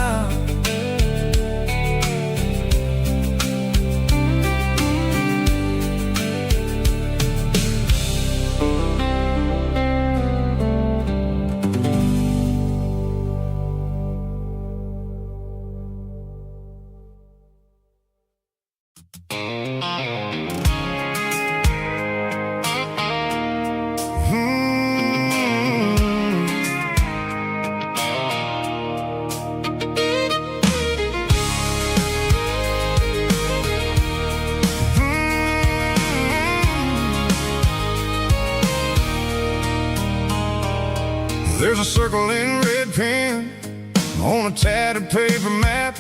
There's a circle in red pen on a tattered paper map,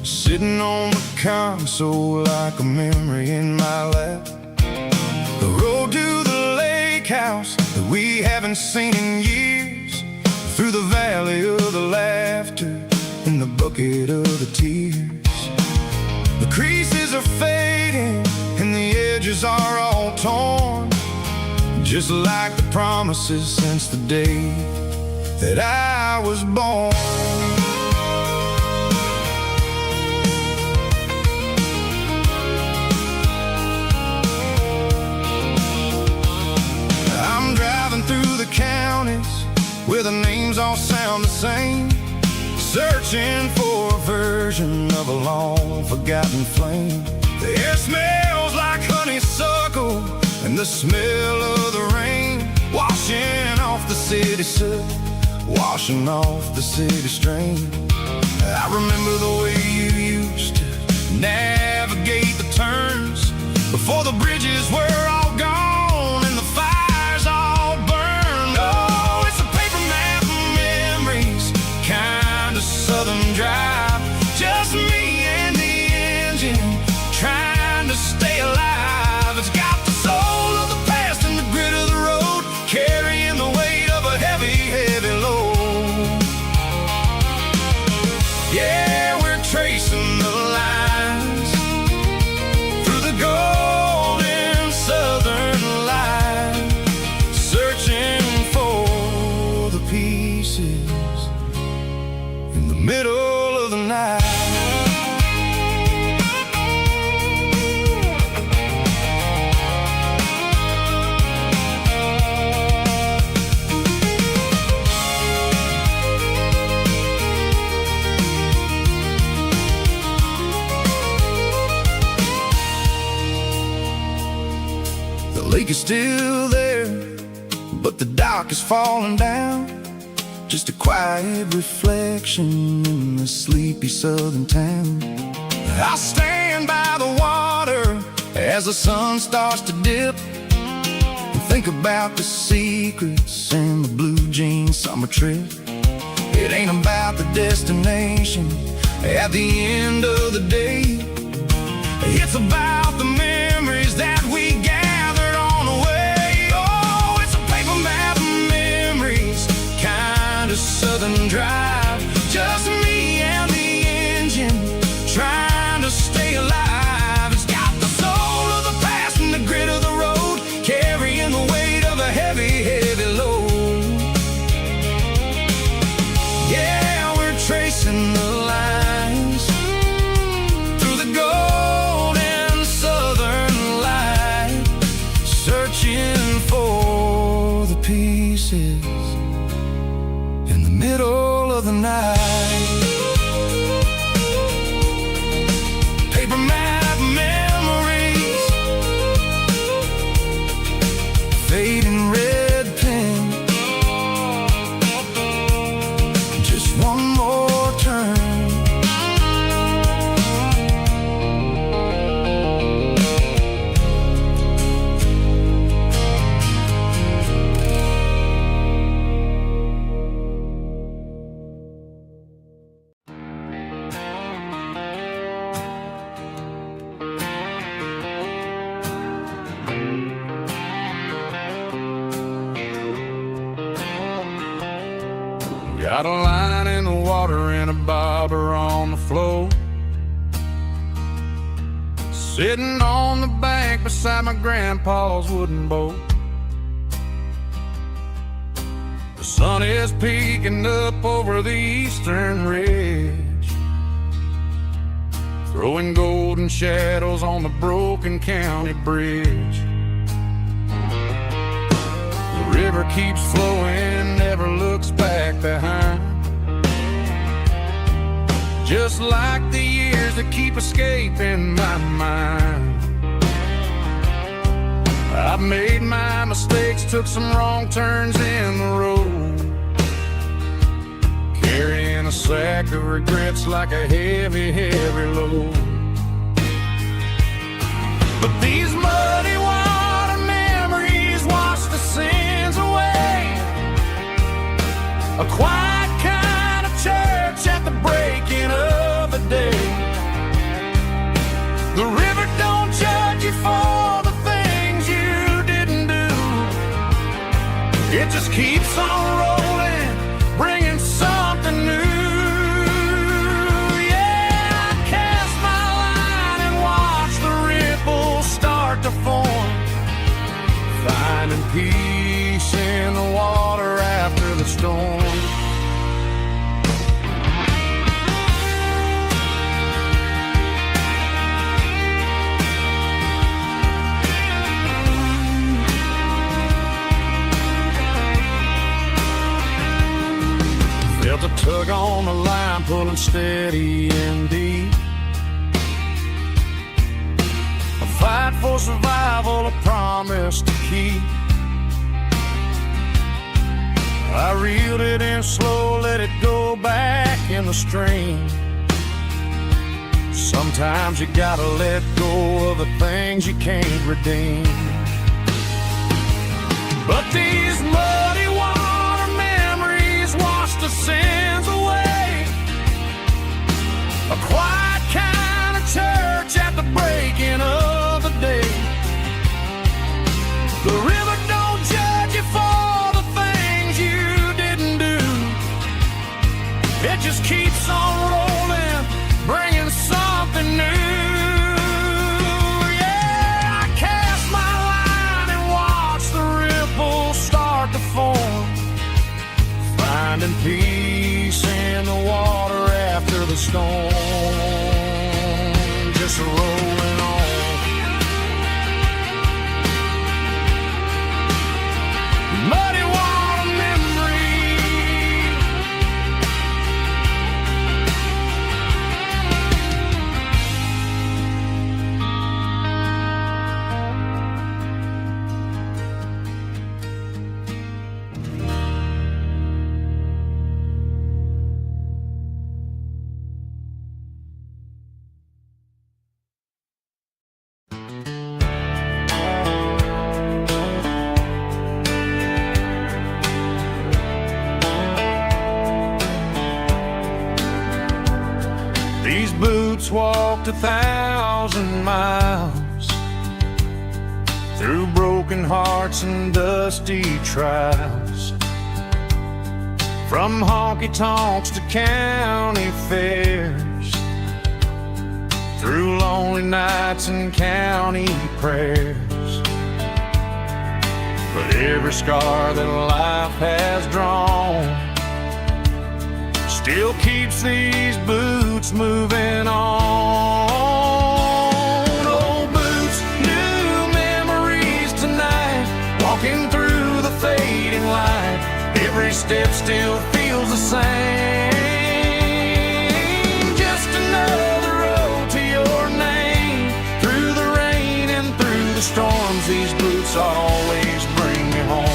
sitting on the console like a memory in my lap. The road to the lake house that we haven't seen in years, through the valley of the laughter and the bucket of the tears. The creases are fading and the edges are all torn, just like the promises since the day that I was born. I'm driving through the counties where the names all sound the same, searching for a version of a long forgotten flame. The air smells like honeysuckle and the smell of the rain, washing off the city soot, washing off the city strain. I remember the way you used to navigate the turns before the bridges were all gone and the fires all burned. Oh, it's a paper map of memories, kind of southern drive, just me and the engine trying to stay alive. It's got the soul of the past and the grit of the road, carrying the weight of a heavy, heavy pieces in the middle of the night. The lake is still there, but the dock is falling down. Just a quiet reflection in the sleepy southern town. I stand by the water as the sun starts to dip, and think about the secrets and the blue jean summer trip. It ain't about the destination at the end of the day. It's about the memories that we gathered on the way. Oh, it's a paper map of memories, kind of southern drive. Just me and the engine, trying to stay alive. It's got the soul of the past and the grit of the road, carrying the weight of a heavy, heavy load. Yeah, we're tracing the lines through the golden southern light, searching for the pieces in the middle of the night. Paper map memories, fading red pen, just one more turn. Got a line in the water and a bobber on the floor, sitting on the bank beside my grandpa's wooden boat. The sun is peeking up over the eastern ridge, throwing golden shadows on the broken county bridge. The river keeps flowing, never looks back behind, just like the years that keep escaping my mind. I've made my mistakes, took some wrong turns in the road, carrying a sack of regrets like a heavy, heavy load. But these muddy water memories wash the sins away. A quiet kind of church at the breaking of the day. The river don't judge you for the things you didn't do. It just keeps on rolling, bringing something new. Yeah, I cast my line and watch the ripples start to form, finding peace in the water after the storm. Felt a tug on the line, pulling steady and deep. A fight for survival, a promise to keep. I reeled it in slow, let it go back in the stream. Sometimes you gotta let go of the things you can't redeem. But these muddy water memories wash the sins away. A quiet kind of church at the breaking of the day. The river don't judge you for the things you didn't do. It just keeps on rolling, bringing something new. Yeah, I cast my line and watch the ripples start to form, finding peace in the water after the storm, just rolling on. Muddy water memory, these boots walked 1,000 miles through broken hearts and dusty trials, from honky-tonks to county fairs, through lonely nights and county prayers. But every scar that life has drawn still keeps these boots moving on. Old boots, new memories tonight, walking through the fading light. Every step still feels the same. Just another road to your name. Through the rain and through the storms, these boots always bring me home.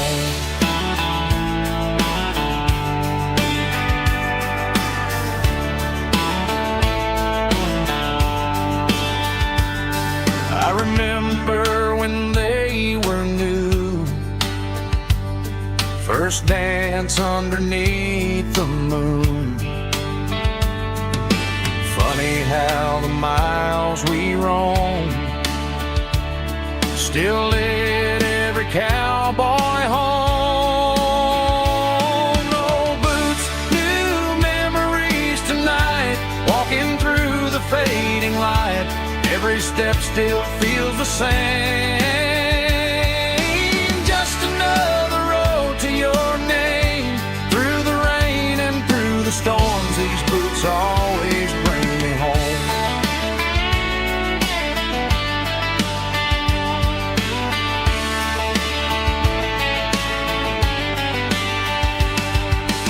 I remember when they were new, first dance underneath the moon. Funny how the miles we roam still lit every cowboy home. Old boots, new memories tonight, walking through the fading light. Every step still feels the same. Just another road to your name. Through the rain and through the storms, these boots always bring me home.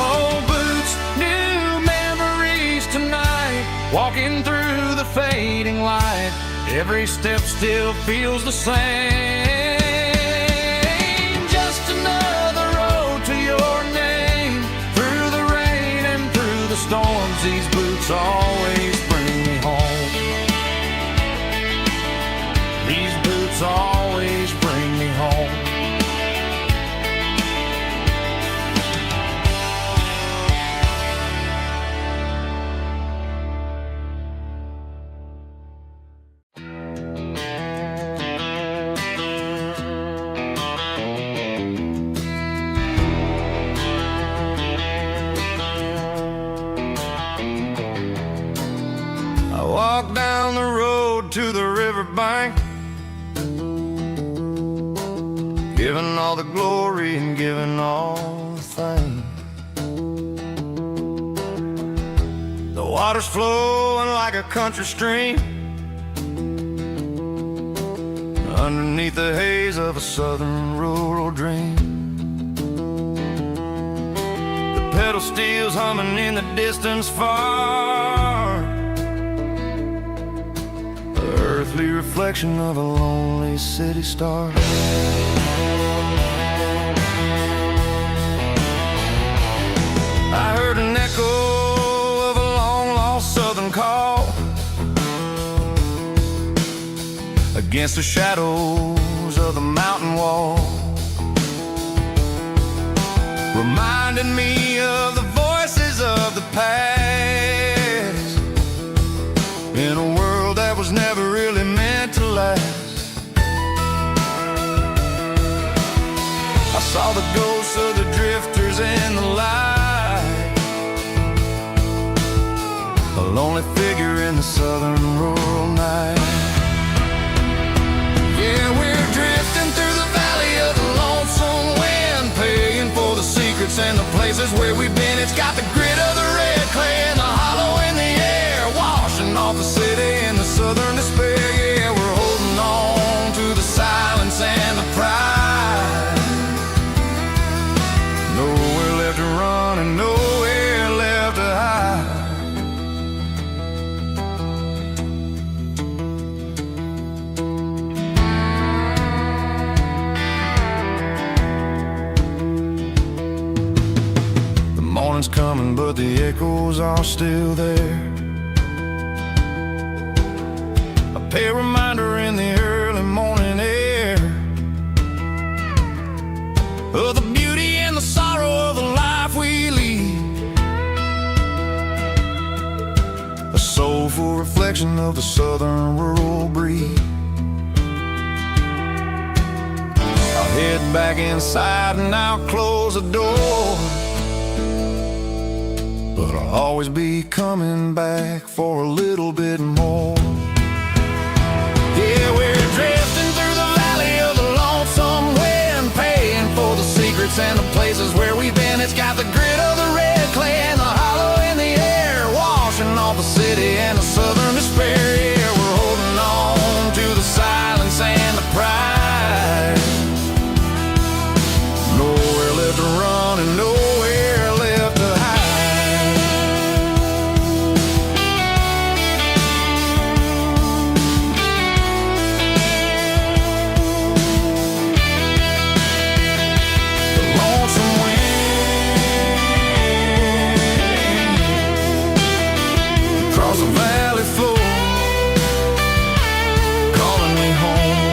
Old boots, new memories tonight, walking through the fading light. Every step still feels the same. Just another road to your name. Through the rain and through the storms, these boots always bring me home. These boots always bring me home. Walk down the road to the riverbank, giving all the glory and giving all the thanks. The water's flowing like a country stream underneath the haze of a southern rural dream. The pedal steel's humming in the distance far, earthly reflection of a lonely city star. I heard an echo of a long-lost southern call against the shadows of the mountain wall, reminding me of the voices of the past in a world that was never really meant to last. I saw the ghosts of the drifters in the light, a lonely figure in the southern rural night. Yeah, we're drifting through the valley of the lonesome wind, paying for the secrets and the places places where we've been. It's got the grit of the red clay and the hollow in the air, washing off the city and the southern despair. Yeah, we're holding on to the silence and the pride. Nowhere left to run and nowhere left to hide. Morning's coming, but the echoes are still there. A pale reminder in the early morning air of the beauty and the sorrow of the life we lead. A soulful reflection of the southern rural breed. I'll head back inside and I'll close the door, but I'll always be coming back for a little bit more. Yeah, we're drifting through the valley of the lonesome wind, paying for the secrets and the places where we've been. It's got the grit of the red clay and the hollow in the air, washing off the city and the southern despair. Yeah, we're holding on to the silence and the pride. Nowhere left to run and nowhere left to hide. The valley floor, calling me home.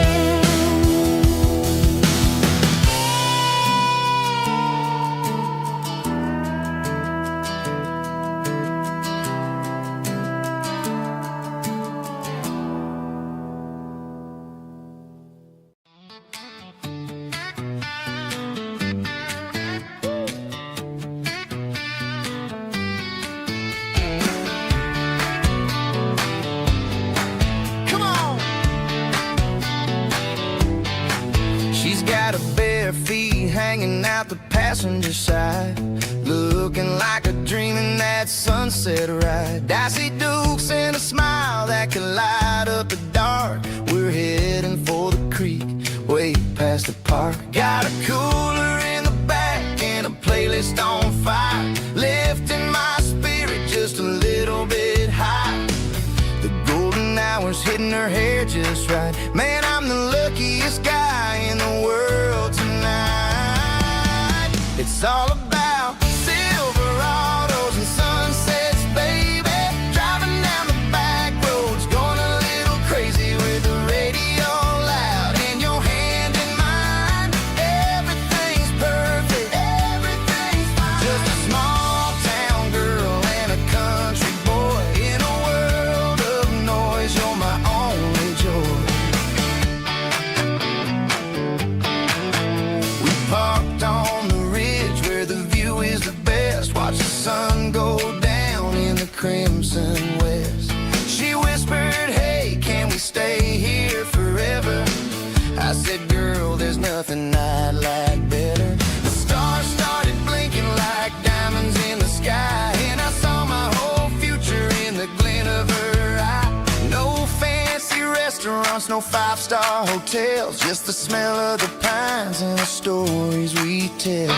She's got her bare feet hanging out the passenger side, looking like a dream in that sunset ride. Dicey dukes and a smile that could light up the dark. We're heading for the creek, way past the park. Got a cooler in the back and a playlist on fire, lifting my spirit just a little bit high. The golden hours hitting her hair just right. Man, I'm the luckiest guy in the world tonight. It's all about Silverados and sunsets, baby. Driving down the back roads, going a little crazy with the radio loud and your hand in mine. Everything's perfect, everything's fine. Just a small town girl and a country boy in a world of noise. You're my only joy. We parked on the ridge where the view is the best. Watch the sun go down in the crimson west. She whispered, hey, can we stay here forever? I said, girl, there's nothing I'd like better. The stars started blinking like diamonds in the sky, and I saw my whole future in the glint of her eye. No fancy restaurants, no five-star hotels, just the smell of the pines and the stories we tell.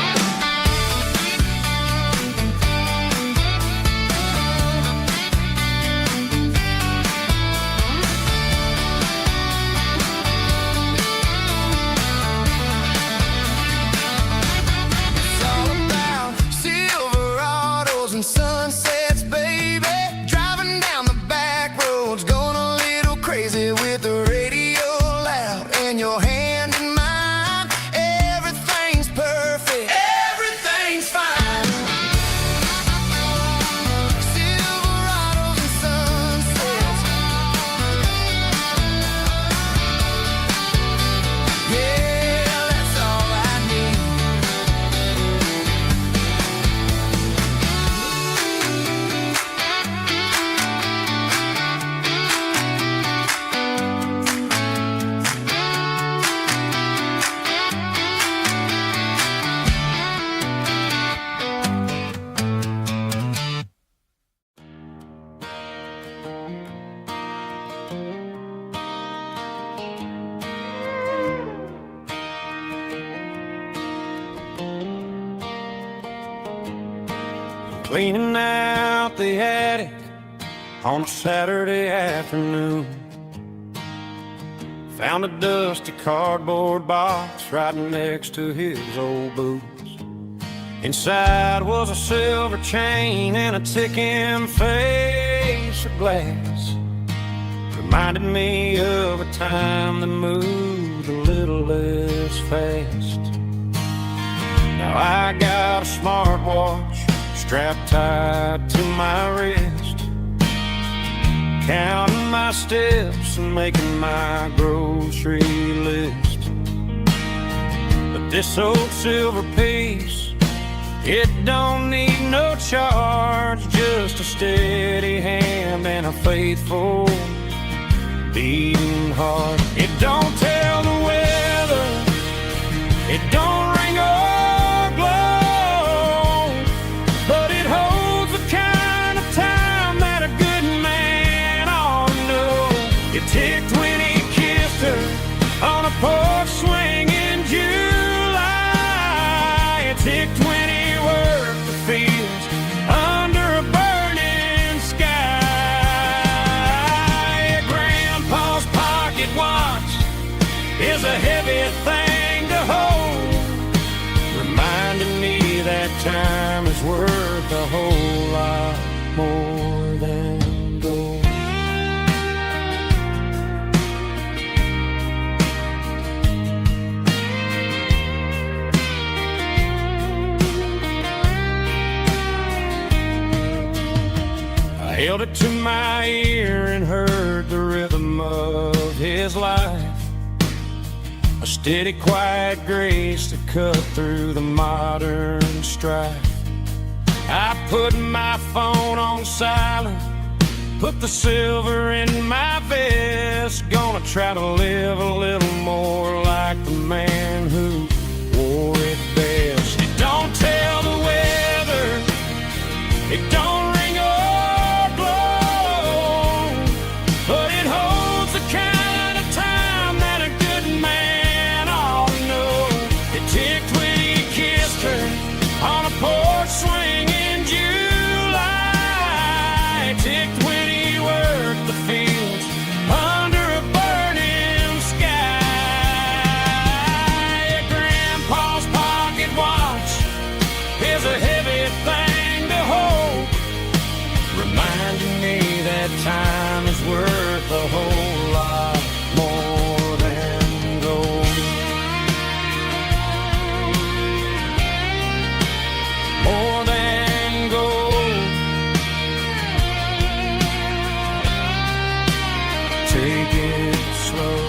It's all about Silverados and sunsets, baby. Driving down the back roads, going a little crazy with the radio loud and your hand in mine. Everything's perfect, everything's fine. Silverados and sunsets. Yeah, that's all I need. cleaning out the attic on a Saturday afternoon. Found a dusty cardboard box right next to his old boots. Inside was a silver chain and a ticking face of glass. Reminded me of a time that moved a little less fast. Now I got a smartwatch strapped tight to my wrist, counting my steps and making my grocery list. But this old silver piece, it don't need no charge, just a steady hand and a faithful beating heart. It don't tell the weather, it don't ring or glow, but it holds the kind of time that a good man ought to know. It ticked when he kissed her on a porch swing in July. It ticked when he worked the fields under a burning sky. Grandpa's pocket watch is a heavy thing to hold, reminding me that time is worth a whole lot more than gold. I held it to my ear and heard the rhythm of his life, a steady, quiet grace that cut through the modern strife. I put my phone on silent, put the silver in my vest. Gonna try to live a little more like the man who wore it best. It don't tell the weather, it don't ring or blow, but it holds the kind of time that a good man ought to know. It ticked when he kissed her on a porch swing in July. It ticked when he worked the fields under a burning sky. Grandpa's pocket watch is a heavy thing to hold, reminding me that time is worth a whole lot more than gold. More than gold. Take it slow.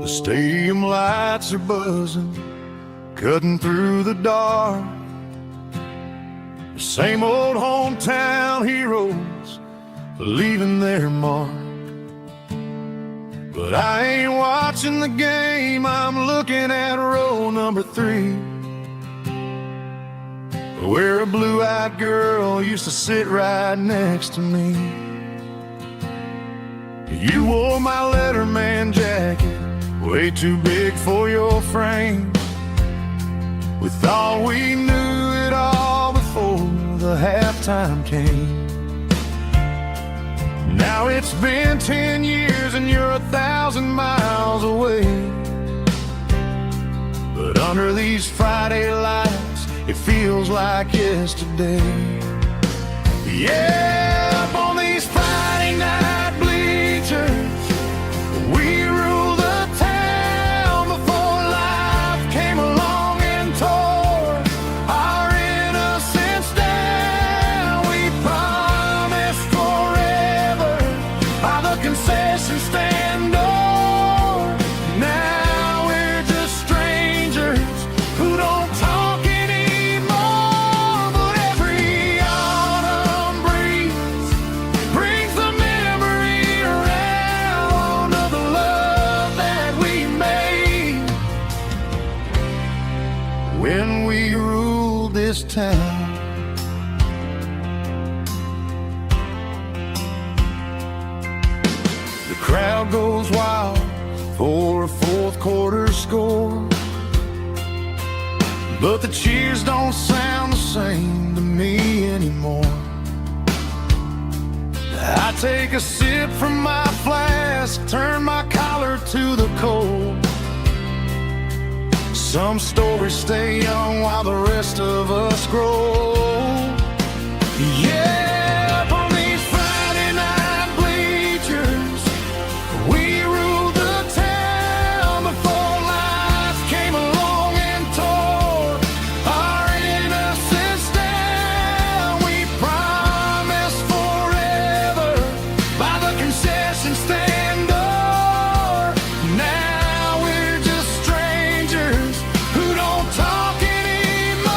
The stadium lights are buzzing, cutting through the dark. The same old hometown heroes leaving their mark. But I ain't watching the game, I'm looking at row number 3, where a blue-eyed girl used to sit right next to me. You wore my Letterman jacket, way too big for your frame. We thought we knew it all before the halftime came. Now it's been 10 years and you're 1,000 miles away, but under these Friday lights it feels like yesterday. Yeah, up on these Friday night bleachers we rule the town before life came along and tore our innocence down. We promised forever by the concession stand door. Now we're just strangers who don't talk anymore. Crowd goes wild for a fourth quarter score, but the cheers don't sound the same to me anymore. I take a sip from my flask, turn my collar to the cold. Some stories stay young while the rest of us grow. Yeah, up on these Friday night bleachers, we ruled the town before life came along and tore our innocence down. We promised forever by the concession stand door. Now we're just strangers who don't talk anymore.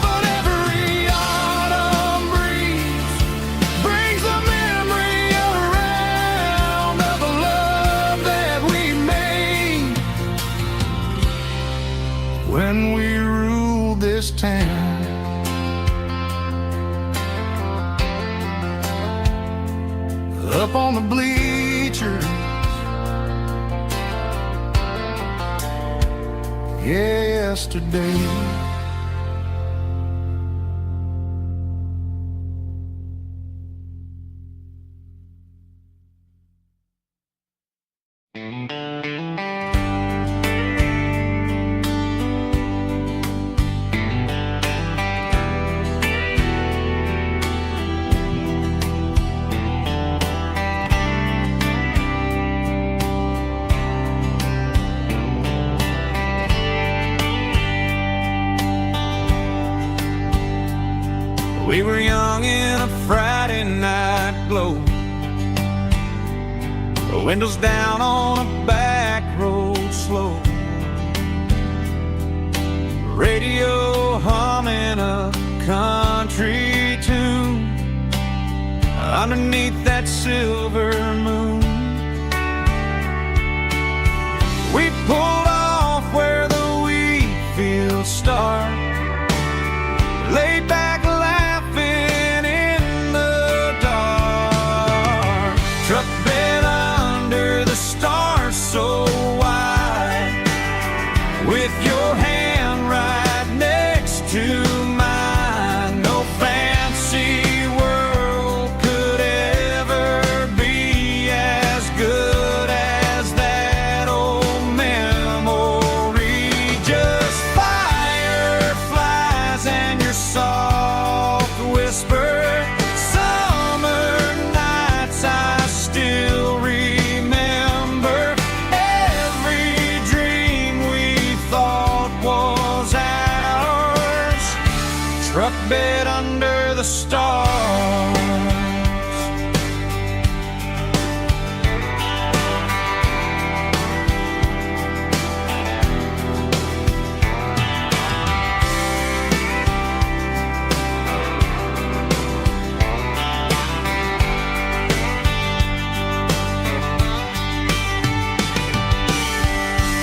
But every autumn breeze brings the memory around of the love that we made when we ruled this town. Up on the bleachers, yesterday. We were young in a Friday night glow, the windows down on a back road slow, radio humming a country tune underneath that silver moon. We pulled off where the wheat fields start, laid back laughing in the dark. Truck bed under the stars so wide, with your hand right next to mine. No fancy world could ever be as good as that old memory. Just fireflies and your soft whisper. Summer nights I still remember. Every dream we thought was ours. Truck bed under the stars.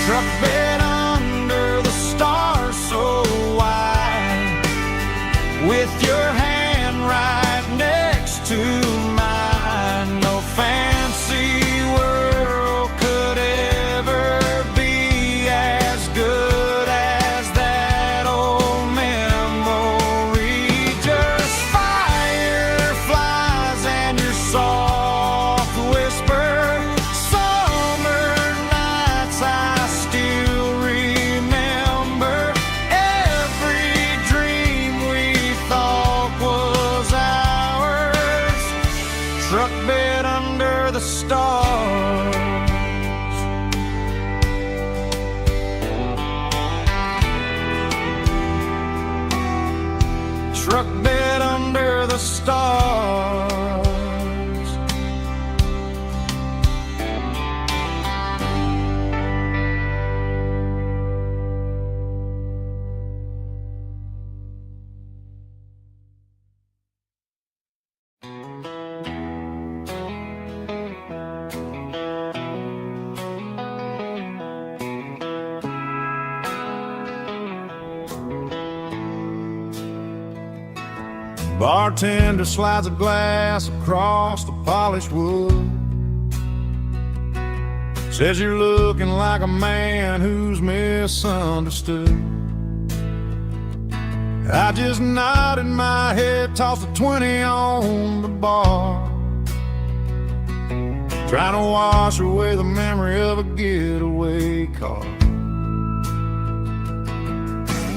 Truck bed under the stars so wide, with your hand right next to mine. No fancy world could ever be as good as that old memory. Just fireflies and your soft whisper. Summer nights I still remember. Every dream we thought was ours. Truck bed under the stars. Truck bed under the stars. Bartender slides a glass across the polished wood. Says you're looking like a man who's misunderstood. I just nodded my head, tossed a 20 on the bar, trying to wash away the memory of a getaway car.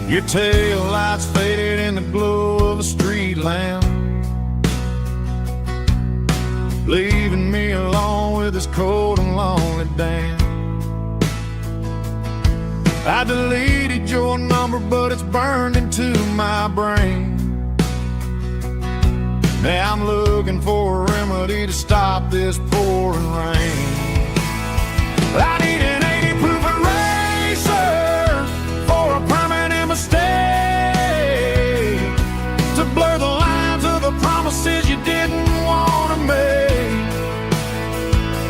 Your tail lights faded in the glow of a street lamp, leaving me alone with this cold and lonely dance. I deleted your number, but it's burned into my brain. Now I'm looking for a remedy to stop this pouring rain. I need an 80-proof eraser for a permanent mistake, to blur the lines of the promises you didn't want to make.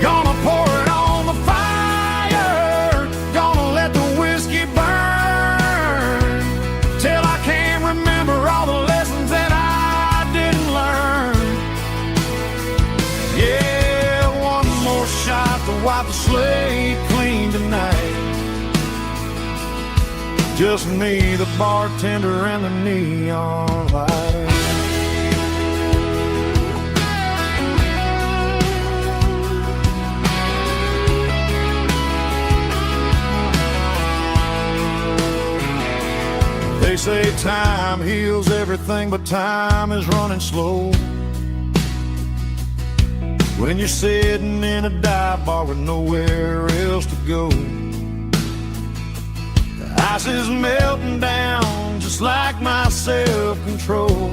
Gonna pour it on the fire, gonna let the whiskey burn, till I can't remember all the lessons that I didn't learn. Yeah, one more shot to wipe the slate clean tonight. Just me, the bartender, and the neon light. They say time heals everything, but time is running slow when you're sitting in a dive bar with nowhere else to go. The ice is melting down just like my self-control.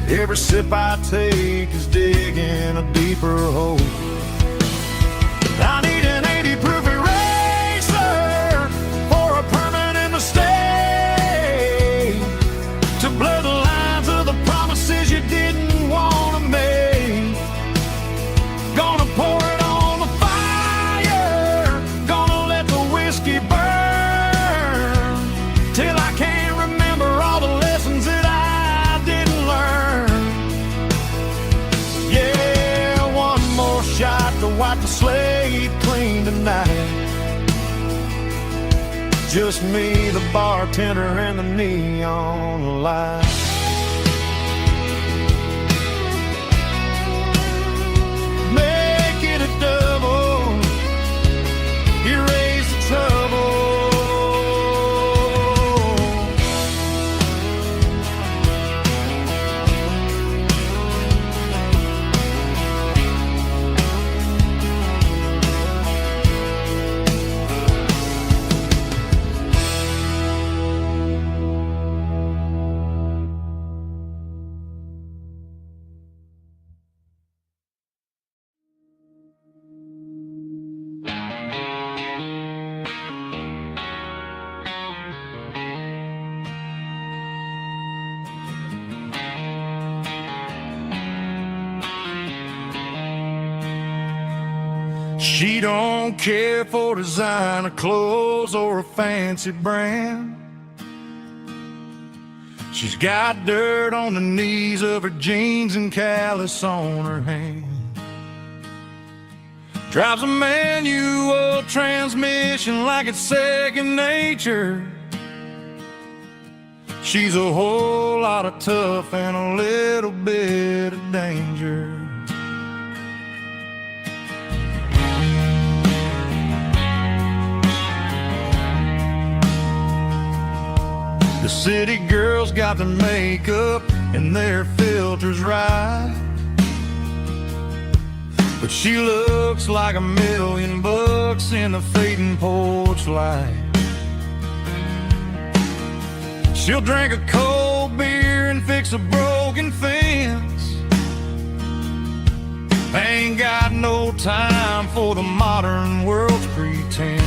Every sip I take is digging a deeper hole. I need an 80-proof eraser for a permanent mistake, to blur the lines of the promises you didn't want to make. Gonna pour it on the fire, gonna let the whiskey burn, till I can't remember all the lessons that I didn't learn. Yeah, one more shot to wipe the slate clean tonight. Just me, the bartender, and the neon light. Make it a double, erase the trouble. She don't care for designer clothes or a fancy brand. She's got dirt on the knees of her jeans and callus on her hand. Drives a manual transmission like it's second nature. She's a whole lot of tough and a little bit of danger. The city girls got their makeup and their filters right, but she looks like $1,000,000 in the fading porch light. She'll drink a cold beer and fix a broken fence. Ain't got no time for the modern world's pretense.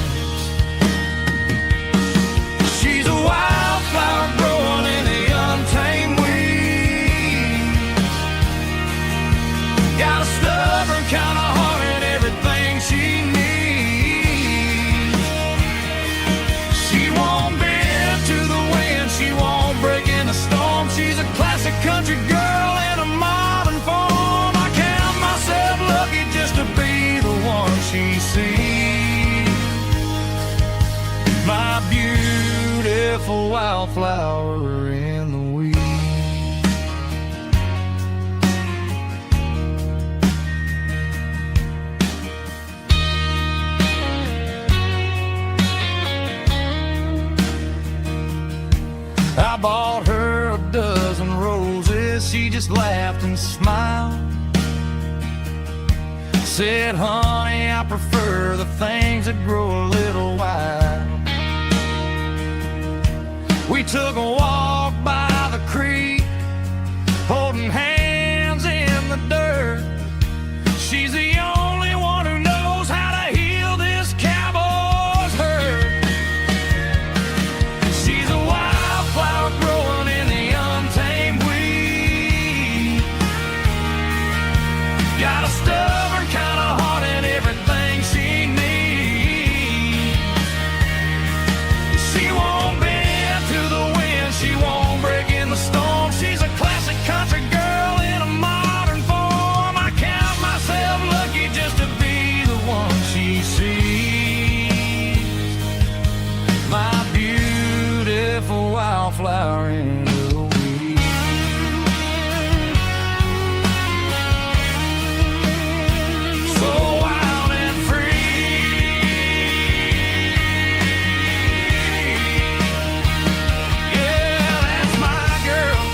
She's a wildflower growing in the untamed weeds. Got a stubborn kind of heart and everything she needs. She won't bend to the wind, she won't break in the storm. She's a classic country girl in a modern form. I count myself lucky just to be the one. beautiful wildflower in the weeds. I bought her a dozen roses, she just laughed and smiled. Said, honey, I prefer the things that grow a little wild. We took a walk by the creek, holding hands in the dirt. She's the only one who knows how to heal this cowboy's hurt. She's a wildflower growing in the untamed weed. Got a stubborn kind of heart and everything she needs. She won't bend to the wind, she won't break in the storm. She's a classic country girl in a modern form. I count myself lucky just to be the one she sees. My beautiful wildflower in the weeds. So wild and free. Yeah, that's my girl.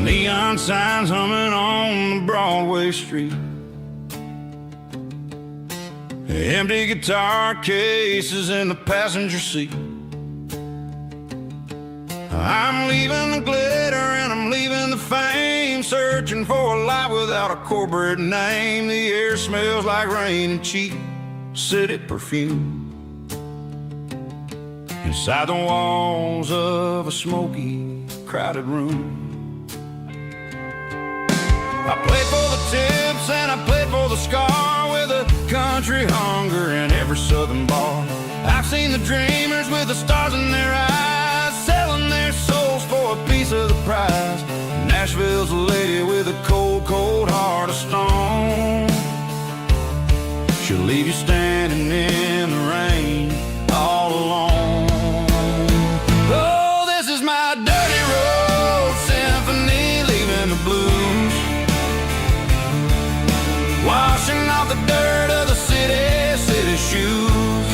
Neon signs humming on the Broadway street. Empty guitar cases in the passenger seat. I'm leaving the glitter and I'm leaving the fame, searching for a life without a corporate name. The air smells like rain and cheap city perfume. Inside the walls of a smoky, crowded room. I played for the tips and I played for the scar, with a country hunger in every southern bar. I've seen the dreamers with the stars in their eyes, selling their souls for a piece of the prize. Nashville's a lady with a cold, cold heart of stone. She'll leave you standing in the rain all alone. Oh, this is my dirty road symphony, leaving the blues, washing off the dirt of the city shoes.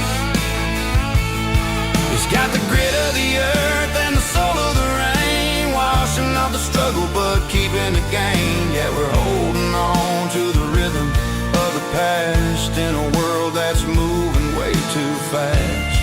It's got the grit of the earth and the soul of the rain, washing off the struggle but keeping the gain. Yeah, we're holding on to the rhythm of the past in a world that's moving way too fast.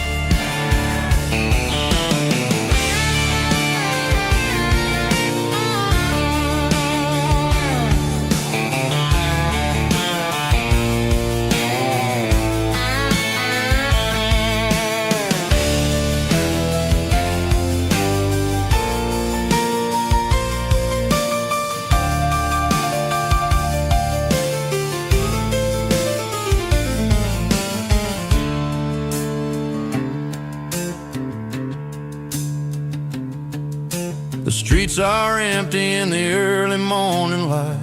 The streets are empty in the early morning light,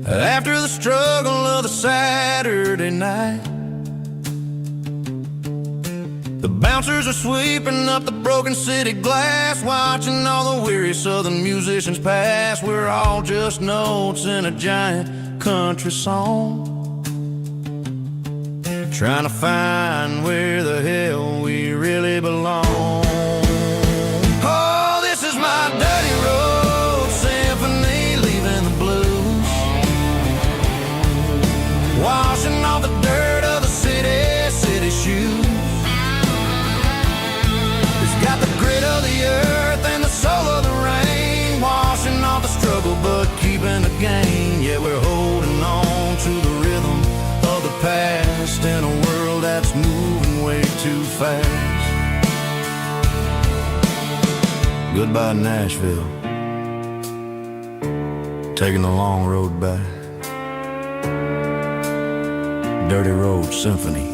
after the struggle of the Saturday night. The bouncers are sweeping up the broken city glass, watching all the weary southern musicians pass. We're all just notes in a giant country song, trying to find where the hell we really belong. Oh, this is my dirty road symphony, leaving the blues, washing off the dirt of the city shoes. It's got the fast. Goodbye Nashville, taking the long road back. Dirty Road Symphony.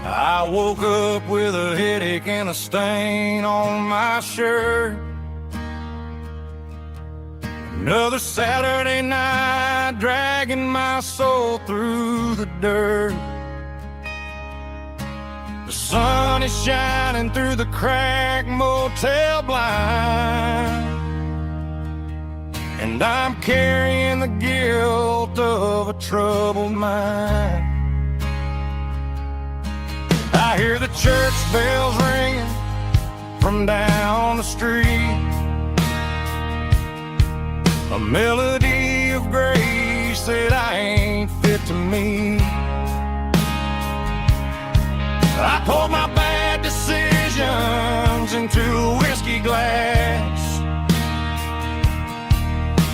I woke up with a headache and a stain on my shirt. Another Saturday night, dragging my soul through the dirt. The sun is shining through the cracked motel blind, and I'm carrying the guilt of a troubled mind. I hear the church bells ringing from down the street, a melody of grace that I ain't fit to meet. I poured my bad decisions into a whiskey glass.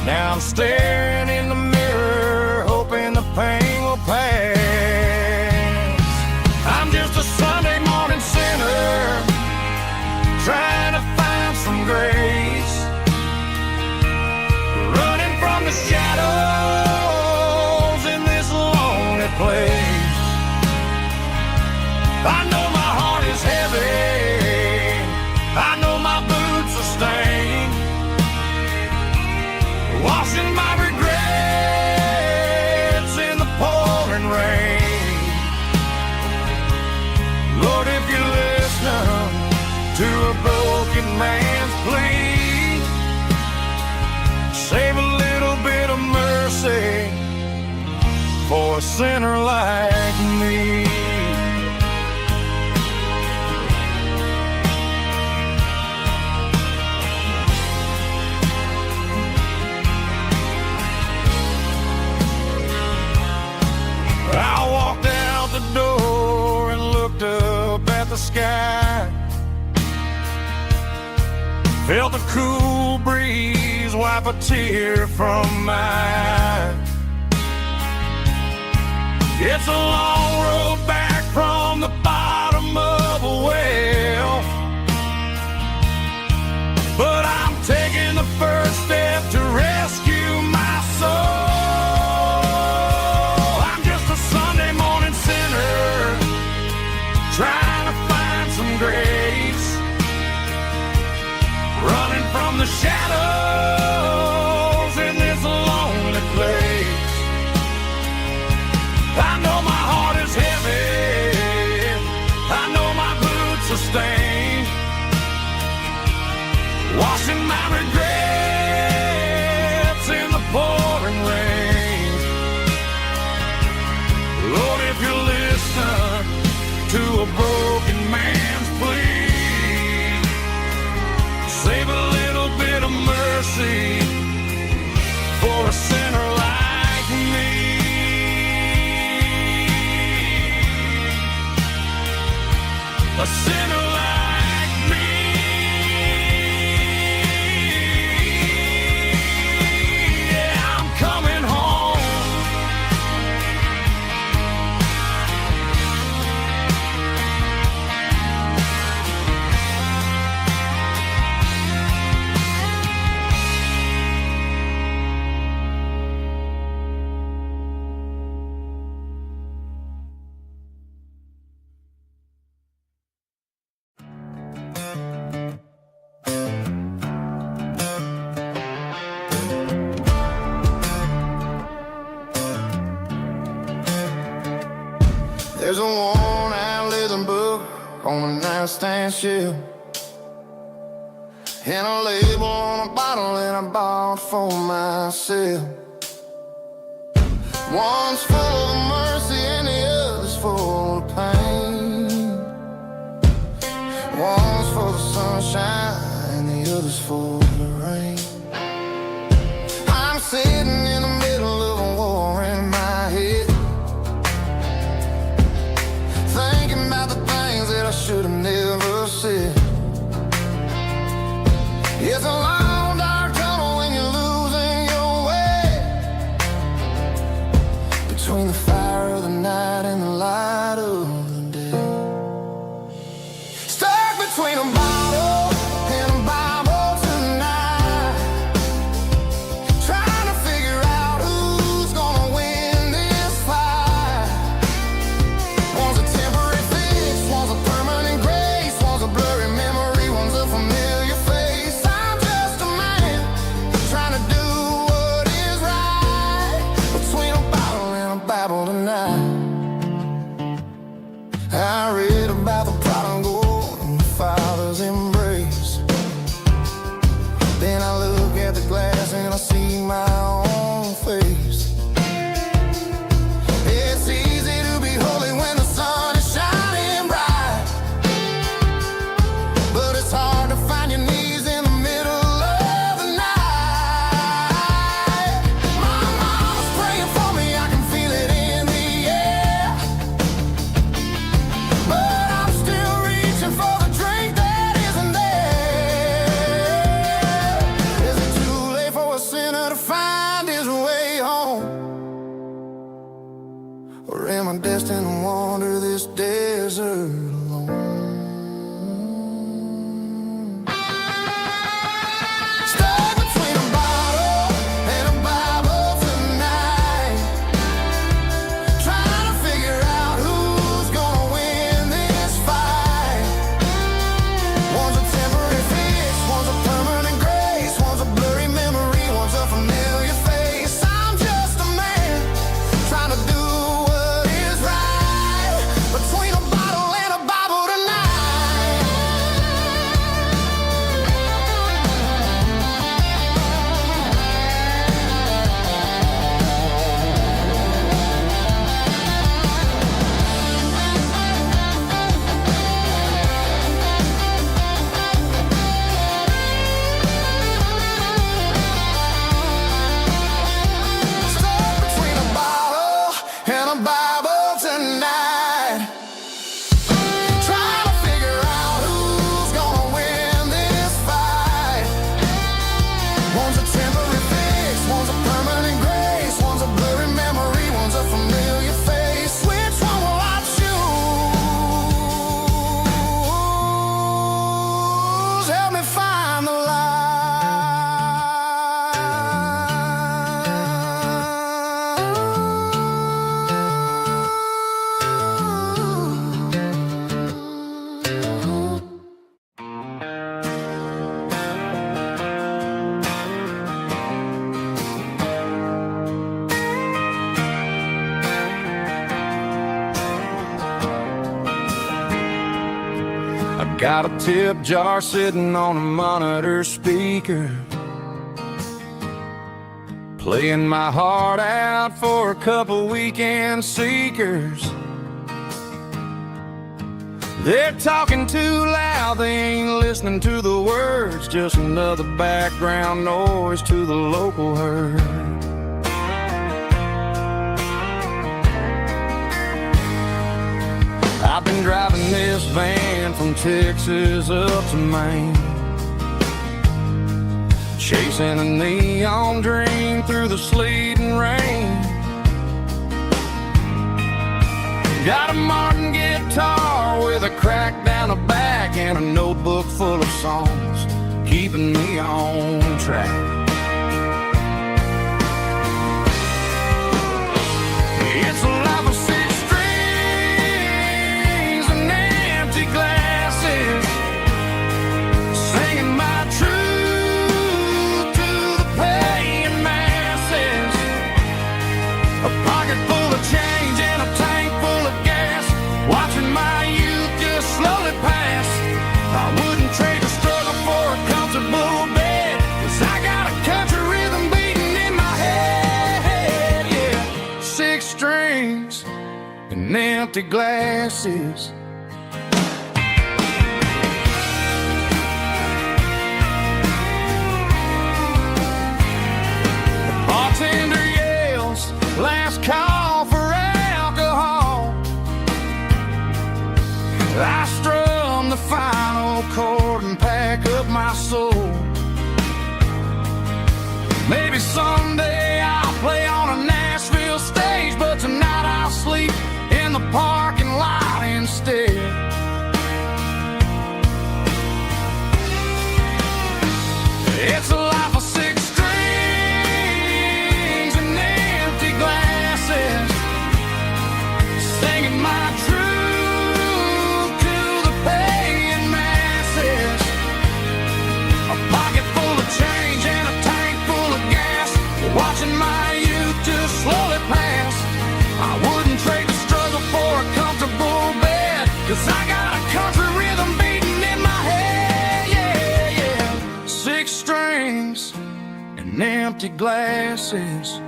Now I'm staring in the mirror, hoping the pain will pass. I'm just a Sunday morning sinner, trying to find some grace, running from the shadows in this lonely place. I know my heart is heavy, I know my boots are stained, washing my regrets in the pouring rain. Lord, if you listen to a broken man's plea, save a little bit of mercy for a sinner like me. I walked out the door and looked up at the sky, felt the cool breeze wipe a tear from my eye. It's a long road back from the bottom of a well, but I'm taking the first step to rescue my soul. I'm just a Sunday morning sinner, trying to find some grace, running from the shadows in this lonely place. I know my heart is heavy, I know my boots are stained, washing my regrets in the pouring rain. Lord, if you listen to a broken man's plea, save a little bit of mercy for a sinner like me. A sinner like me. Yeah, I'm coming home. on a nightstand shelf, and a label on a bottle that I bought for myself. One's full of mercy and the other's full of pain. One's full of sunshine and the other's full of rain. I'm sitting in the middle of a war in my head, thinking about the things that I should have never said. It's a long dark tunnel when you're losing your way, between the fire of the night and the light of the day. Stuck between a bottle and a Bible tonight, trying to figure out who's gonna win this fight. One's a temporary fix, one's a permanent grace, one's a blurry memory, one's a familiar face. I'm just a man trying to do what is right, between a bottle and a Bible tonight. I read about the prodigal and the father's embrace. Then I look at the glass and I see my own face. It's easy to be holy when the sun is shining bright, but it's hard to find your knees in the middle of the night. My mom's praying for me, I can feel it in the air, but I'm still reaching for the drink that isn't there. Is it too late for a sinner to find his way home? Or am I destined to wander this desert alone? Stuck between a bottle and a Bible tonight, trying to figure out who's gonna win this fight. One's a temporary fix, one's a permanent grace, one's a blurry memory, one's a familiar face. I'm just a man trying to do what is right, between a bottle and a Bible tonight. Stuck between a bottle and a Bible tonight, trying to figure out who's gonna win this fight. One's a temporary fix, one's a permanent grace, one's a blurry memory, one's a familiar face. Which one will I choose? Help me find the I got a tip jar sitting on a monitor speaker, playing my heart out for a couple weekend seekers. They're talking too loud, they ain't listening to the words, just another background noise to the local herd. I've been driving this van from Texas up to Maine, chasing a neon dream through the sleet and rain. Got a Martin guitar with a crack down the back and a notebook full of songs, keeping me on track. It's a life of six strings and empty glasses, singing my truth to the paying masses. A pocket full of change and a tank full of gas, watching my youth just slowly pass. and empty glasses. Bartender yells, last call for alcohol. I strum the final chord and pack up my soul. Maybe someday I'll play on a Nashville stage, but tonight I'll sleep in the parking lot instead. It's a life of six strings and empty glasses, singing my truth to the paying masses. A pocket full of change and a tank full of gas, watching my youth just slowly pass. I wouldn't trade the struggle for a comfortable bed, 'cause I got a country rhythm beating in my head, yeah, yeah. Six strings and empty glasses.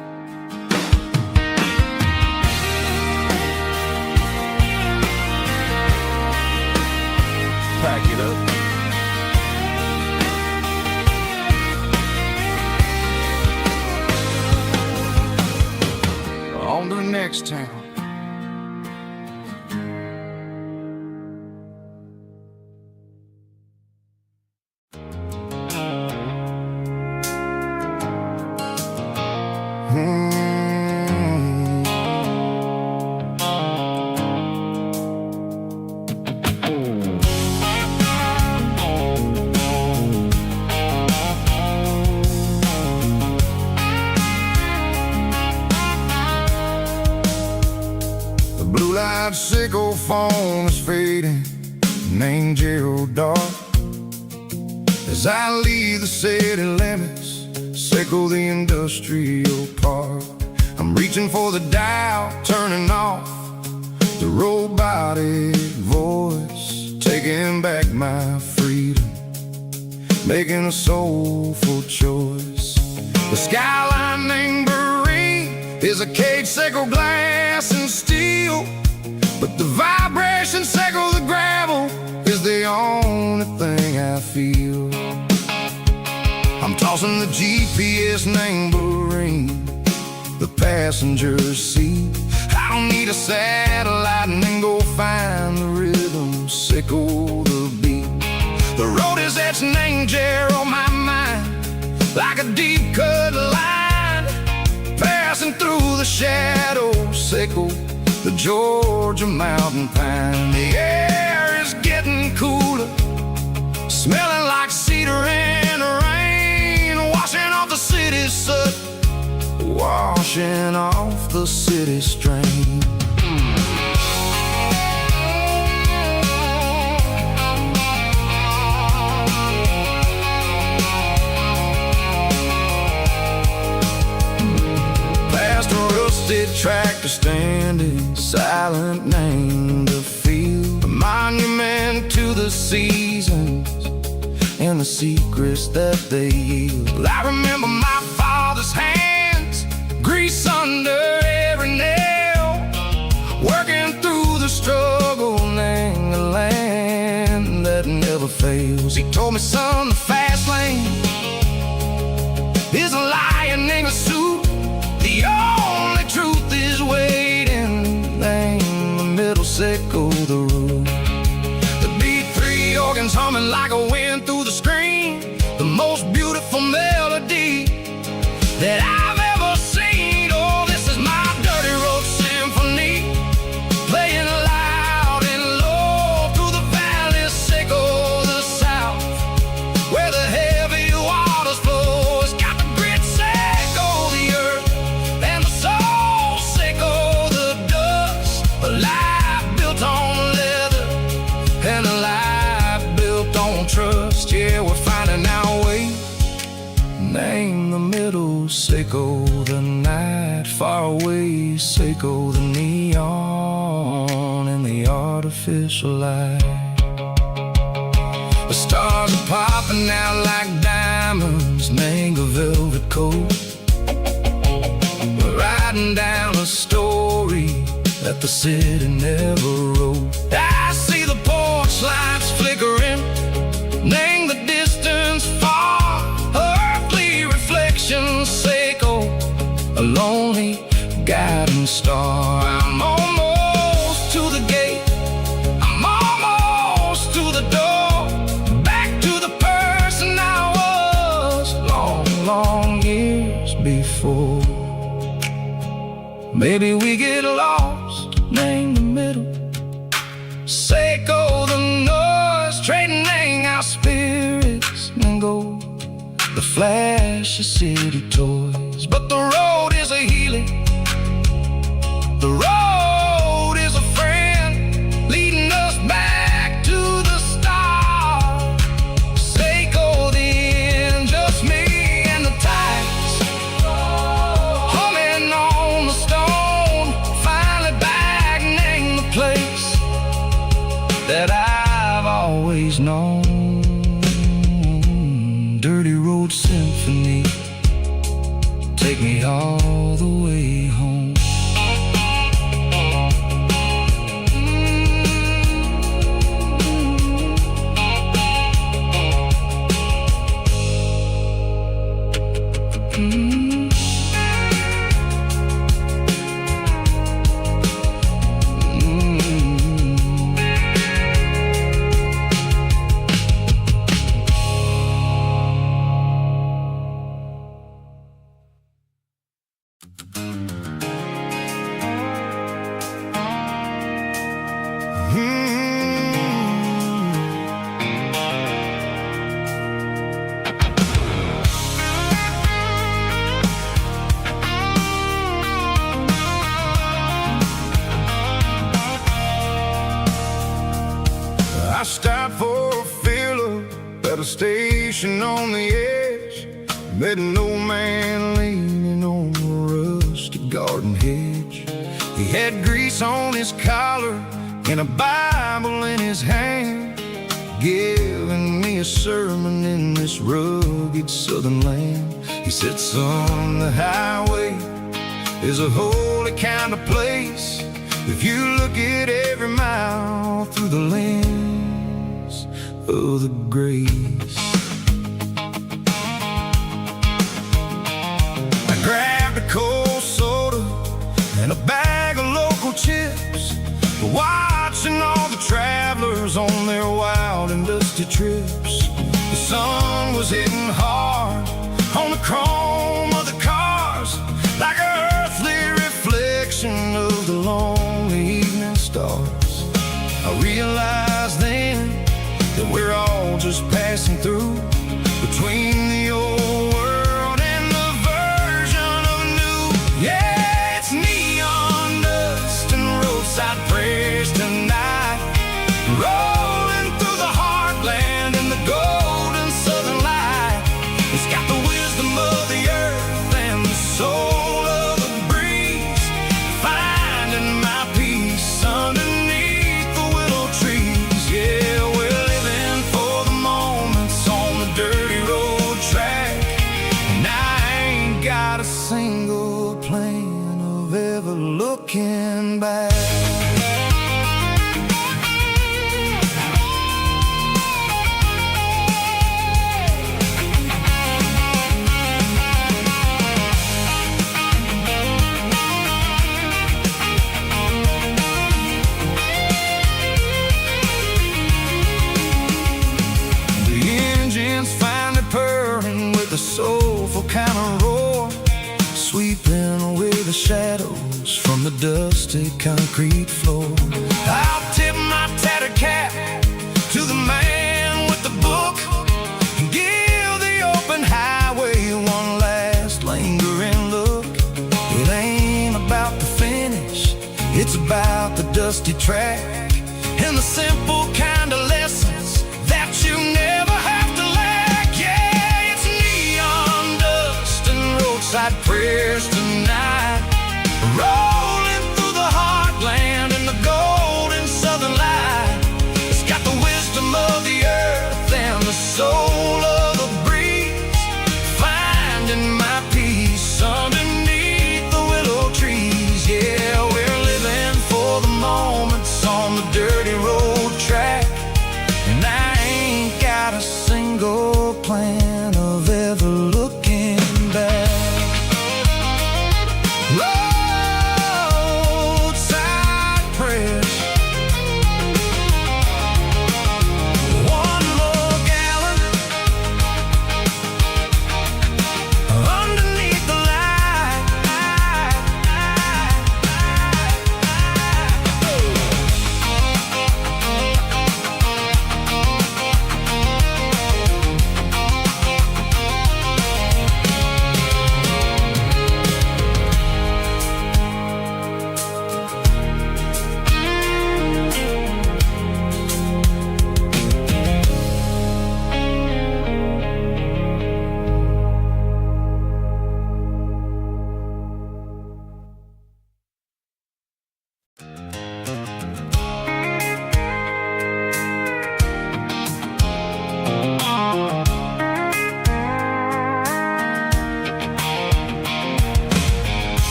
Pack it up. On to the next town. Blue-light sickle phone is fading, named Gerald dark. As I leave the city limits, sickle the industrial park. I'm reaching for the dial, turning off the robotic voice, taking back my freedom, making a soulful choice. The skyline named is a cage, sickle glass and steel, but the vibration sickle the gravel is the only thing I feel. I'm tossing the GPS named Marine, the passenger seat. I don't need a satellite and then go find the rhythm, sickle the beat. The road is etched named Jer on my mind, like a deep cut line, passing through the shadows, sickle the Georgia mountain pine. The air is getting cooler, smelling like cedar and rain, washing off the city's soot, washing off the city strain. Tractor standing silent, named the field, a monument to the seasons and the secrets that they yield. I remember my father's hands, grease under every nail, working through the struggle, named the land that never fails. He told me, son, the fast lane is a lion in a suit. The only truth is waiting, name the middle, sickle the root. The B3 organs humming like a wind through the screen, the most beautiful melody that I've ever seen. Oh, this is my dirty road symphony, playing loud and low through the valleys, sickle the south, where the heavy waters flow. It's got the grit, sickle the earth, and the soul, sickle the dust. A life built on leather and a life built on trust. Yeah, we're finding our way, name the middle, sickle the night, far away, sickle the neon and the artificial light. The stars are popping out like diamonds, mango velvet coat. We're riding down a story that the city never rode. I see the porch lights flickering, name the distance far, earthly reflections echo, a lonely guiding star. I'm almost to the gate, I'm almost to the door, back to the person I was long, long years before. Maybe we get lost, name the middle, Seiko the noise, trading our spirits and go the flash of city toys. But the road is a healing, the road is a friend, leading us back to the start. Seiko the end, just me and the tides, humming on the stone, finally back, name the place that I've always known. Dirty road symphony, take me all the way home. I stopped for a fill-up at a station on the edge, met an old man leaning on a rusty garden hedge. He had grease on his collar and a Bible in his hand, giving me a sermon in this rugged southern land. He said, son, the highway is a holy kind of place if you look at every mile through the lens of the grace. I grabbed a cold soda and a bag of local chips, watching all the travelers on their wild and dusty trips. The sun was hitting hard on the chrome of the cars, like an earthly reflection of the lonely evening stars. I realized then that we're all just passing through, between the old world and the version of new. Yeah, it's neon dust and roadside prayers tonight, rolling through the heartland in the golden southern light. It's got the wisdom of the earth and the soul of the breeze, finding my peace underneath the willow trees. Yeah, we're living for the moments on the dirty road track, and I ain't got a single plan of ever looking back. Finally purring with a soulful kind of roar, sweeping away the shadows from the dusty concrete floor. I'll tip my tattered cap to the man with the book and give the open highway one last lingering look. It ain't about the finish, it's about the dusty track and the simple kind of lessons that you never have to lack. Yeah, it's neon dust and roadside prayers tonight, rolling through the heartland in the golden southern light. It's got the wisdom of the earth and the soul of the breeze, finding my peace underneath the willow trees. Yeah, we're living for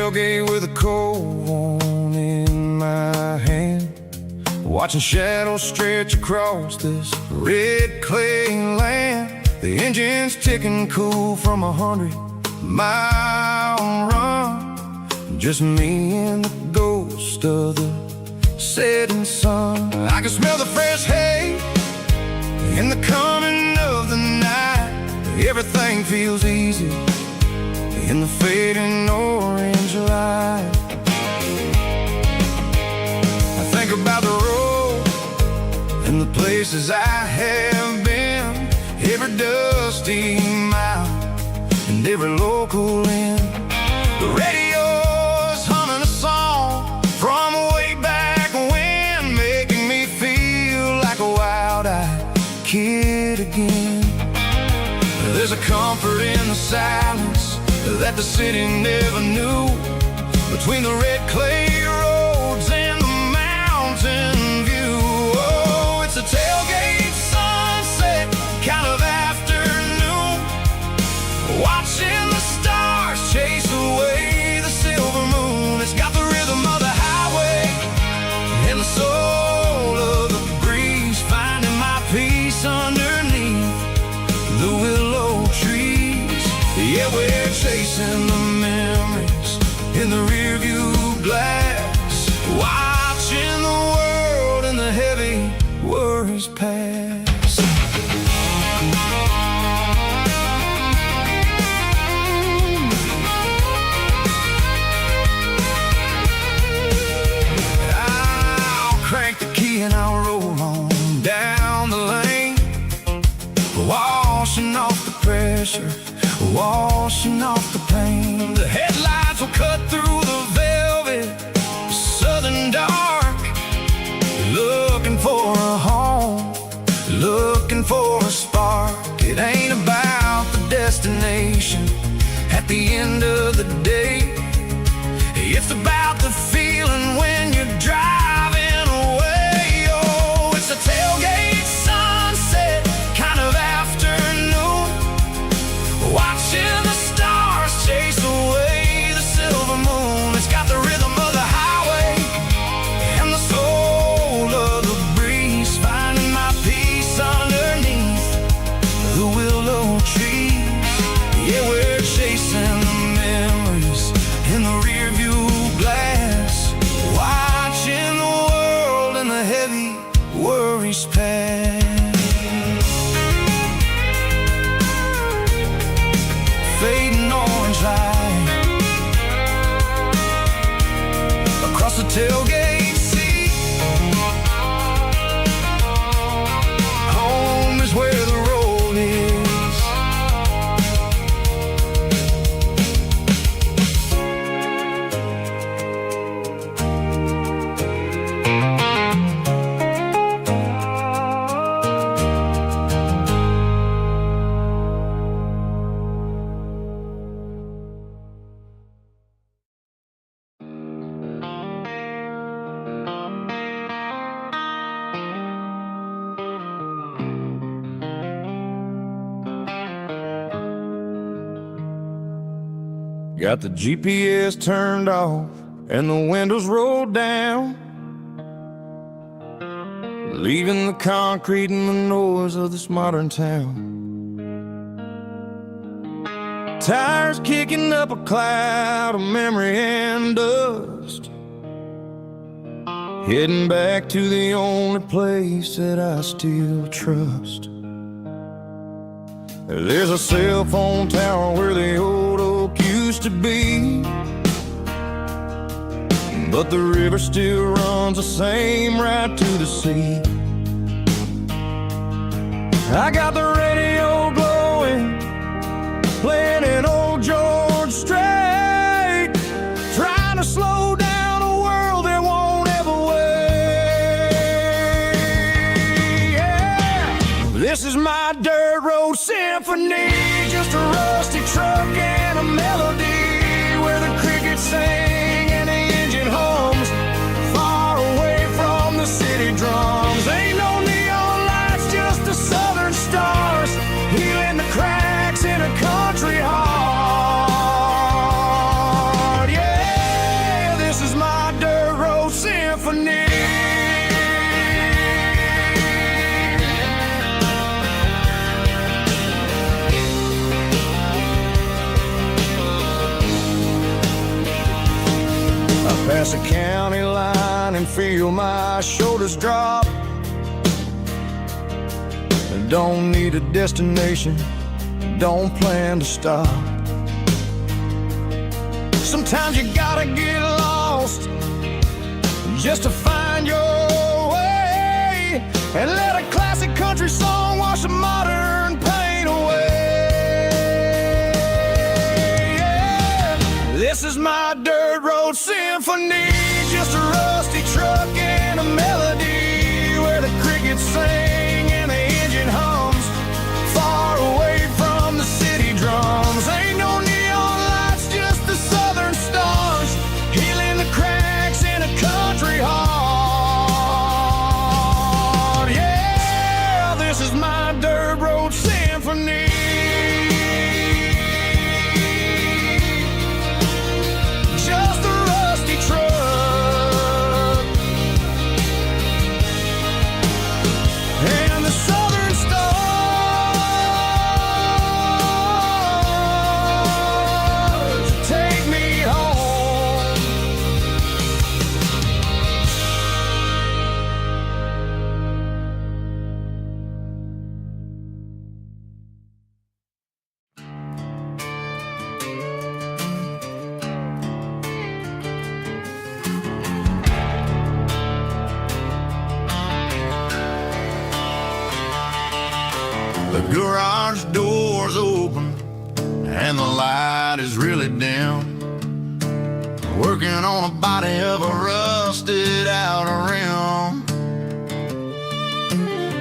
tailgate with a cold one in my hand, watching shadows stretch across this red clay land. The engine's ticking cool from 100-mile run, just me and the ghost of the setting sun. I can smell the fresh hay in the coming of the night. Everything feels easy in the fading orange light. I think about the road and the places I have been, every dusty mile and every local inn. The radio's humming a song from way back when, making me feel like a wild-eyed kid again. There's a comfort in the silence that the city never knew, between the red clay roads and the mountain view. Oh, it's a tailgate sunset kind of afternoon, watching the stars chase away the silver moon. It's got the rhythm of the highway and the soul of the breeze, finding my peace underneath the willow trees. Yeah, we're chasing the memories in the rearview glass, watching the world and the heavy worries pass. I'll crank the key and I'll roll on down the lane, washing off the pressure, washing off the pain. The headlights will cut through the velvet southern dark, looking for a home, looking for a spark. It ain't about the destination at the end of the day, it's about the feeling when you're driving away. Oh, it's a tailgate sunset kind of afternoon, watching the stars chase away the silver moon. It's got the rhythm of the highway and the soul of the breeze, finding my peace underneath the willow trees. Yeah, we're chasing the memories in the rearview glass, watching the world and the heavy worries pass. Fading orange light across the tailgate seat. Home is where the road is. Got the GPS turned off and the windows rolled down, leaving the concrete and the noise of this modern town. Tires kicking up a cloud of memory and dust, heading back to the only place that I still trust. There's a cell phone tower where the old oak used to be, but the river still runs the same right to the sea. I got the radio glowing, playing an old George Strait, trying to slow down a world that won't ever wait. Yeah. This is my dirt road symphony, just a rusty truck and a melody, where the crickets sing and the engine hums, far away from the city drums. Ain't no neon lights, just the southern stars, healing the cracks in a country heart. Yeah. symphony. I pass a county line and feel my shoulders drop. I don't need a destination, don't plan to stop. Sometimes you gotta get lost just to find your way, and let a classic country song wash the modern pain away. Yeah. This is my dirt road symphony, just a rusty truck and a melody where the crickets sing and the engine hums, far away from the city drums. Ain't no neon lights, just the southern stars, healing the cracks in a country heart. Yeah, this is my dirt road symphony. Just a rusty truck and the southern stars take me home. The garage door's open and the light is really dim. Working on a body of a rusted out rim,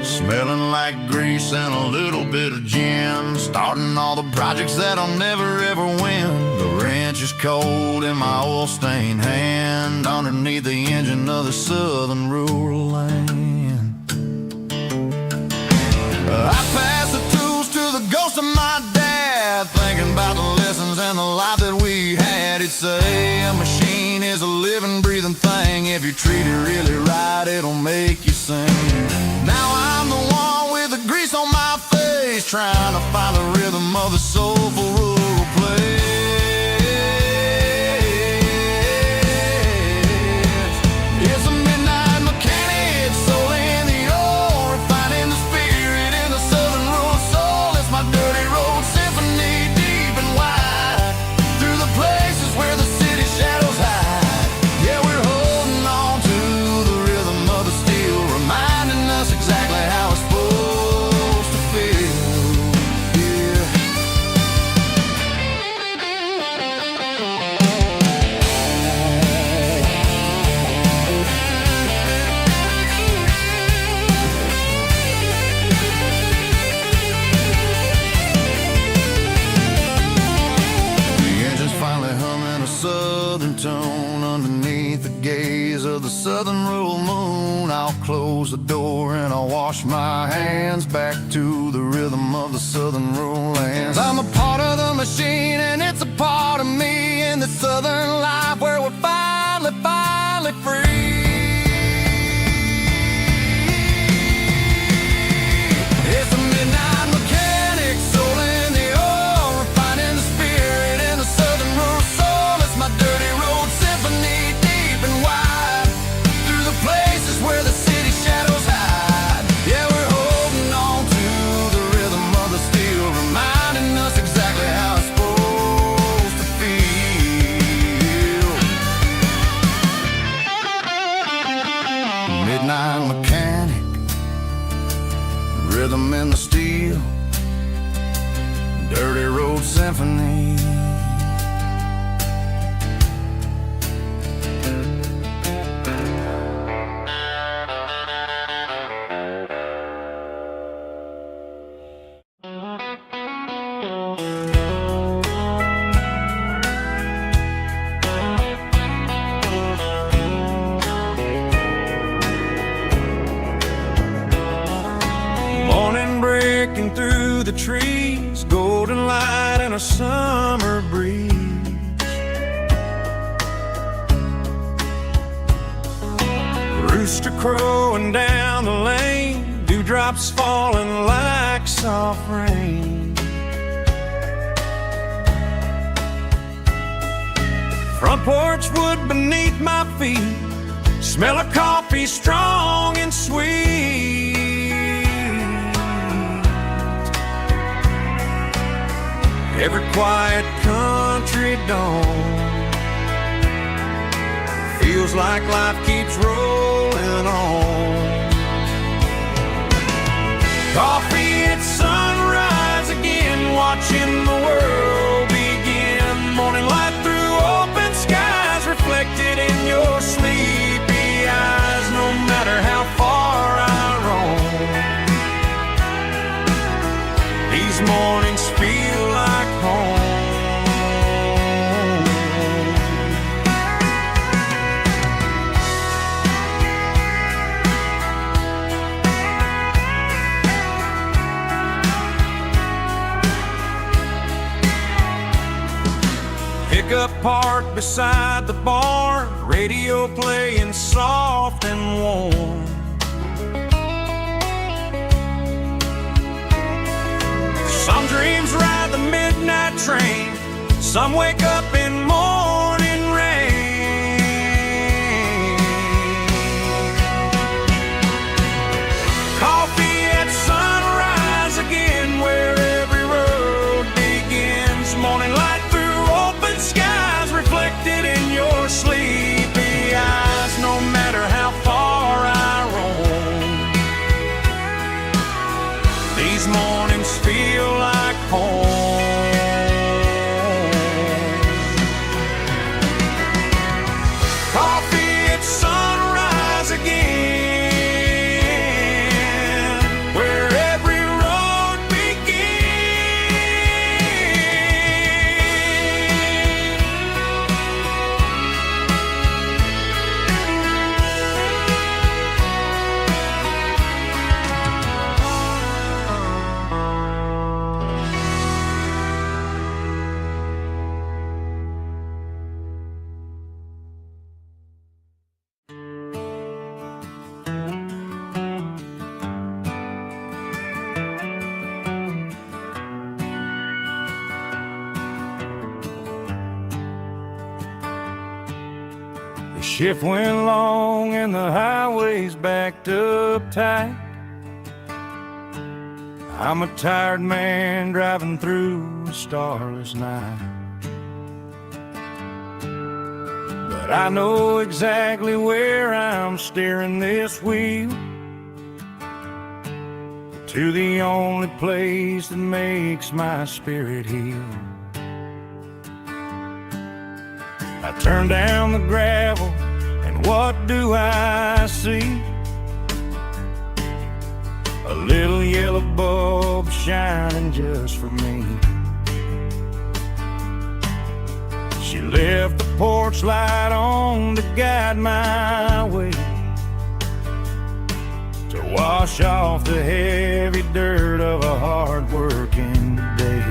smelling like grease and a little bit of gin. Starting all the projects that I'll never ever win. The wrench is cold in my oil-stained hand, underneath the engine of the southern rural land. I pass the tools to the ghost of my dad, thinking about the lessons and the life that we had. He'd say a machine is a living, breathing thing. If you treat it really right, it'll make you sing. Now I'm the one with the grease on my face, trying to find the rhythm of the soulful rural place. It's a midnight mechanic, soul in the ore, refining the spirit in the southern rural soul. It's my dirty road symphony, deep and wide, through the places where the city shadows hide. Yeah, we're holding on to the rhythm of the steel, reminding us exactly how it's supposed to feel. Yeah. The engine's finally humming a southern tone underneath the gaze of the southern rural moon. I'll close the door and I'll wash my hands, back to the rhythm of the southern rural lands. I'm a part of the machine and it's a part of me, in the southern life where we're finally free. It's a midnight mechanic, soul in the ore, refining the spirit in the southern rural soul. It's my dirty road symphony, deep and wide, through the places where the city shadows hide. Yeah, we're holding on to the rhythm of the steel, reminding us exactly how it's supposed to feel. Midnight mechanic, rhythm in the steel, dirty road symphony. Morning breaking through the trees, golden light and a summer breeze. rooster crowing down the lane, dewdrops falling like soft rain. Front porch wood beneath my feet, smell of coffee strong and sweet. Every quiet country dawn feels like life keeps rolling on. Coffee at sunrise again, watching the world begin. Morning light through open skies, reflected in your sleepy eyes. No matter how far I roam, these mornings feel like home. Pickup parked beside the barn, radio playing soft and warm. Some dreams ride the midnight train, some wake up in morning rain. Coffee at sunrise again, where every road begins. Morning light through open skies, reflected in your sleepy eyes. No matter how far I roam, these mornings feel like home. Coffee at sunrise again, where every road The shift went long and the highway's backed up tight. I'm a tired man driving through a starless night. But I know exactly where I'm steering this wheel, to the only place that makes my spirit heal. I turn down the gravel, and what do I see? A little yellow bulb shining just for me. She left the porch light on to guide my way, to wash off the heavy dirt of a hard-working day.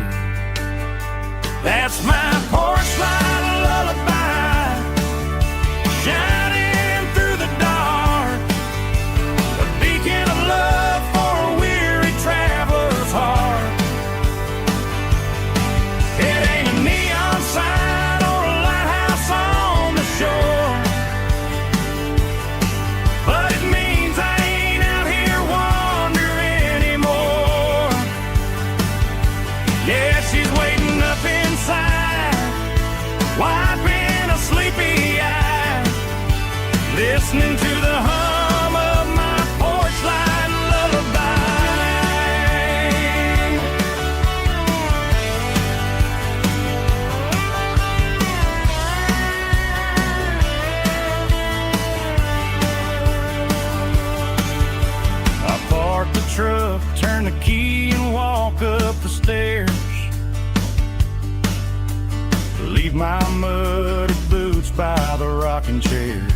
That's my porch light lullaby, shining through the dark, a beacon of love for a weary traveler's heart. It ain't a neon sign or a lighthouse on the shore, but it means I ain't out here wandering anymore. Yeah, she's waiting up inside, wiping a sleepy eye, listening to the hum of my porch light lullaby. I park the truck, turn the key and walk up the stairs, leave my muddy boots by the rocking chairs.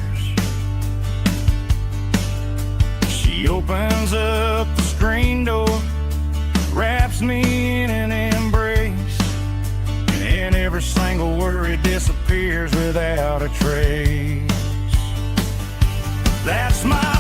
She opens up the screen door, wraps me in an embrace, and every single worry disappears without a trace. That's my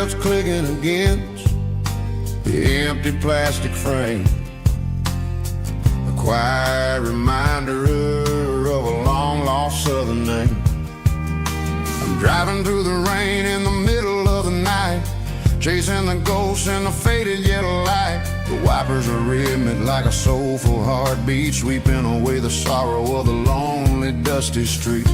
words clicking against the empty plastic frame. A quiet reminder of a long-lost southern name. I'm driving through the rain in the middle of the night, chasing the ghosts in the faded yellow light. The wipers are rhythmic like a soulful heartbeat, sweeping away the sorrow of the lonely, dusty street.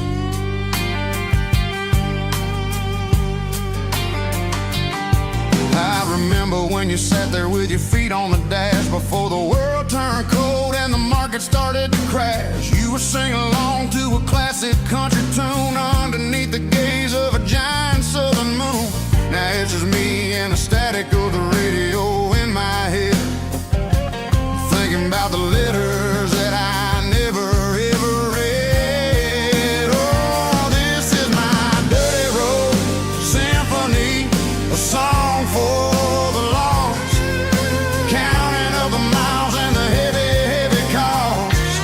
I remember when you sat there with your feet on the dash before the world turned cold and the market started to crash. You were singing along to a classic country tune underneath the gaze of a giant southern moon. Now it's just me and the static of the radio in my head, thinking about the letters that I never ever read. Oh, this is my dirty road symphony, a song for the lost, counting up the miles and the heavy, heavy cost.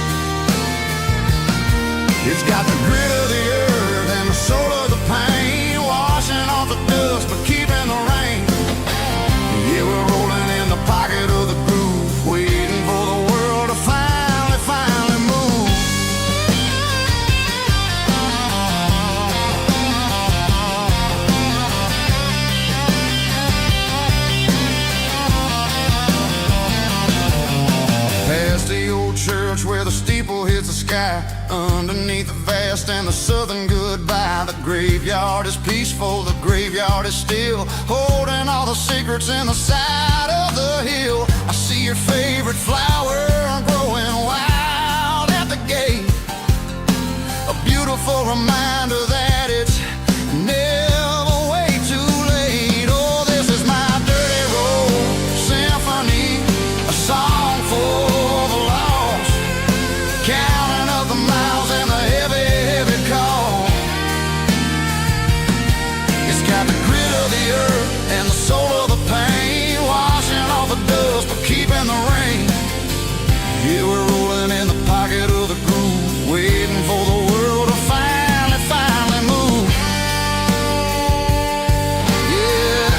It's got the grit of the earth and the soul of the pain, washing off the dust but keeping the rain. Yeah, we're rolling in the pocket of the groove, waiting for the world to finally move. Past the old church where the steeple hits the sky, underneath the vast and the southern goodbye. The graveyard is peaceful, the graveyard is still, holding all the secrets in the side of the hill. I see your favorite flower growing wild at the gate, a beautiful reminder that it's never way too late. Oh, this is my dirty road symphony, a song for the lost, counting up the miles and the heavy, heavy call. It's got the grit of the earth and the soul of the pain, washing off the dust but keeping the rain. Yeah, we're rolling in the pocket of the groove, waiting for the world to finally move. Yeah,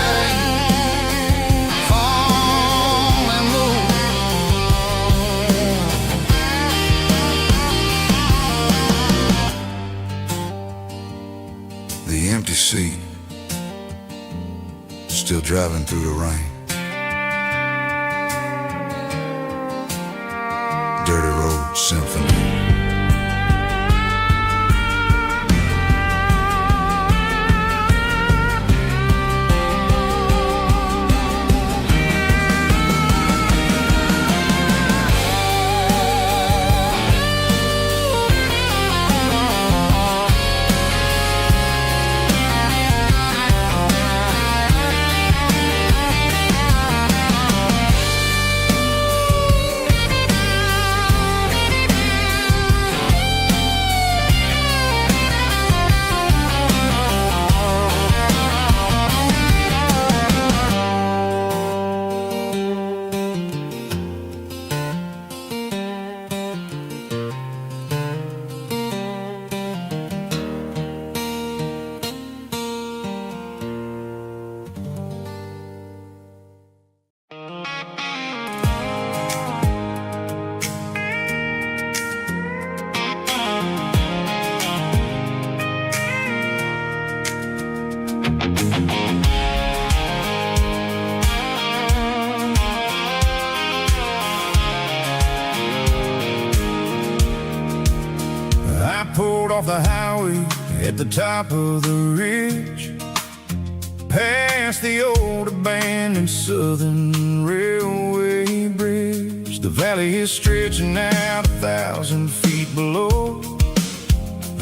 finally move. The empty seat, still driving through the rain. Dirty road symphony. I pulled off the highway at the top of the ridge, past the old abandoned southern railway bridge. The valley is stretching out 1,000 feet below,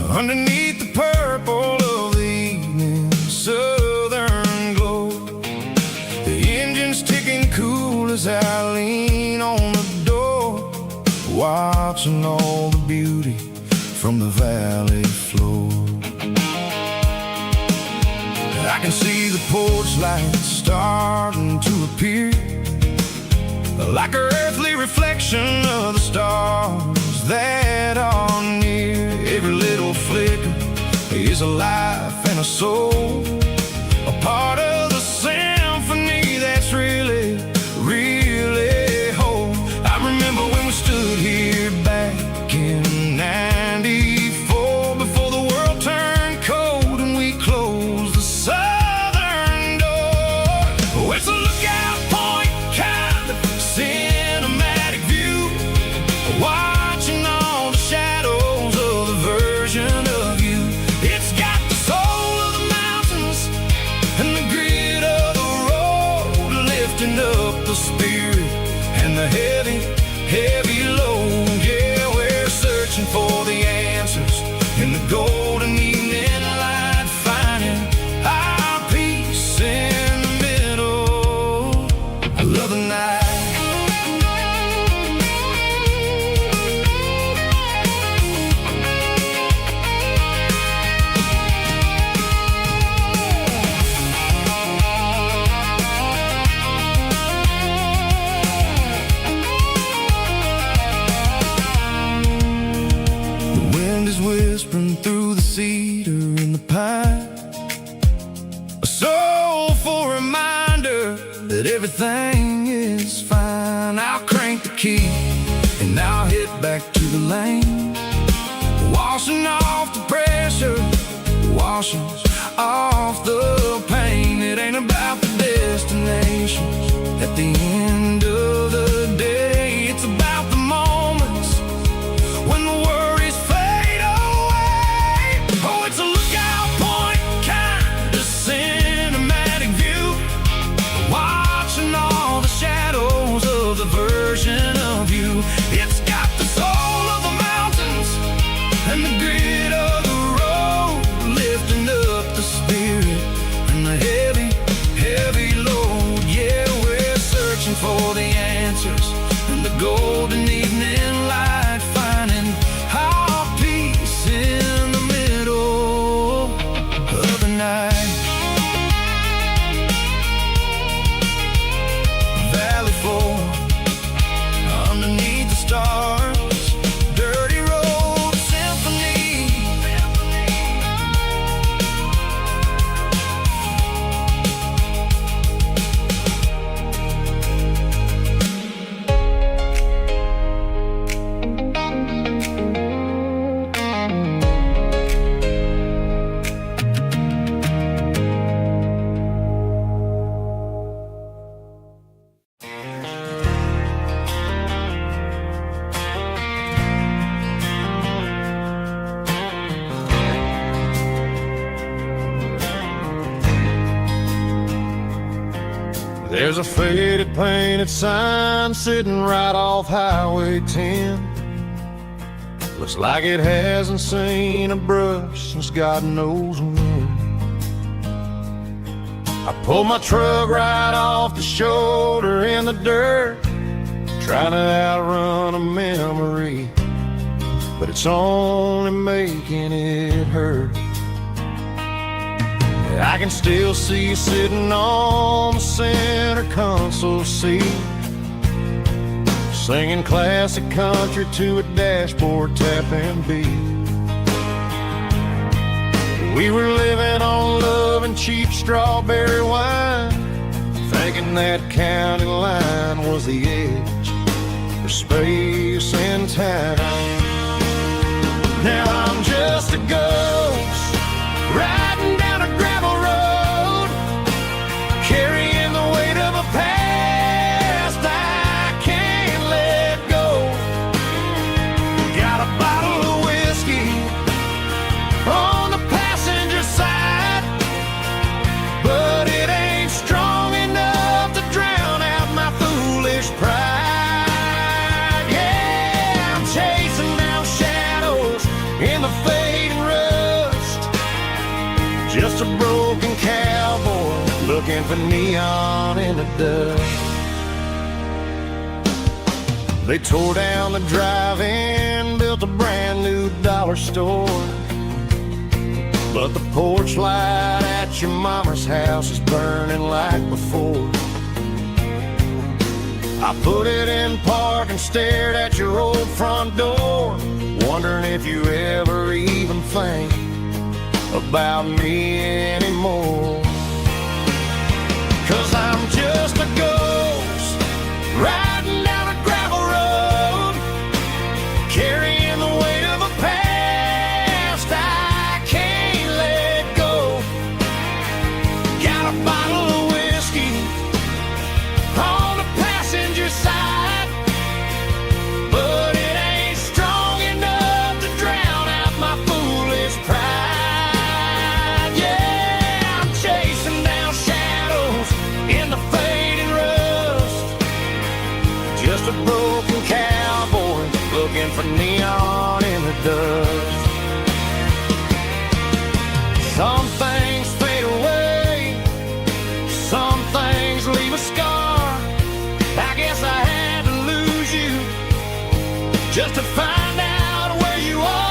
underneath the purple of the evening southern glow. The engine's ticking cool as I lean on the door, watching all the beauty from the valley floor. I can see the porch lights starting to appear, like an earthly reflection of the stars that are near. Every little flicker is a life and a soul, a part of the same and the heavy, heavy load. Yeah, we're searching for the answers in the golden evening light, finding our peace in the middle. I love the night. Whispering through the cedar and the pine, a soulful reminder that everything is fine. I'll crank the key and I'll hit back to the lane, washing off the pressure, washing off the pain. It ain't about the destinations at the end of the day. It's about the moments when the worries fade away. Oh, it's a lookout point, kind of cinematic view, watching all the shadows of the version of you. It's got the soul of the mountains and the grit of the road, lifting up the spirit and the heavy, heavy load. Yeah, we're searching for the answers in the golden evening light, finding our peace in the middle of the night. Valley floor, underneath the stars, dirty road symphony. There's a faded painted sign sitting right off Highway 10. Looks like it hasn't seen a brush since God knows when. I pulled my truck right off the shoulder in the dirt, trying to outrun a memory, but it's only making it hurt. I can still see you sitting on the center console seat, singing classic country to a dashboard tapping beat. We were living on love and cheap strawberry wine, thinking that county line was the edge for space and time. Now I'm just a ghost riding down a gravel road, carrying the weight of a past I can't let go. Got a bottle of whiskey on the passenger side, but it ain't strong enough to drown out my foolish pride. Yeah, I'm chasing down shadows in the fading rust, just a broken cowboy looking for neon in the dust. They tore down the drive-in, built a brand new dollar store, but the porch light at your mama's house is burning like before. I put it in park and stared at your old front door, wondering if you ever even think about me anymore. 'Cause I'm just a ghost riding down a gravel road, carrying the weight of a past I can't let go. Got a bottle of whiskey on the passenger side, but it ain't strong enough to drown out my foolish pride. Yeah, I'm chasing down shadows in the fading road. just a broken cowboy looking for neon in the dust. Some things fade away, some things leave a scar. I guess I had to lose you just to find out where you are.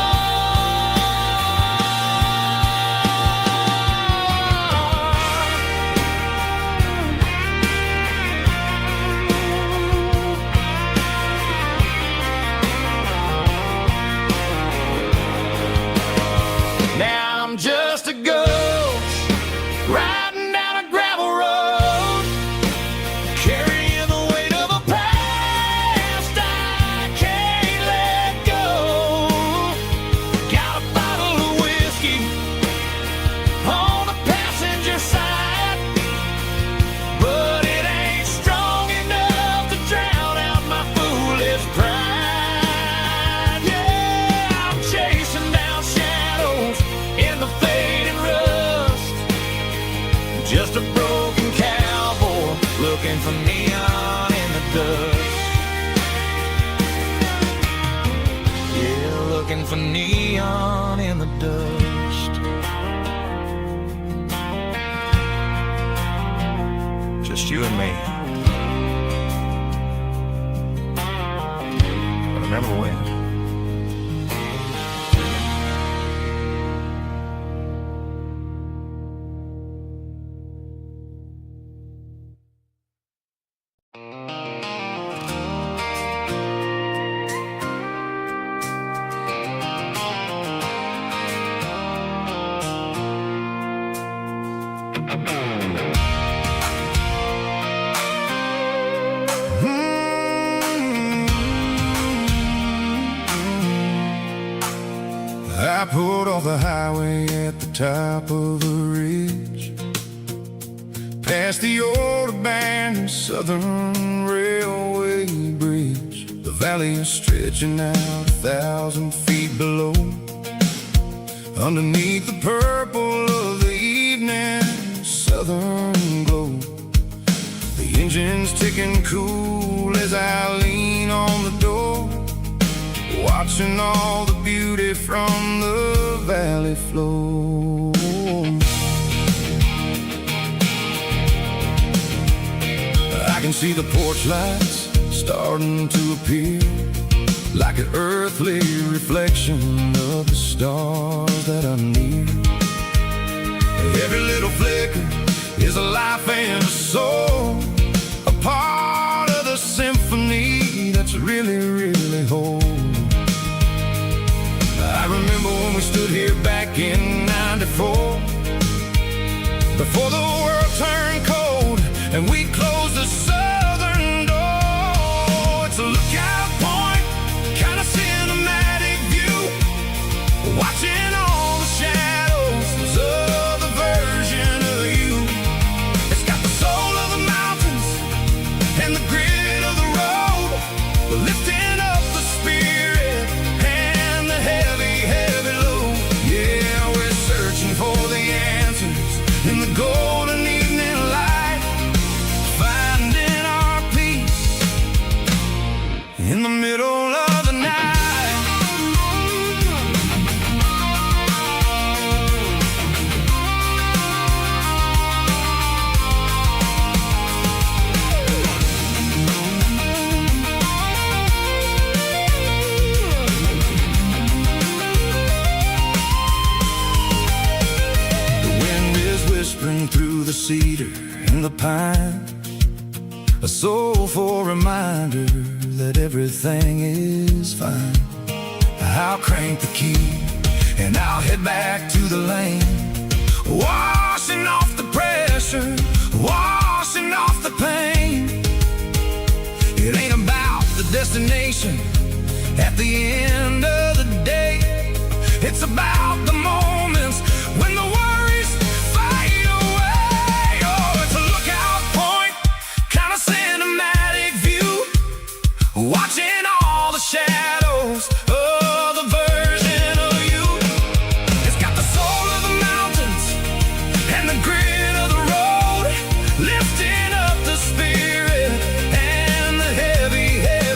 Now I'm just a ghost riding down a gravel road, carrying the weight of a past I can't let go. Got a bottle of whiskey on the passenger side, but it ain't strong enough to drown out my foolish pride. Yeah, I'm chasing down shadows in the fading rust, just a broken cowboy looking for neon in the dust. Yeah, looking for neon in the dust. Just you and me. I remember when. I pulled off the highway at the top of a ridge, past the old abandoned Southern Railway bridge. The valley is stretching out 1,000 feet below, underneath the purple of the evening southern glow. The engine's ticking cool as I lean on the door, watching all the beauty from the valley flow. I can see the porch lights starting to appear, like an earthly reflection of the stars that are near. Every little flicker is a life and a soul, a part of the symphony that's really, really whole. I remember when we stood here back in '94, before the world turned cold and we closed the southern door. It's a lookout point, kind of cinematic view, watching all the shadows of the version of you. It's got the soul of the mountains and the grit of the road, lifting up the spirit and the heavy, heavy load. Yeah, we're searching for the answers in the golden evening light, finding our peace in the middle of the night. Whispering through the cedar and the pine, a soulful reminder that everything is fine. I'll crank the key and I'll head back to the lane, washing off the pressure, washing off the pain. It ain't about the destination at the end of the day, it's about the moments when the worries fade away. Oh, it's a lookout point, kind of cinematic view, watching all the shadows of the version of you. It's got the soul of the mountains and the grit of the road, lifting up the spirit and the heavy head.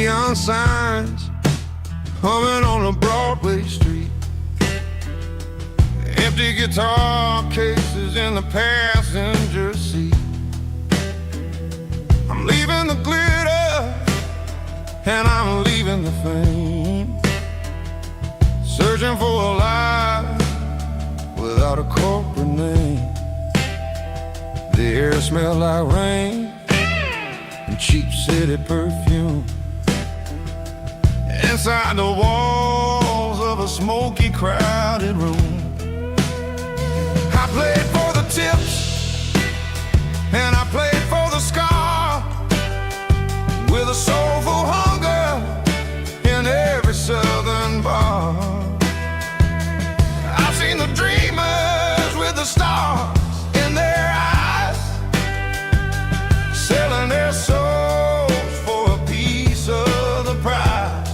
neon signs humming on a Broadway street. Empty guitar cases in the passenger seat. I'm leaving the glitter and I'm leaving the fame, searching for a life without a corporate name. The air smelled like rain and cheap city perfume. Inside the walls of a smoky, crowded room, I played for the tips and I played for the scar, with a soulful hunger in every southern bar. I've seen the dreamers with the stars in their eyes, selling their souls for a piece of the prize.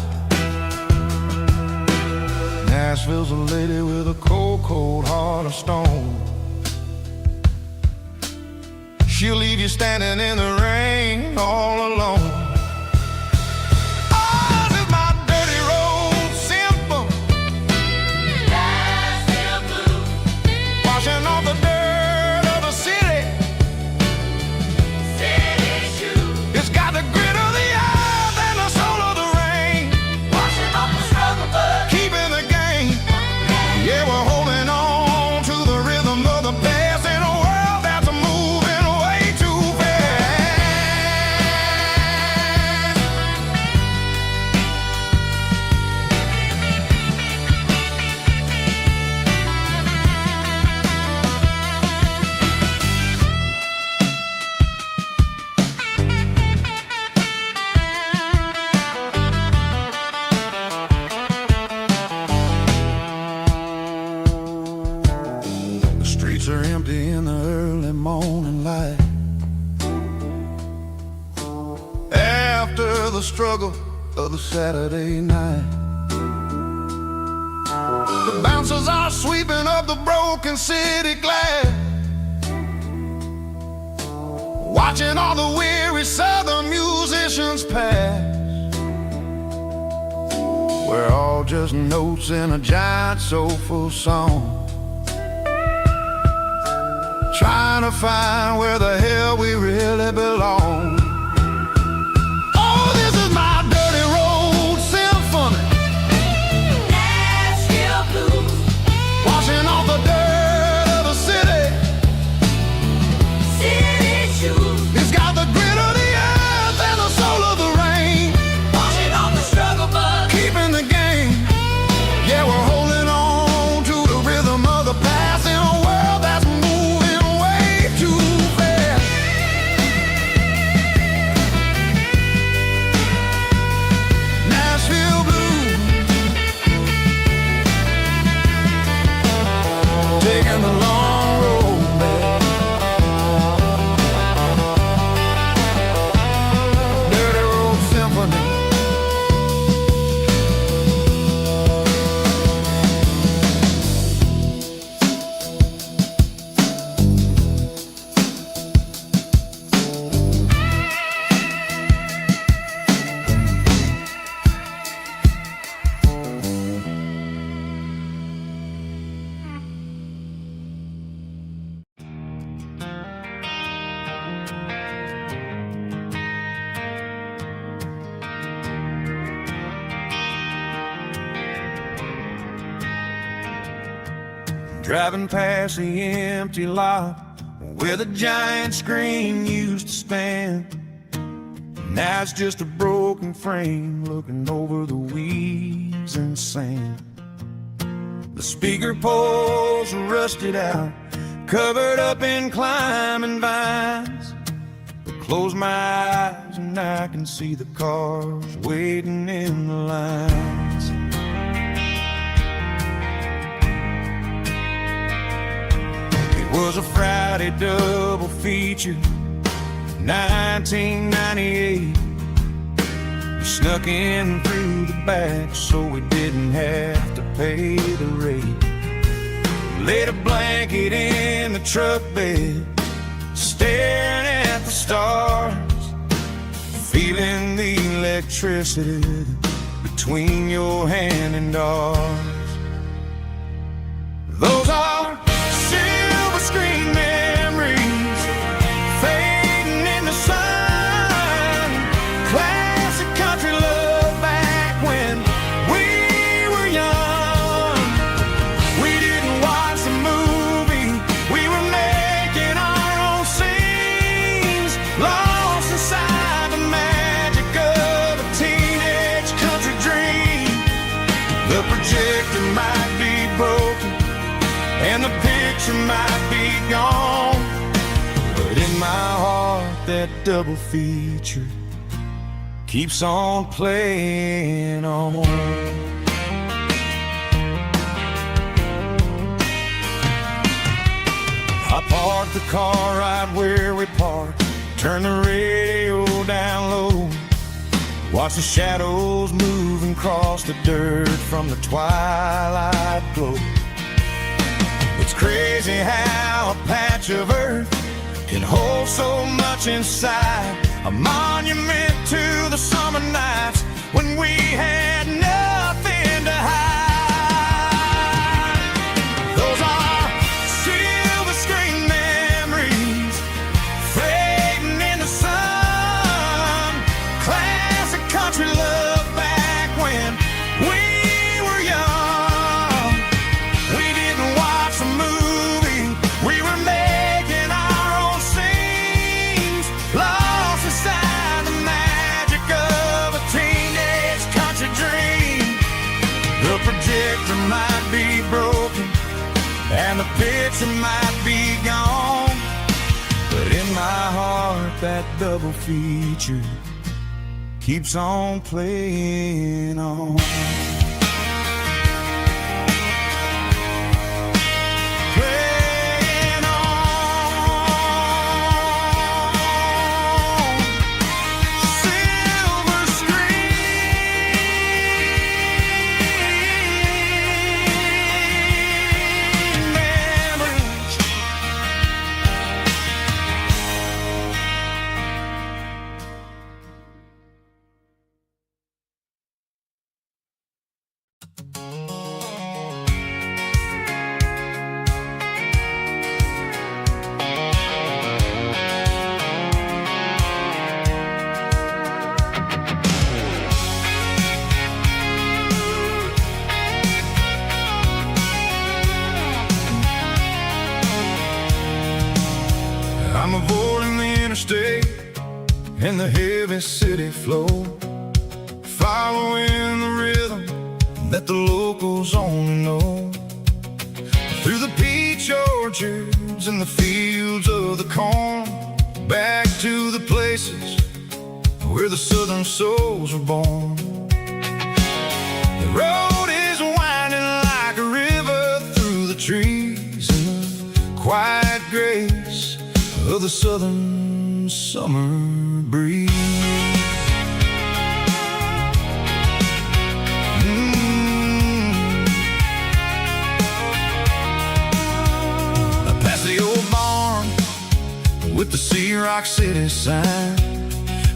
Nashville's a lady with a cold, cold heart of stone. She'll leave you standing in the rain all alone. Oh, this is my dirty road symphony, Nashville blues, washing off the dirt of the city, city shoes. It's got the grit of the earth and the soul of the rain, washing off the struggle but keeping the game. Yeah, we're holding on to the rhythm of the past in a world that's moving way too fast. The streets are empty in the early morning light, after the struggle of the Saturday night. The bouncers are sweeping up the broken city glass, watching all the weary southern musicians pass. We're all just notes in a giant soulful song, trying to find where the hell we really belong. Oh, this is my dirty road symphony, Nashville blues, washing off the dirt of the city, city shoes. It's got the grit of the earth and the soul of the rain, washing off the struggle but keeping the game. Yeah, we're holding on to the rhythm of the past in a world that's moving way too fast. Nashville blues, taking the long road back. Dirty road symphony. Driving past the empty lot where the giant screen used to stand. Now it's just a broken frame looking over the weeds and sand. The speaker poles are rusted out, covered up in climbing vines. But close my eyes and I can see the cars waiting in the lines. It was a Friday double feature, 1998. We snuck in through the back so we didn't have to pay the rate. Laid a blanket in the truck bed, staring at the stars. feeling the electricity between your hand and ours. Those are silver screen memories fading in the sun. Classic country love back when we were young. We didn't watch the movie, we were making our own scenes, lost inside the magic of a teenage country dream. The projector might be broken and the picture might be gone, but in my heart that double feature keeps on playing on. I parked the car right where we parked, turn the radio down low, watch the shadows move and cross the dirt from the twilight glow. It's crazy how a patch of earth can hold so much inside, a monument to the summer nights when we had nothing to hide. Those are silver screen memories fading in the sun. Classic country love back when we were young. We didn't watch the movie, we were making our own scenes, lost inside the magic of a teenage country dream. The projector might be broken and the picture might be gone, but in my heart that double feature keeps on playing on. Playing on. Silver screen memories. I'm avoiding the interstate and the heavy city flow, following the rhythm that the locals only know. Through the peach orchards and the fields of the corn, back to the places where the southern souls were born. The road is winding like a river through the trees and the quiet grace of the southern summer breeze. Past the old barn with the Sea Rock City sign,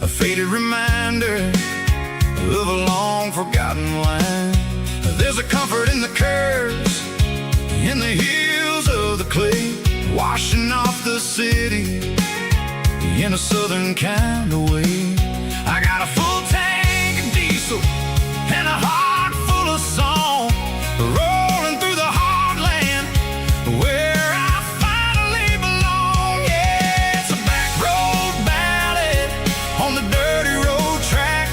a faded reminder of a long forgotten line. There's a comfort in the curves, in the hills of the clay, washing off the city in a southern kind of way. I got a full tank of diesel and a heart full of song, rolling through the heartland where I finally belong. Yeah, it's a back road ballad on the dirty road track,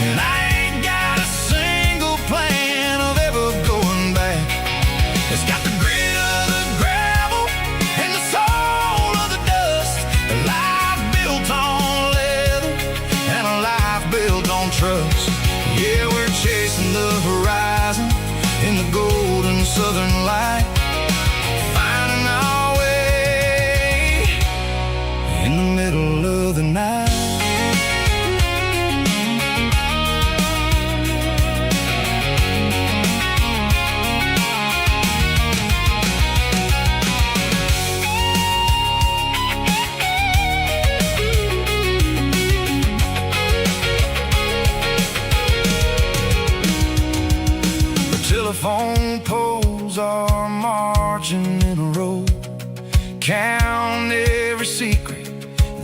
and I ain't got a single plan of ever going back. It's got the grit of the gravel and the soul of the dust, a life built on leather and a life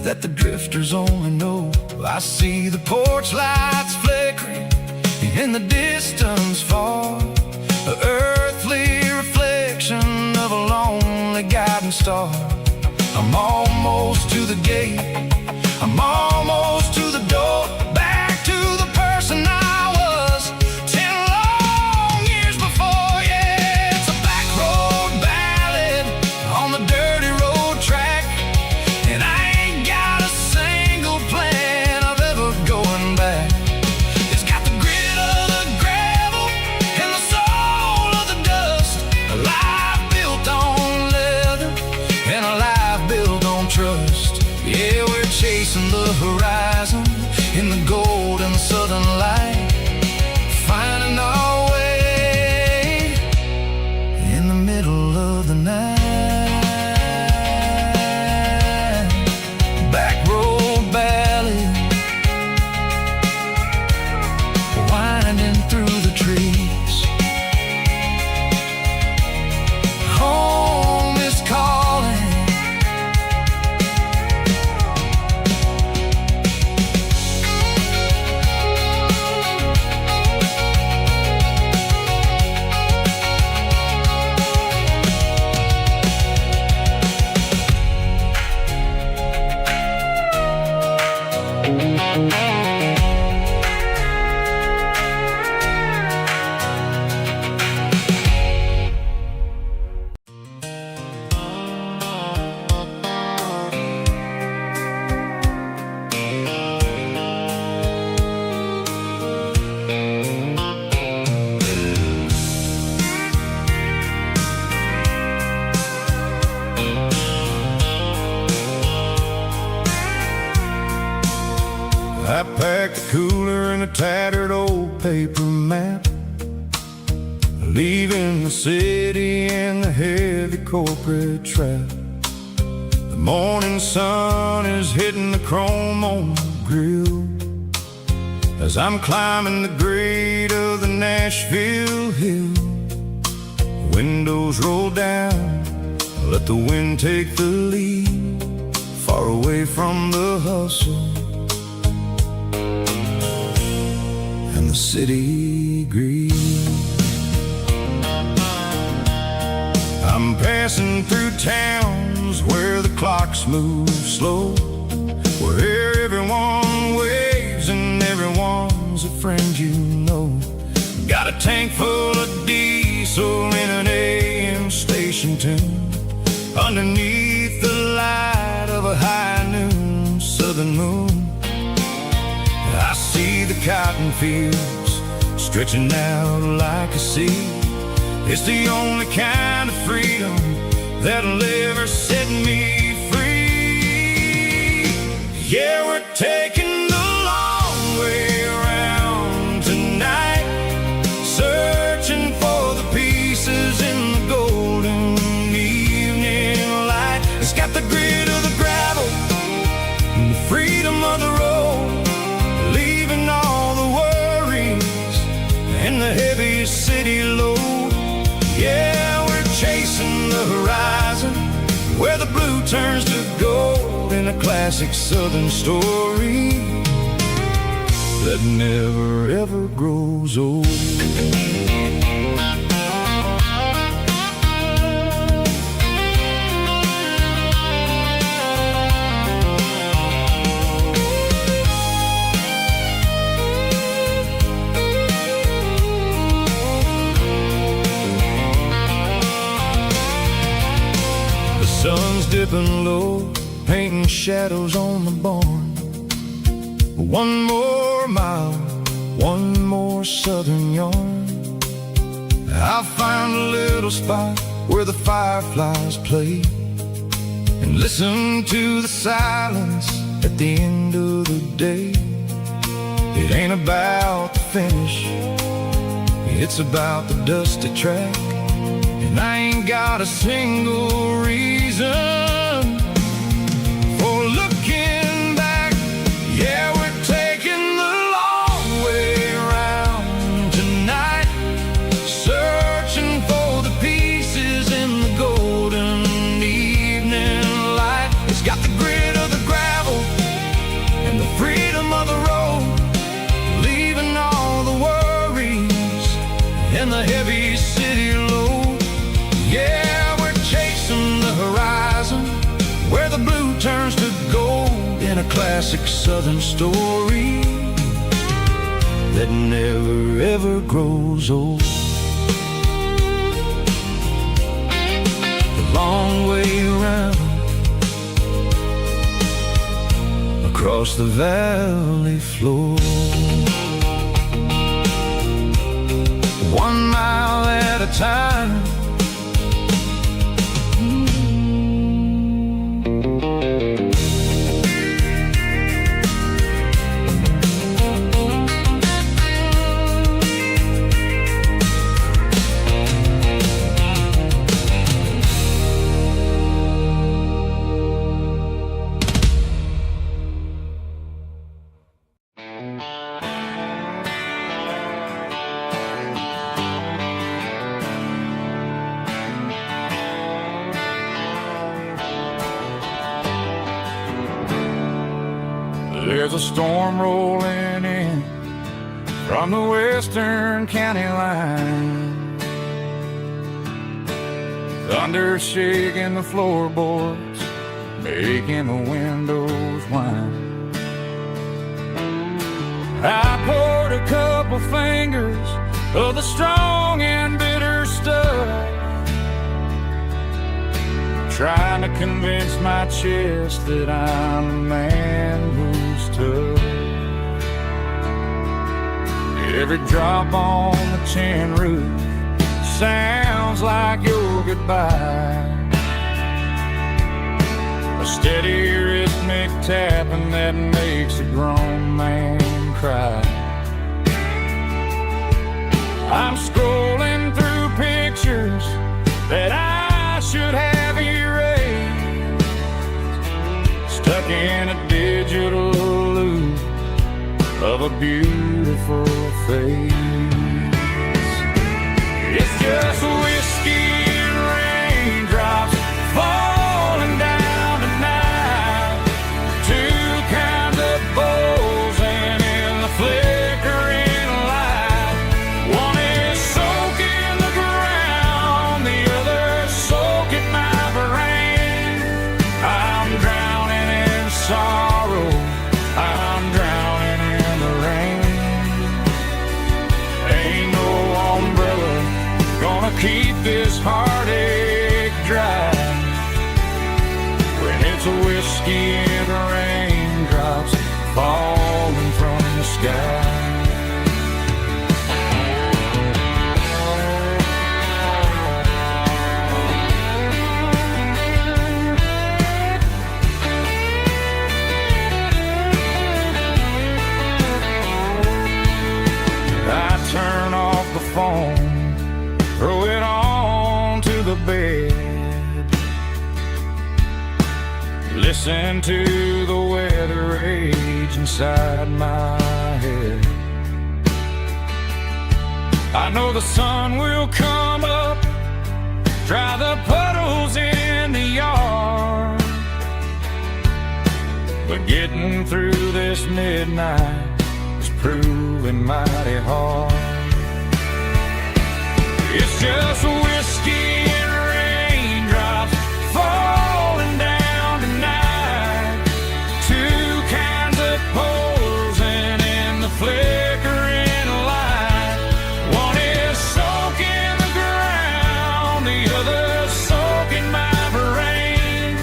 that the drifters only know. I see the porch lights flickering in the distance far, an earthly reflection of a lonely guiding star. I'm almost to the gate, I'm almost to the door, back to the person I was 10 long years before. Yeah, it's a back road ballad on the dirty road track, and I ain't got a single plan of ever going back. It's got the grit of the gravel and the soul of the dust, a life built on leather and a life built on trust. Yeah, we're chasing the horizon in the golden southern light, finding our way in the middle of the night. Back road ballad, winding through the trees. Home is calling. I packed a cooler and a tattered old paper map, leaving the city and the heavy corporate trap. The morning sun is hitting the chrome on the grill as I'm climbing the grade of the Nashville hill. Windows roll down, let the wind take the lead, far away from the hustle and the city greed. I'm passing through towns where the clocks move slow, where everyone waves and everyone's a friend you know. Got a tank full of diesel in an AM station tune, underneath the light of a high noon southern moon. I see the cotton fields stretching out like a sea. It's the only kind of freedom that'll ever set me free. Yeah, we're taking the long way around tonight, searching for the pieces in the golden evening light. It's got the grit of the gravel and the freedom of the road, leaving all the worries and the heavy city load. Yeah, we're chasing the horizon where the blue turns to gold in a classic southern story that never ever grows old. Sun's dipping low, painting shadows on the barn. One more mile, one more southern yarn. I'll find a little spot where the fireflies play and listen to the silence at the end of the day. It ain't about the finish, it's about the dusty track. And I ain't got a single reason for looking back. Yeah, we're taking the long way around tonight, searching for the pieces in the golden evening light. It's got the grit of the gravel in the heavy city load. Yeah, we're chasing the horizon, where the blue turns to gold, in a classic southern story that never ever grows old. The long way around, across the valley floor, 1 mile at a time. There's a storm rolling in from the western county line, thunder shaking the floorboards, making the windows whine. I poured a couple fingers of the strong and bitter stuff, trying to convince my chest that I'm a man who's tough. Every drop on the tin roof sounds like your goodbye, a steady rhythmic tapping that makes a grown man cry. I'm scrolling through pictures that I should have erased, stuck in a digital loop of a beautiful face. It's just whiskey and raindrops falling down tonight, two kinds of bowls and in the flickering light. One is soaking the ground, the other soaking my brain. I'm drowning in sorrow, I'm drowning in the rain. Ain't no umbrella gonna keep this heartache dry when it's a whiskey and raindrops falling from the sky. Turn off the phone, throw it on to the bed, listen to the weather rage inside my head. I know the sun will come up, dry the puddles in the yard, but getting through this midnight is proving mighty hard. It's just whiskey and raindrops falling down tonight, two kinds of poles and in the flickering light. One is soaking the ground, the other soaking my brain.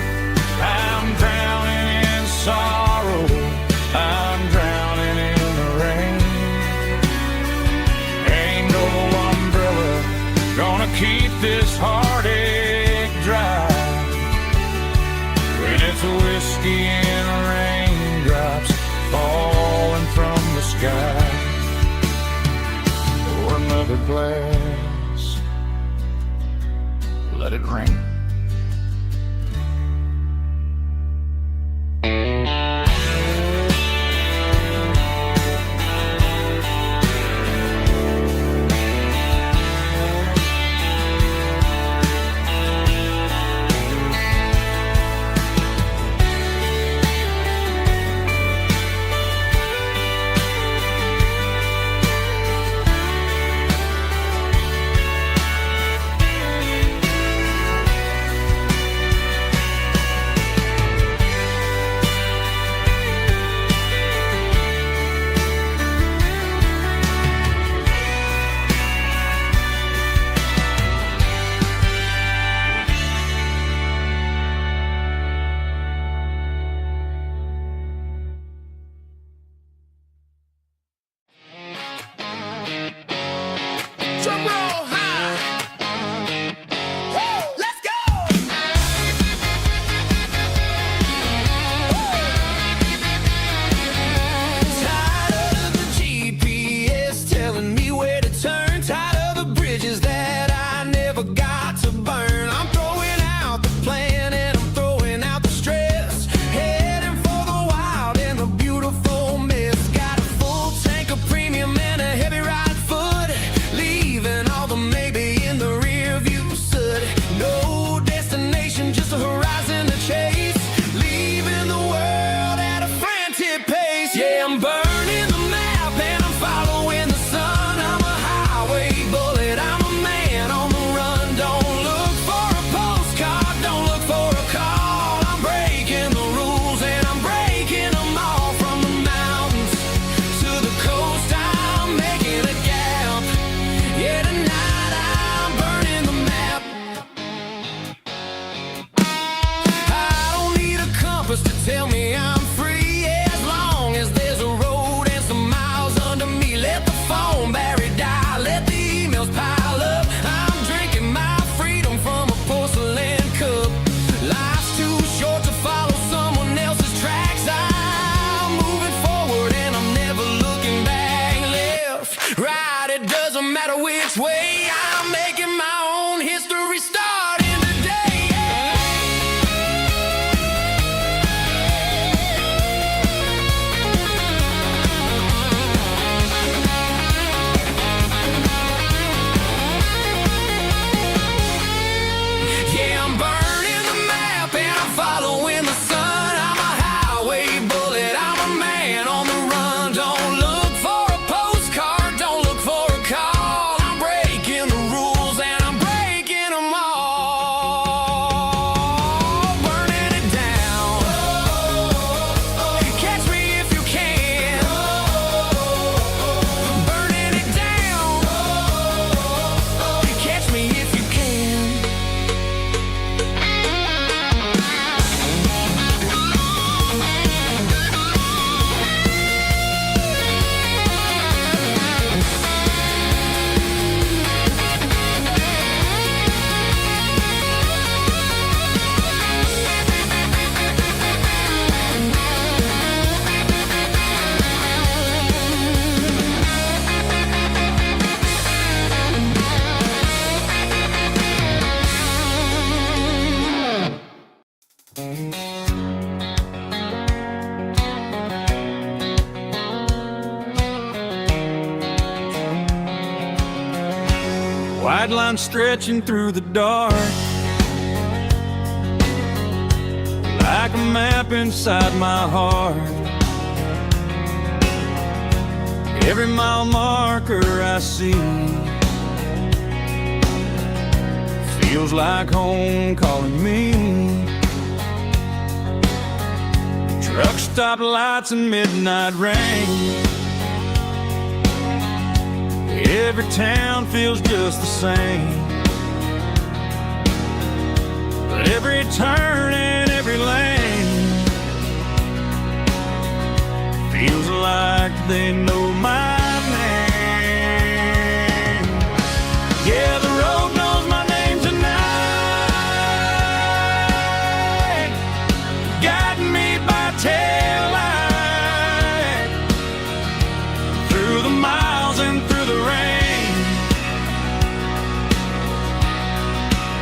I'm drowning in sorrow, I'm drowning in the rain. Ain't no umbrella gonna keep this heartache dry when it's a whiskey and raindrops falling from the sky. Pour another glass, let it rain. it doesn't matter which way. I'm making my own history starting today. Yeah, I'm burning the map and I'm following the sun. I'm a highway bullet, I'm a man on the run. Don't look for a postcard, don't look for a call. I'm breaking the rules and I'm breaking them all. Burning it down. Catch me if you can. Burning it down. Catch me if you can. White line stretching through the dark, like a map inside my heart. Every mile marker I see feels like home calling me. Truck stop lights and midnight rain. Every town feels just the same, but every turn and every lane feels like they know my name. Yeah, the road knows my name tonight, guiding me by taillight through the miles and through the rain.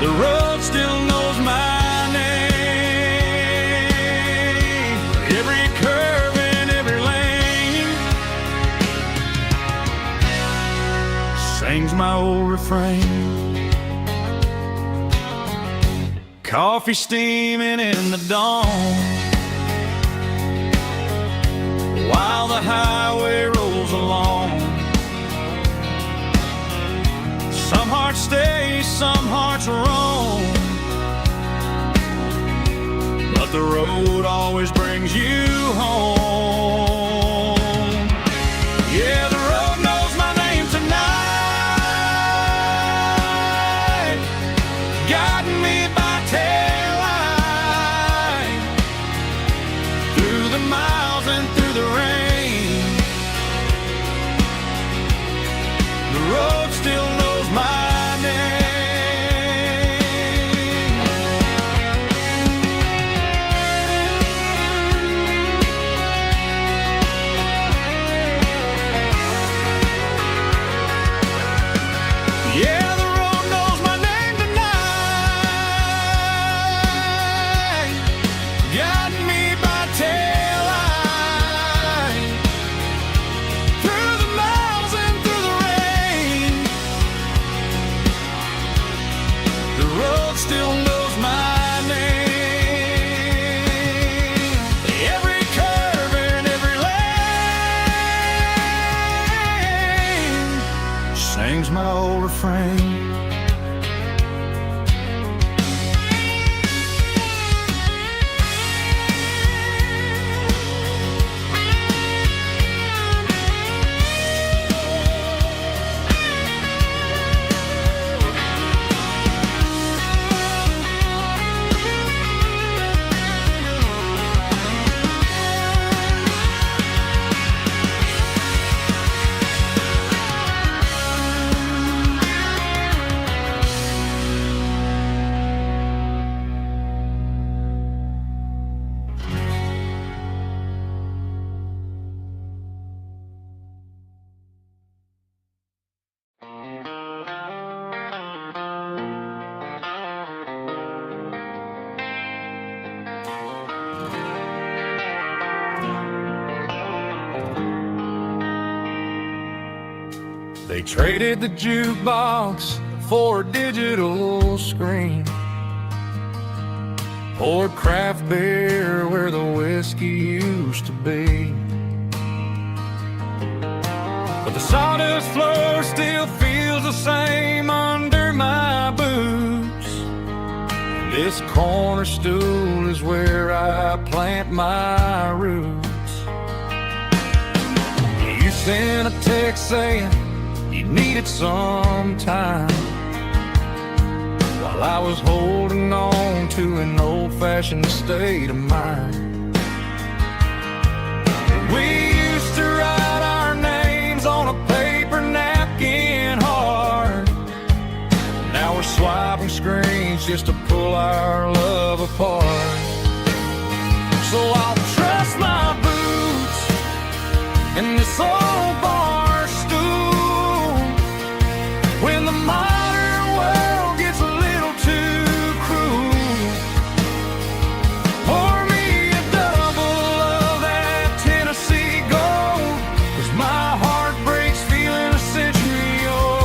The road still knows my name. Every curve and every lane sings my old refrain. Coffee steaming in the dawn, while the highway rolls along. Some hearts stay, some hearts roam, but the road always brings you home. Yeah, the road knows my name tonight, guiding me by taillight through the miles and through the rain. The road still knows my name. Yeah, the road knows my name tonight, guiding me by taillight through the miles and through the rain. The road still knows my name. Every curve and every lane sings my old refrain. They traded the jukebox for a digital screen, poured craft beer where the whiskey used to be. But the sawdust floor still feels the same under my boots. This corner stool is where I plant my roots. You sent a text saying you needed some time, while I was holding on to an old-fashioned state of mind. We used to write our names on a paper napkin hard. Now we're swiping screens just to pull our love apart. So I'll trust my boots in this old bar stool when the modern world gets a little too cruel. Pour me a double of that Tennessee Gold, 'cause my heart breaks feeling a century old.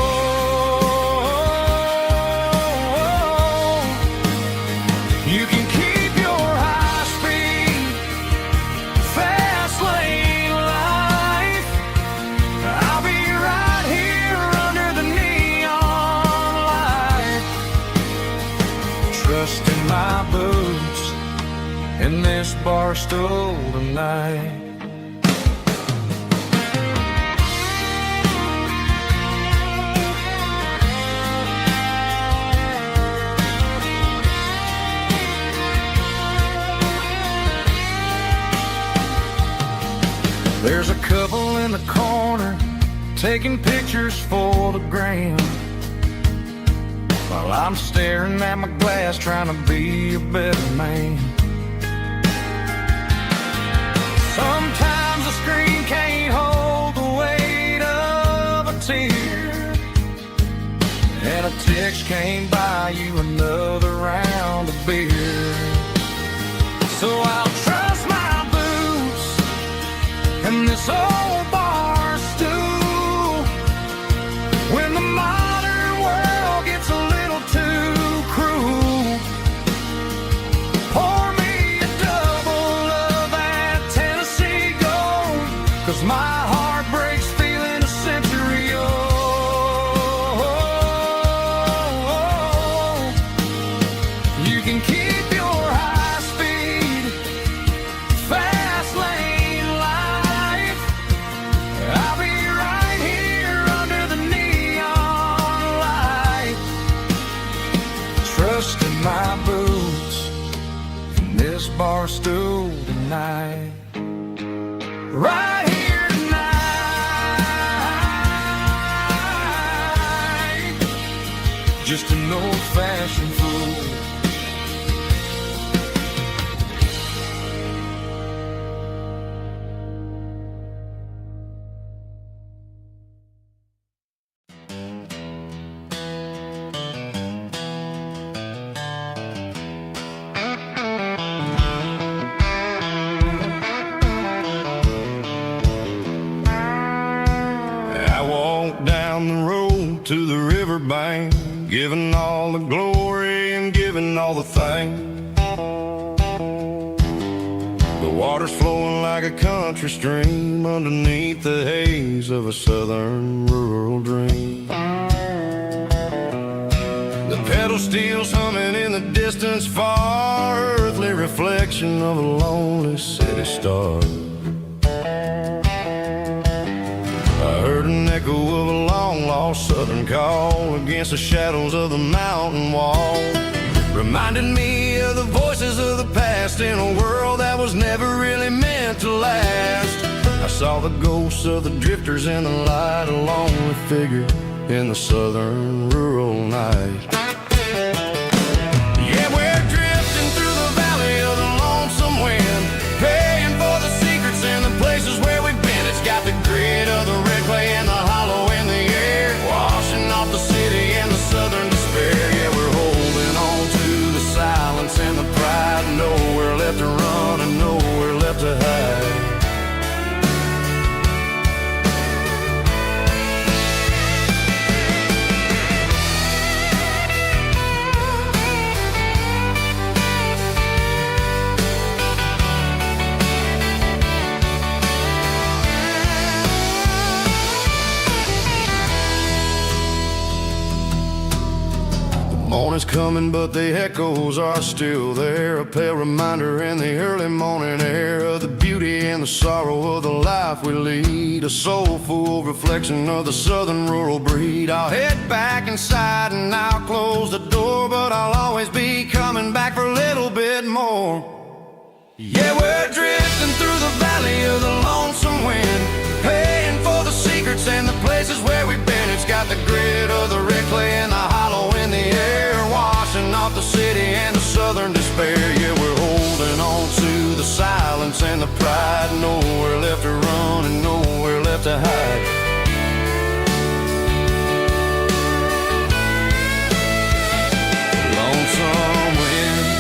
You can keep your high-speed, fast lane life. I'll be right here under the neon light, trusting my boots in this bar stool tonight. There's a couple in the corner taking pictures for the gram, while I'm staring at my glass trying to be a better man. Sometimes the screen can't hold the weight of a tear, and a text can't buy you another round of beer. So I'll trust my boots in this old bar stool when the modern world gets a little too cruel. Pour me a double of that Tennessee Gold, 'cause my heart breaks feeling a century old. You can keep your high-speed, fast lane life. I'll be right here under the neon light, trusting my boots in this bar stool tonight. Right here tonight, just an old-fashioned fool. I walked down the road to the riverbank, giving all the glory and giving all the thanks. The water's flowing like a country stream underneath the haze of a southern rural dream. The pedal steel's humming in the distance far, earthly reflection of a lonely city star. I heard an echo of a long-lost southern call against the shadows of the mountain wall, reminding me of the voices of the past in a world that was never really meant to last. I saw the ghosts of the drifters in the light, a lonely figure in the southern rural night. Yeah, we're drifting through the valley of the lonesome wind, paying for the secrets and the places where we've been. It's got the grit of the red clay and the hollow in the air, washing off the city and the southern despair. Yeah, we're holding on to the silence and the pride, nowhere left to run and nowhere left to hide. Morning's coming, but the echoes are still there. A pale reminder in the early morning air of the beauty and the sorrow of the life we lead. A soulful reflection of the southern rural breed. I'll head back inside and I'll close the door, but I'll always be coming back for a little bit more. Yeah, we're drifting through the valley of the lonesome wind, paying for the secrets and the places where we've been. It's got the grit of the red clay and the hollow in the air, washing off the city and the southern despair. Yeah, we're holding on to the silence and the pride. Nowhere left to run and nowhere left to hide. Lonesome wind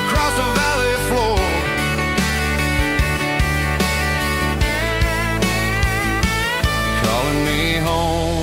across the valley floor, calling me home.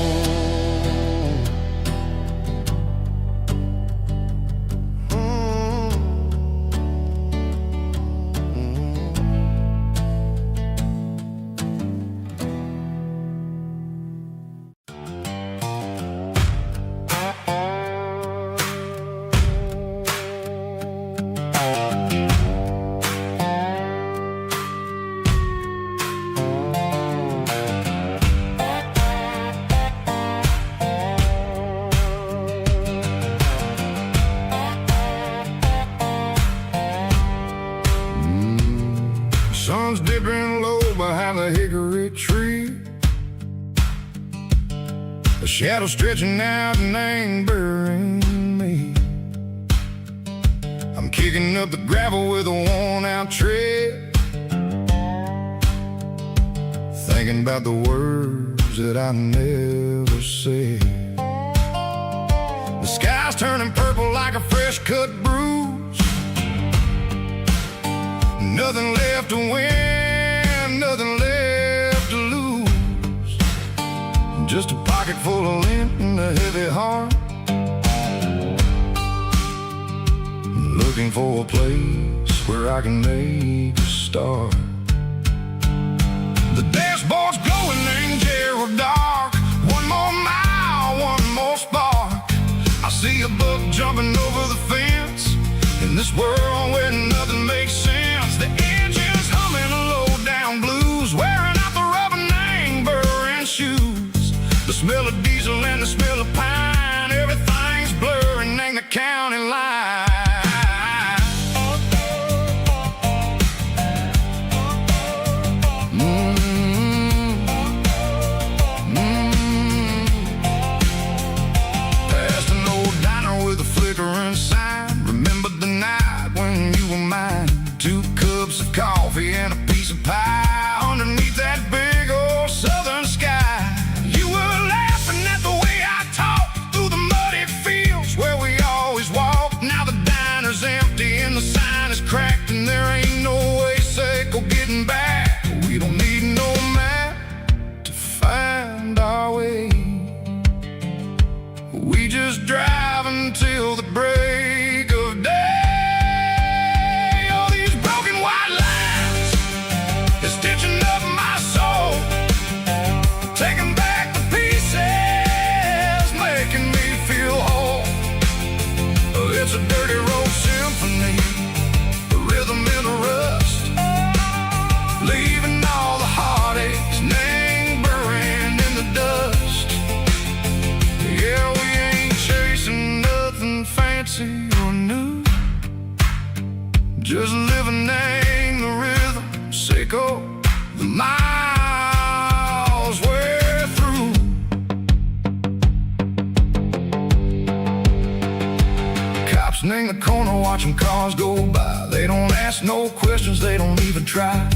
Sun's dipping low behind the hickory tree, a shadow stretching out and angering me. I'm kicking up the gravel with a worn-out tread, thinking about the words that I never said. The sky's turning purple like a fresh-cut bruise. Nothing left to win, nothing left to lose. Just a pocket full of lint and a heavy heart, looking for a place where I can make a start. The dashboard's glowing in Gerald dark. One more mile, one more spark. I see a buck jumping over the fence in this world where nothing makes sense. The engine's humming a low-down blues, wearing out the rubber-nang burring shoes. The smell of diesel and the smell of pine, everything's blurring, ain't the county line. Past an old diner with a flickering sign. Remember the night when you were mine. 2 cups of coffee and a piece of pie underneath that big old southern sky. You were laughing at the way I talked through the muddy fields where we always walked. Now the diner's empty and the sign is cracked, and there ain't no way safe or getting back. We don't need no map to find our way. We just drive until the break of day. Stitching up my soul, taking back the pieces, making me feel whole. It's a dirty road symphony, the rhythm in the rust, leaving all the heartaches lingering in the dust. Yeah, we ain't chasing nothing fancy or new, just living in the rhythm, sicko. The miles we're through. Cops in the corner watching cars go by. They don't ask no questions, they don't even try.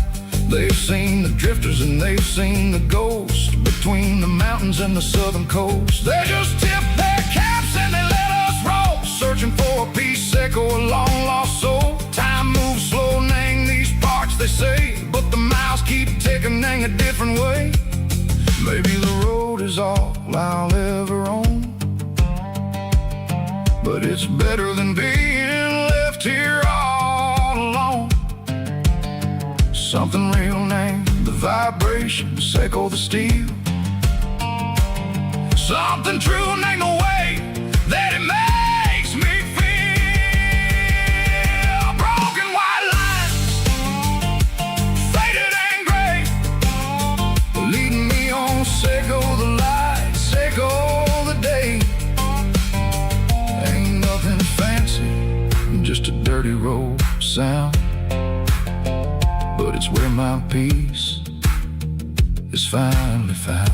They've seen the drifters and they've seen the ghosts between the mountains and the southern coast. They just tip their caps and they let us roll, searching for a piece echo, a long lost soul. Time moves slow, nang these parts they say, but the miles keep ticking a different way. Maybe the road is all I'll ever own, but it's better than being left here all alone. Something real named the vibrations echo the steel, Something true and ain't no way that it makes me feel. Broken white lines, faded and gray, leading me on. Say go the light, say go the day. Ain't nothing fancy, just a dirty road sound, but it's where my peace is finally found.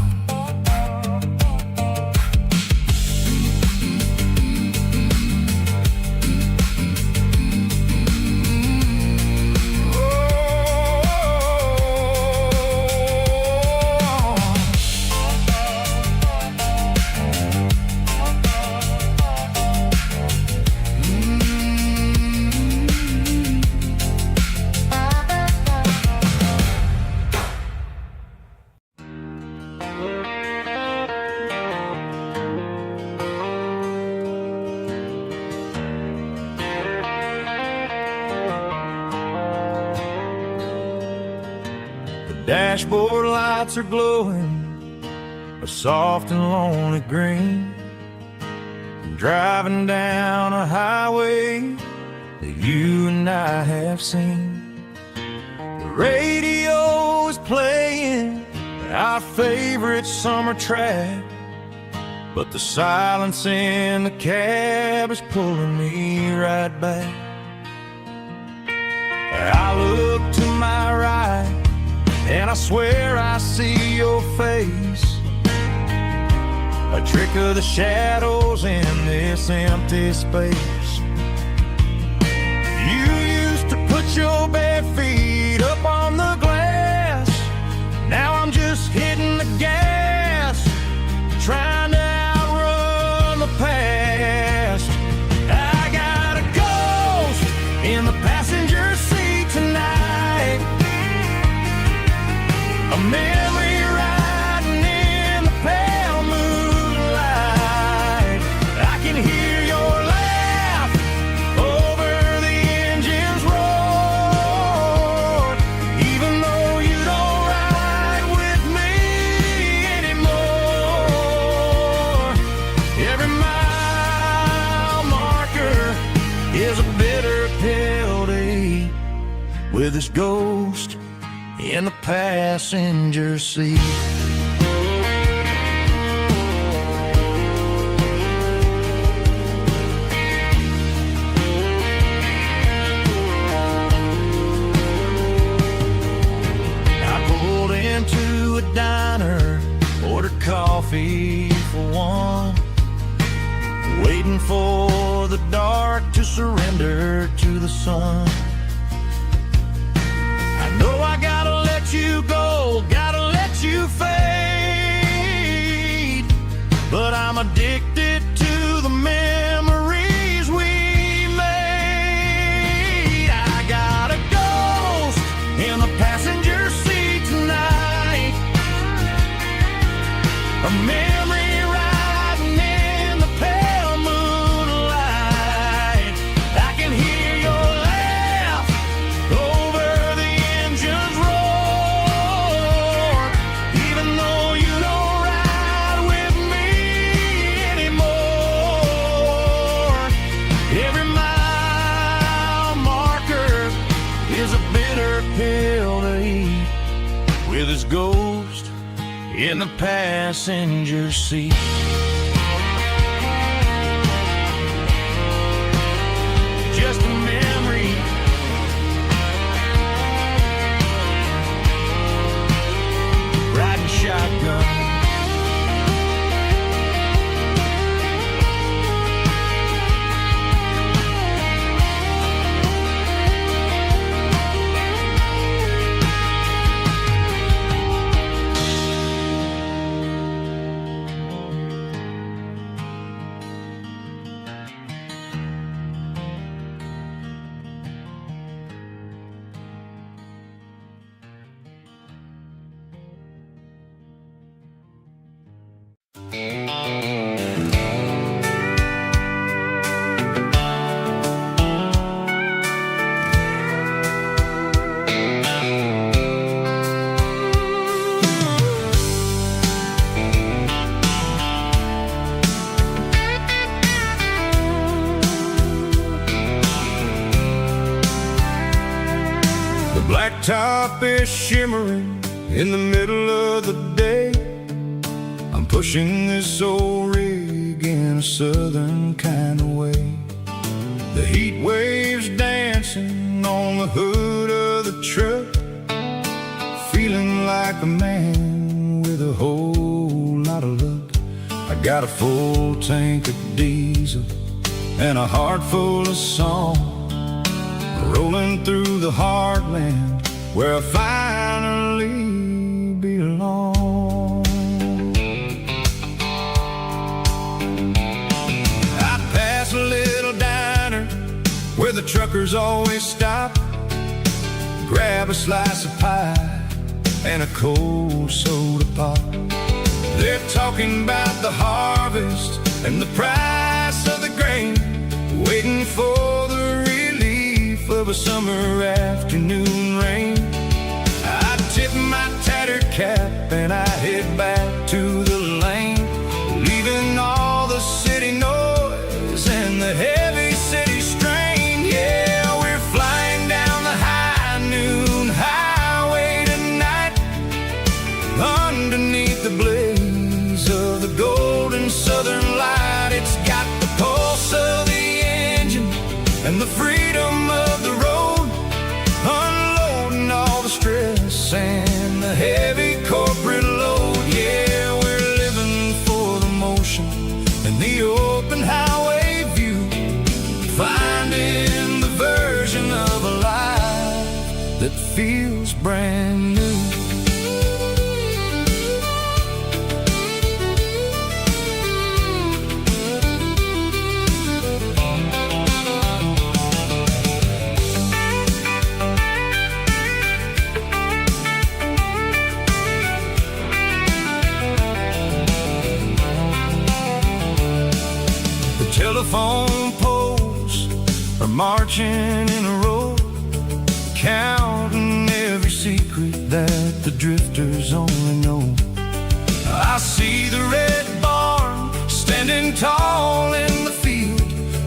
Dashboard lights are glowing a soft and lonely green. I'm driving down a highway that you and I have seen. The radio is playing our favorite summer track, but the silence in the cab is pulling me right back. I look to my right and I swear I see your face, a trick of the shadows in this empty space. You used to put your bare feet up on the glass. Now I'm just hitting the gas, trying to outrun the past. I got a ghost in the passenger seat tonight, a memory riding in the pale moonlight. I can hear your laugh over the engine's roar, even though you don't ride with me anymore. Every mile marker is a bitter pill to eat, with this ghost in the passenger seat. I pulled into a diner, ordered coffee for one, waiting for the dark to surrender to the sun. I know I gotta let you go, gotta let you fade, but I'm addicted to the memories we made. I got a ghost in the passenger seat tonight, a memory riding in the pale moonlight. I can hear your laugh over the engine's roar, even though you don't ride with me anymore. Every mile marker is a bitter pill to eat, with his ghost in the passenger seat. Just a memory, riding shotgun. top is shimmering in the middle of the day. I'm pushing this old rig in a southern kind of way. The heat waves dancing on the hood of the truck, feeling like a man with a whole lot of luck. I got a full tank of diesel and a heart full of song, rolling through the heartland where I finally belong. I pass a little diner where the truckers always stop, grab a slice of pie and a cold soda pop. They're talking about the harvest and the price of the grain, waiting for the relief of a summer afternoon rain. I tip my tattered cap and I head back to the lane, leaving all the city noise and the heavy city strain. Yeah, we're flying down the high noon highway tonight, underneath the blaze of the golden southern light. It's got the pulse of the engine and the freedom of the road, unloading all the stress and the heavy corporate load. Yeah, we're living for the motion and the open highway view, finding the version of a life that feels brand new. Telephone poles are marching in a row, counting every secret that the drifters only know. I see the red barn standing tall in the field,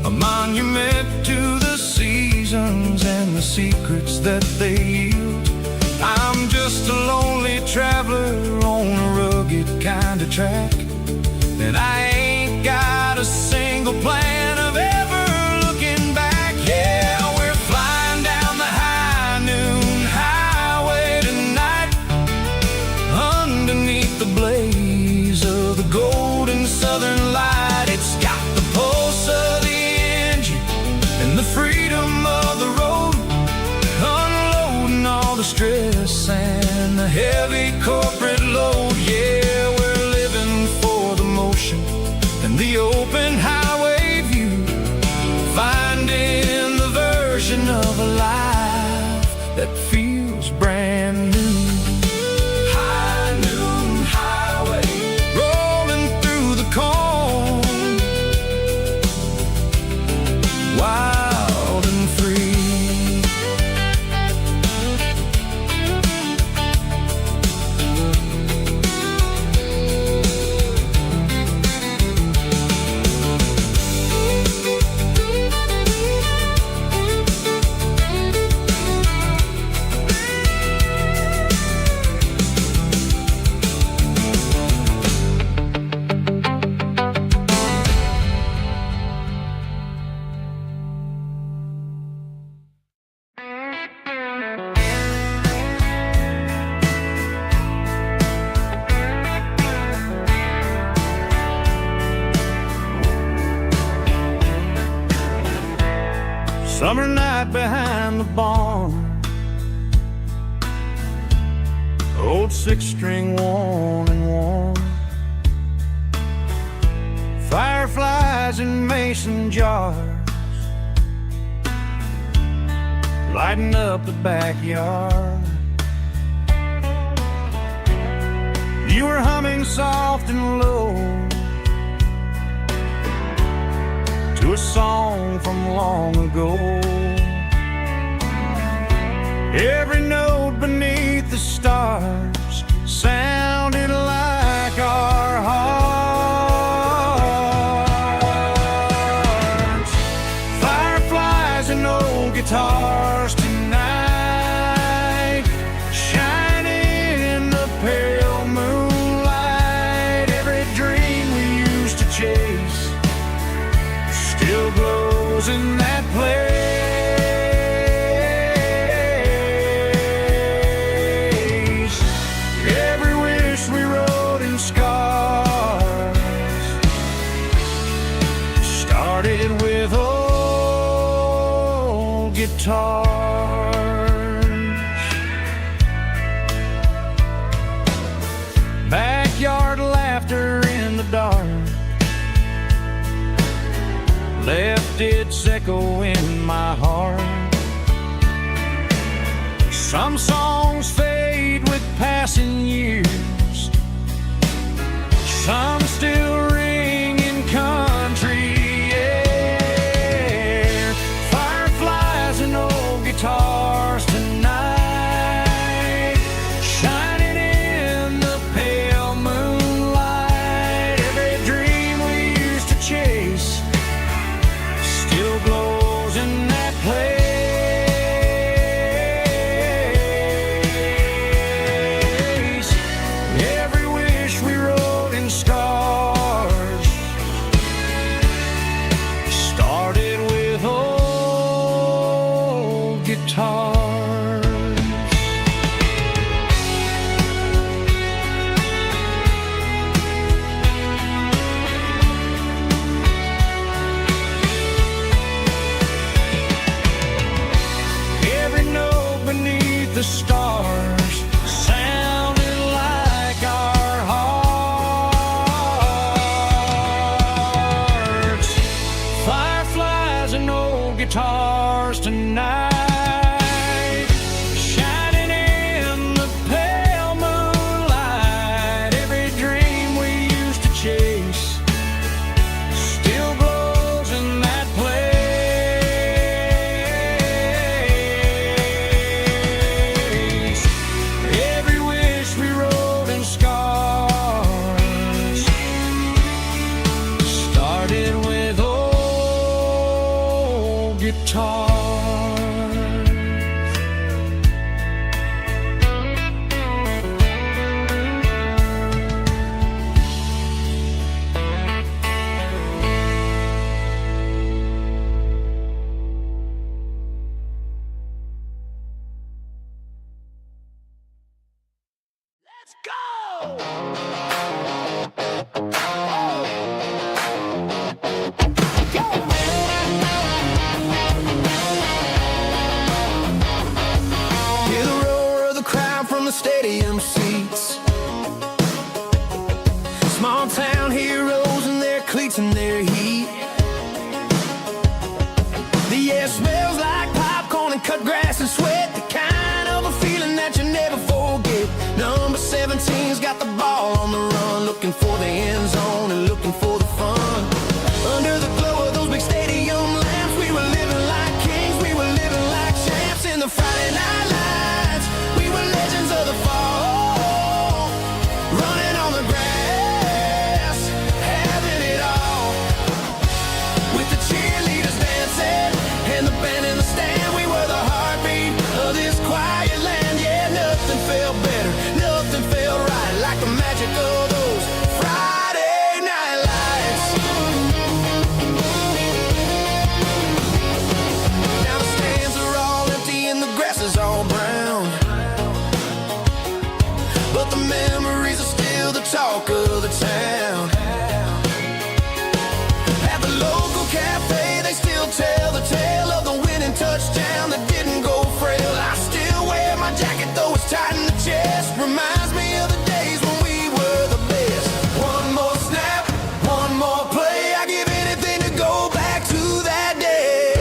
a monument to the seasons and the secrets that they yield. I'm just a lonely traveler on a rugged kind of track, and I ain't got a single plan of ever looking back. Yeah, we're flying down the high noon highway tonight, underneath the blaze of the golden southern light. It's got the pulse of the engine and the freedom of the road, unloading all the stress and the heavy corporate load. Yeah, we're living for the motion and the open highway view, finding the version of a life that feels brand new. High noon highway, rolling through the corn, wild and free. Summer night behind the barn, old six-string worn and worn, fireflies in mason jars, lighting up the backyard. You were humming soft and low to a song from long ago. Every note beneath the stars sounded like our hearts. Fireflies and old guitars tonight, glows in that place. Every wish we wrote in scars started with old guitars. Backyard laughter in the dark left its echo in my heart. Some songs fade with passing years, some still ring in country air. Fireflies and old guitars tonight, shining in the pale moonlight. Every dream we used to chase still glows in that place. Every wish we wrote in scars started with old guitars. Every note beneath the stars sounded like our hearts. Fireflies and old guitars tonight, shining in the pale moonlight. Every dream we used to chase still glows in that place. Every wish we wrote in scars started with old guitars. Let's go! Hear the roar of the crowd from the stadium seats. Small town heroes in their cleats and their heat. The air smells like popcorn and cut grass and sweat. The kind of a feeling that you never forget. Number 17's got the ball on the run, looking for the end zone and looking for the fun. Under the glow of those big stadium lamps, we were living like kings, we were living like champs. In the Friday night lights, we were legends of the fall, running on the grass, having it all. With the cheerleaders dancing and the band in the stand, we were the heartbeat of this quiet land. Yeah, nothing felt better, nothing felt right like the magic of those Friday night lights. Now the stands are all empty and the grass is all brown, but the memories are still the talk of the town. At the local cafe, they still tell the tale of the winning touchdown that didn't go frail. I still wear my jacket though it's tight in the chest. Reminds me of the days when we were the best. One more snap, one more play. I give anything to go back to that day.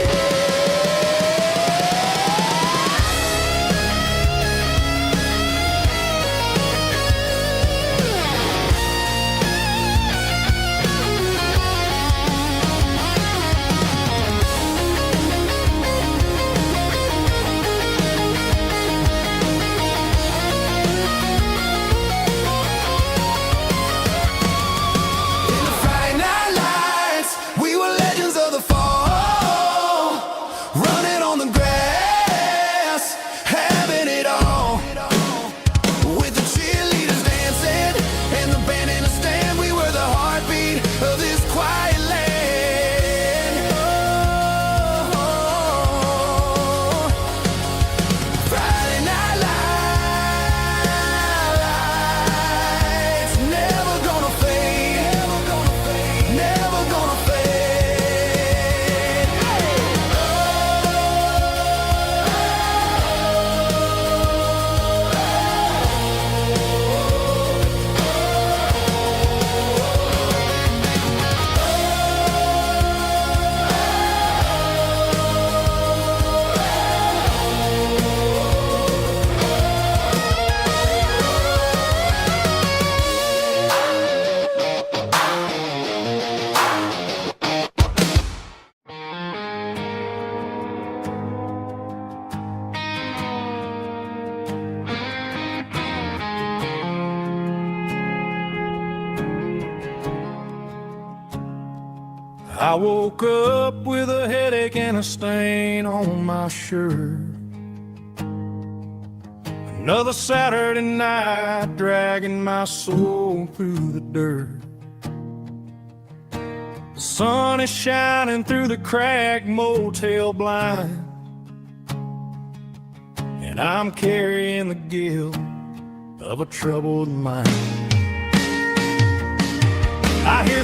I woke up with a headache and a stain on my shirt. Another Saturday night, dragging my soul through the dirt. The sun is shining through the cracked motel blind, and I'm carrying the guilt of a troubled mind. I hear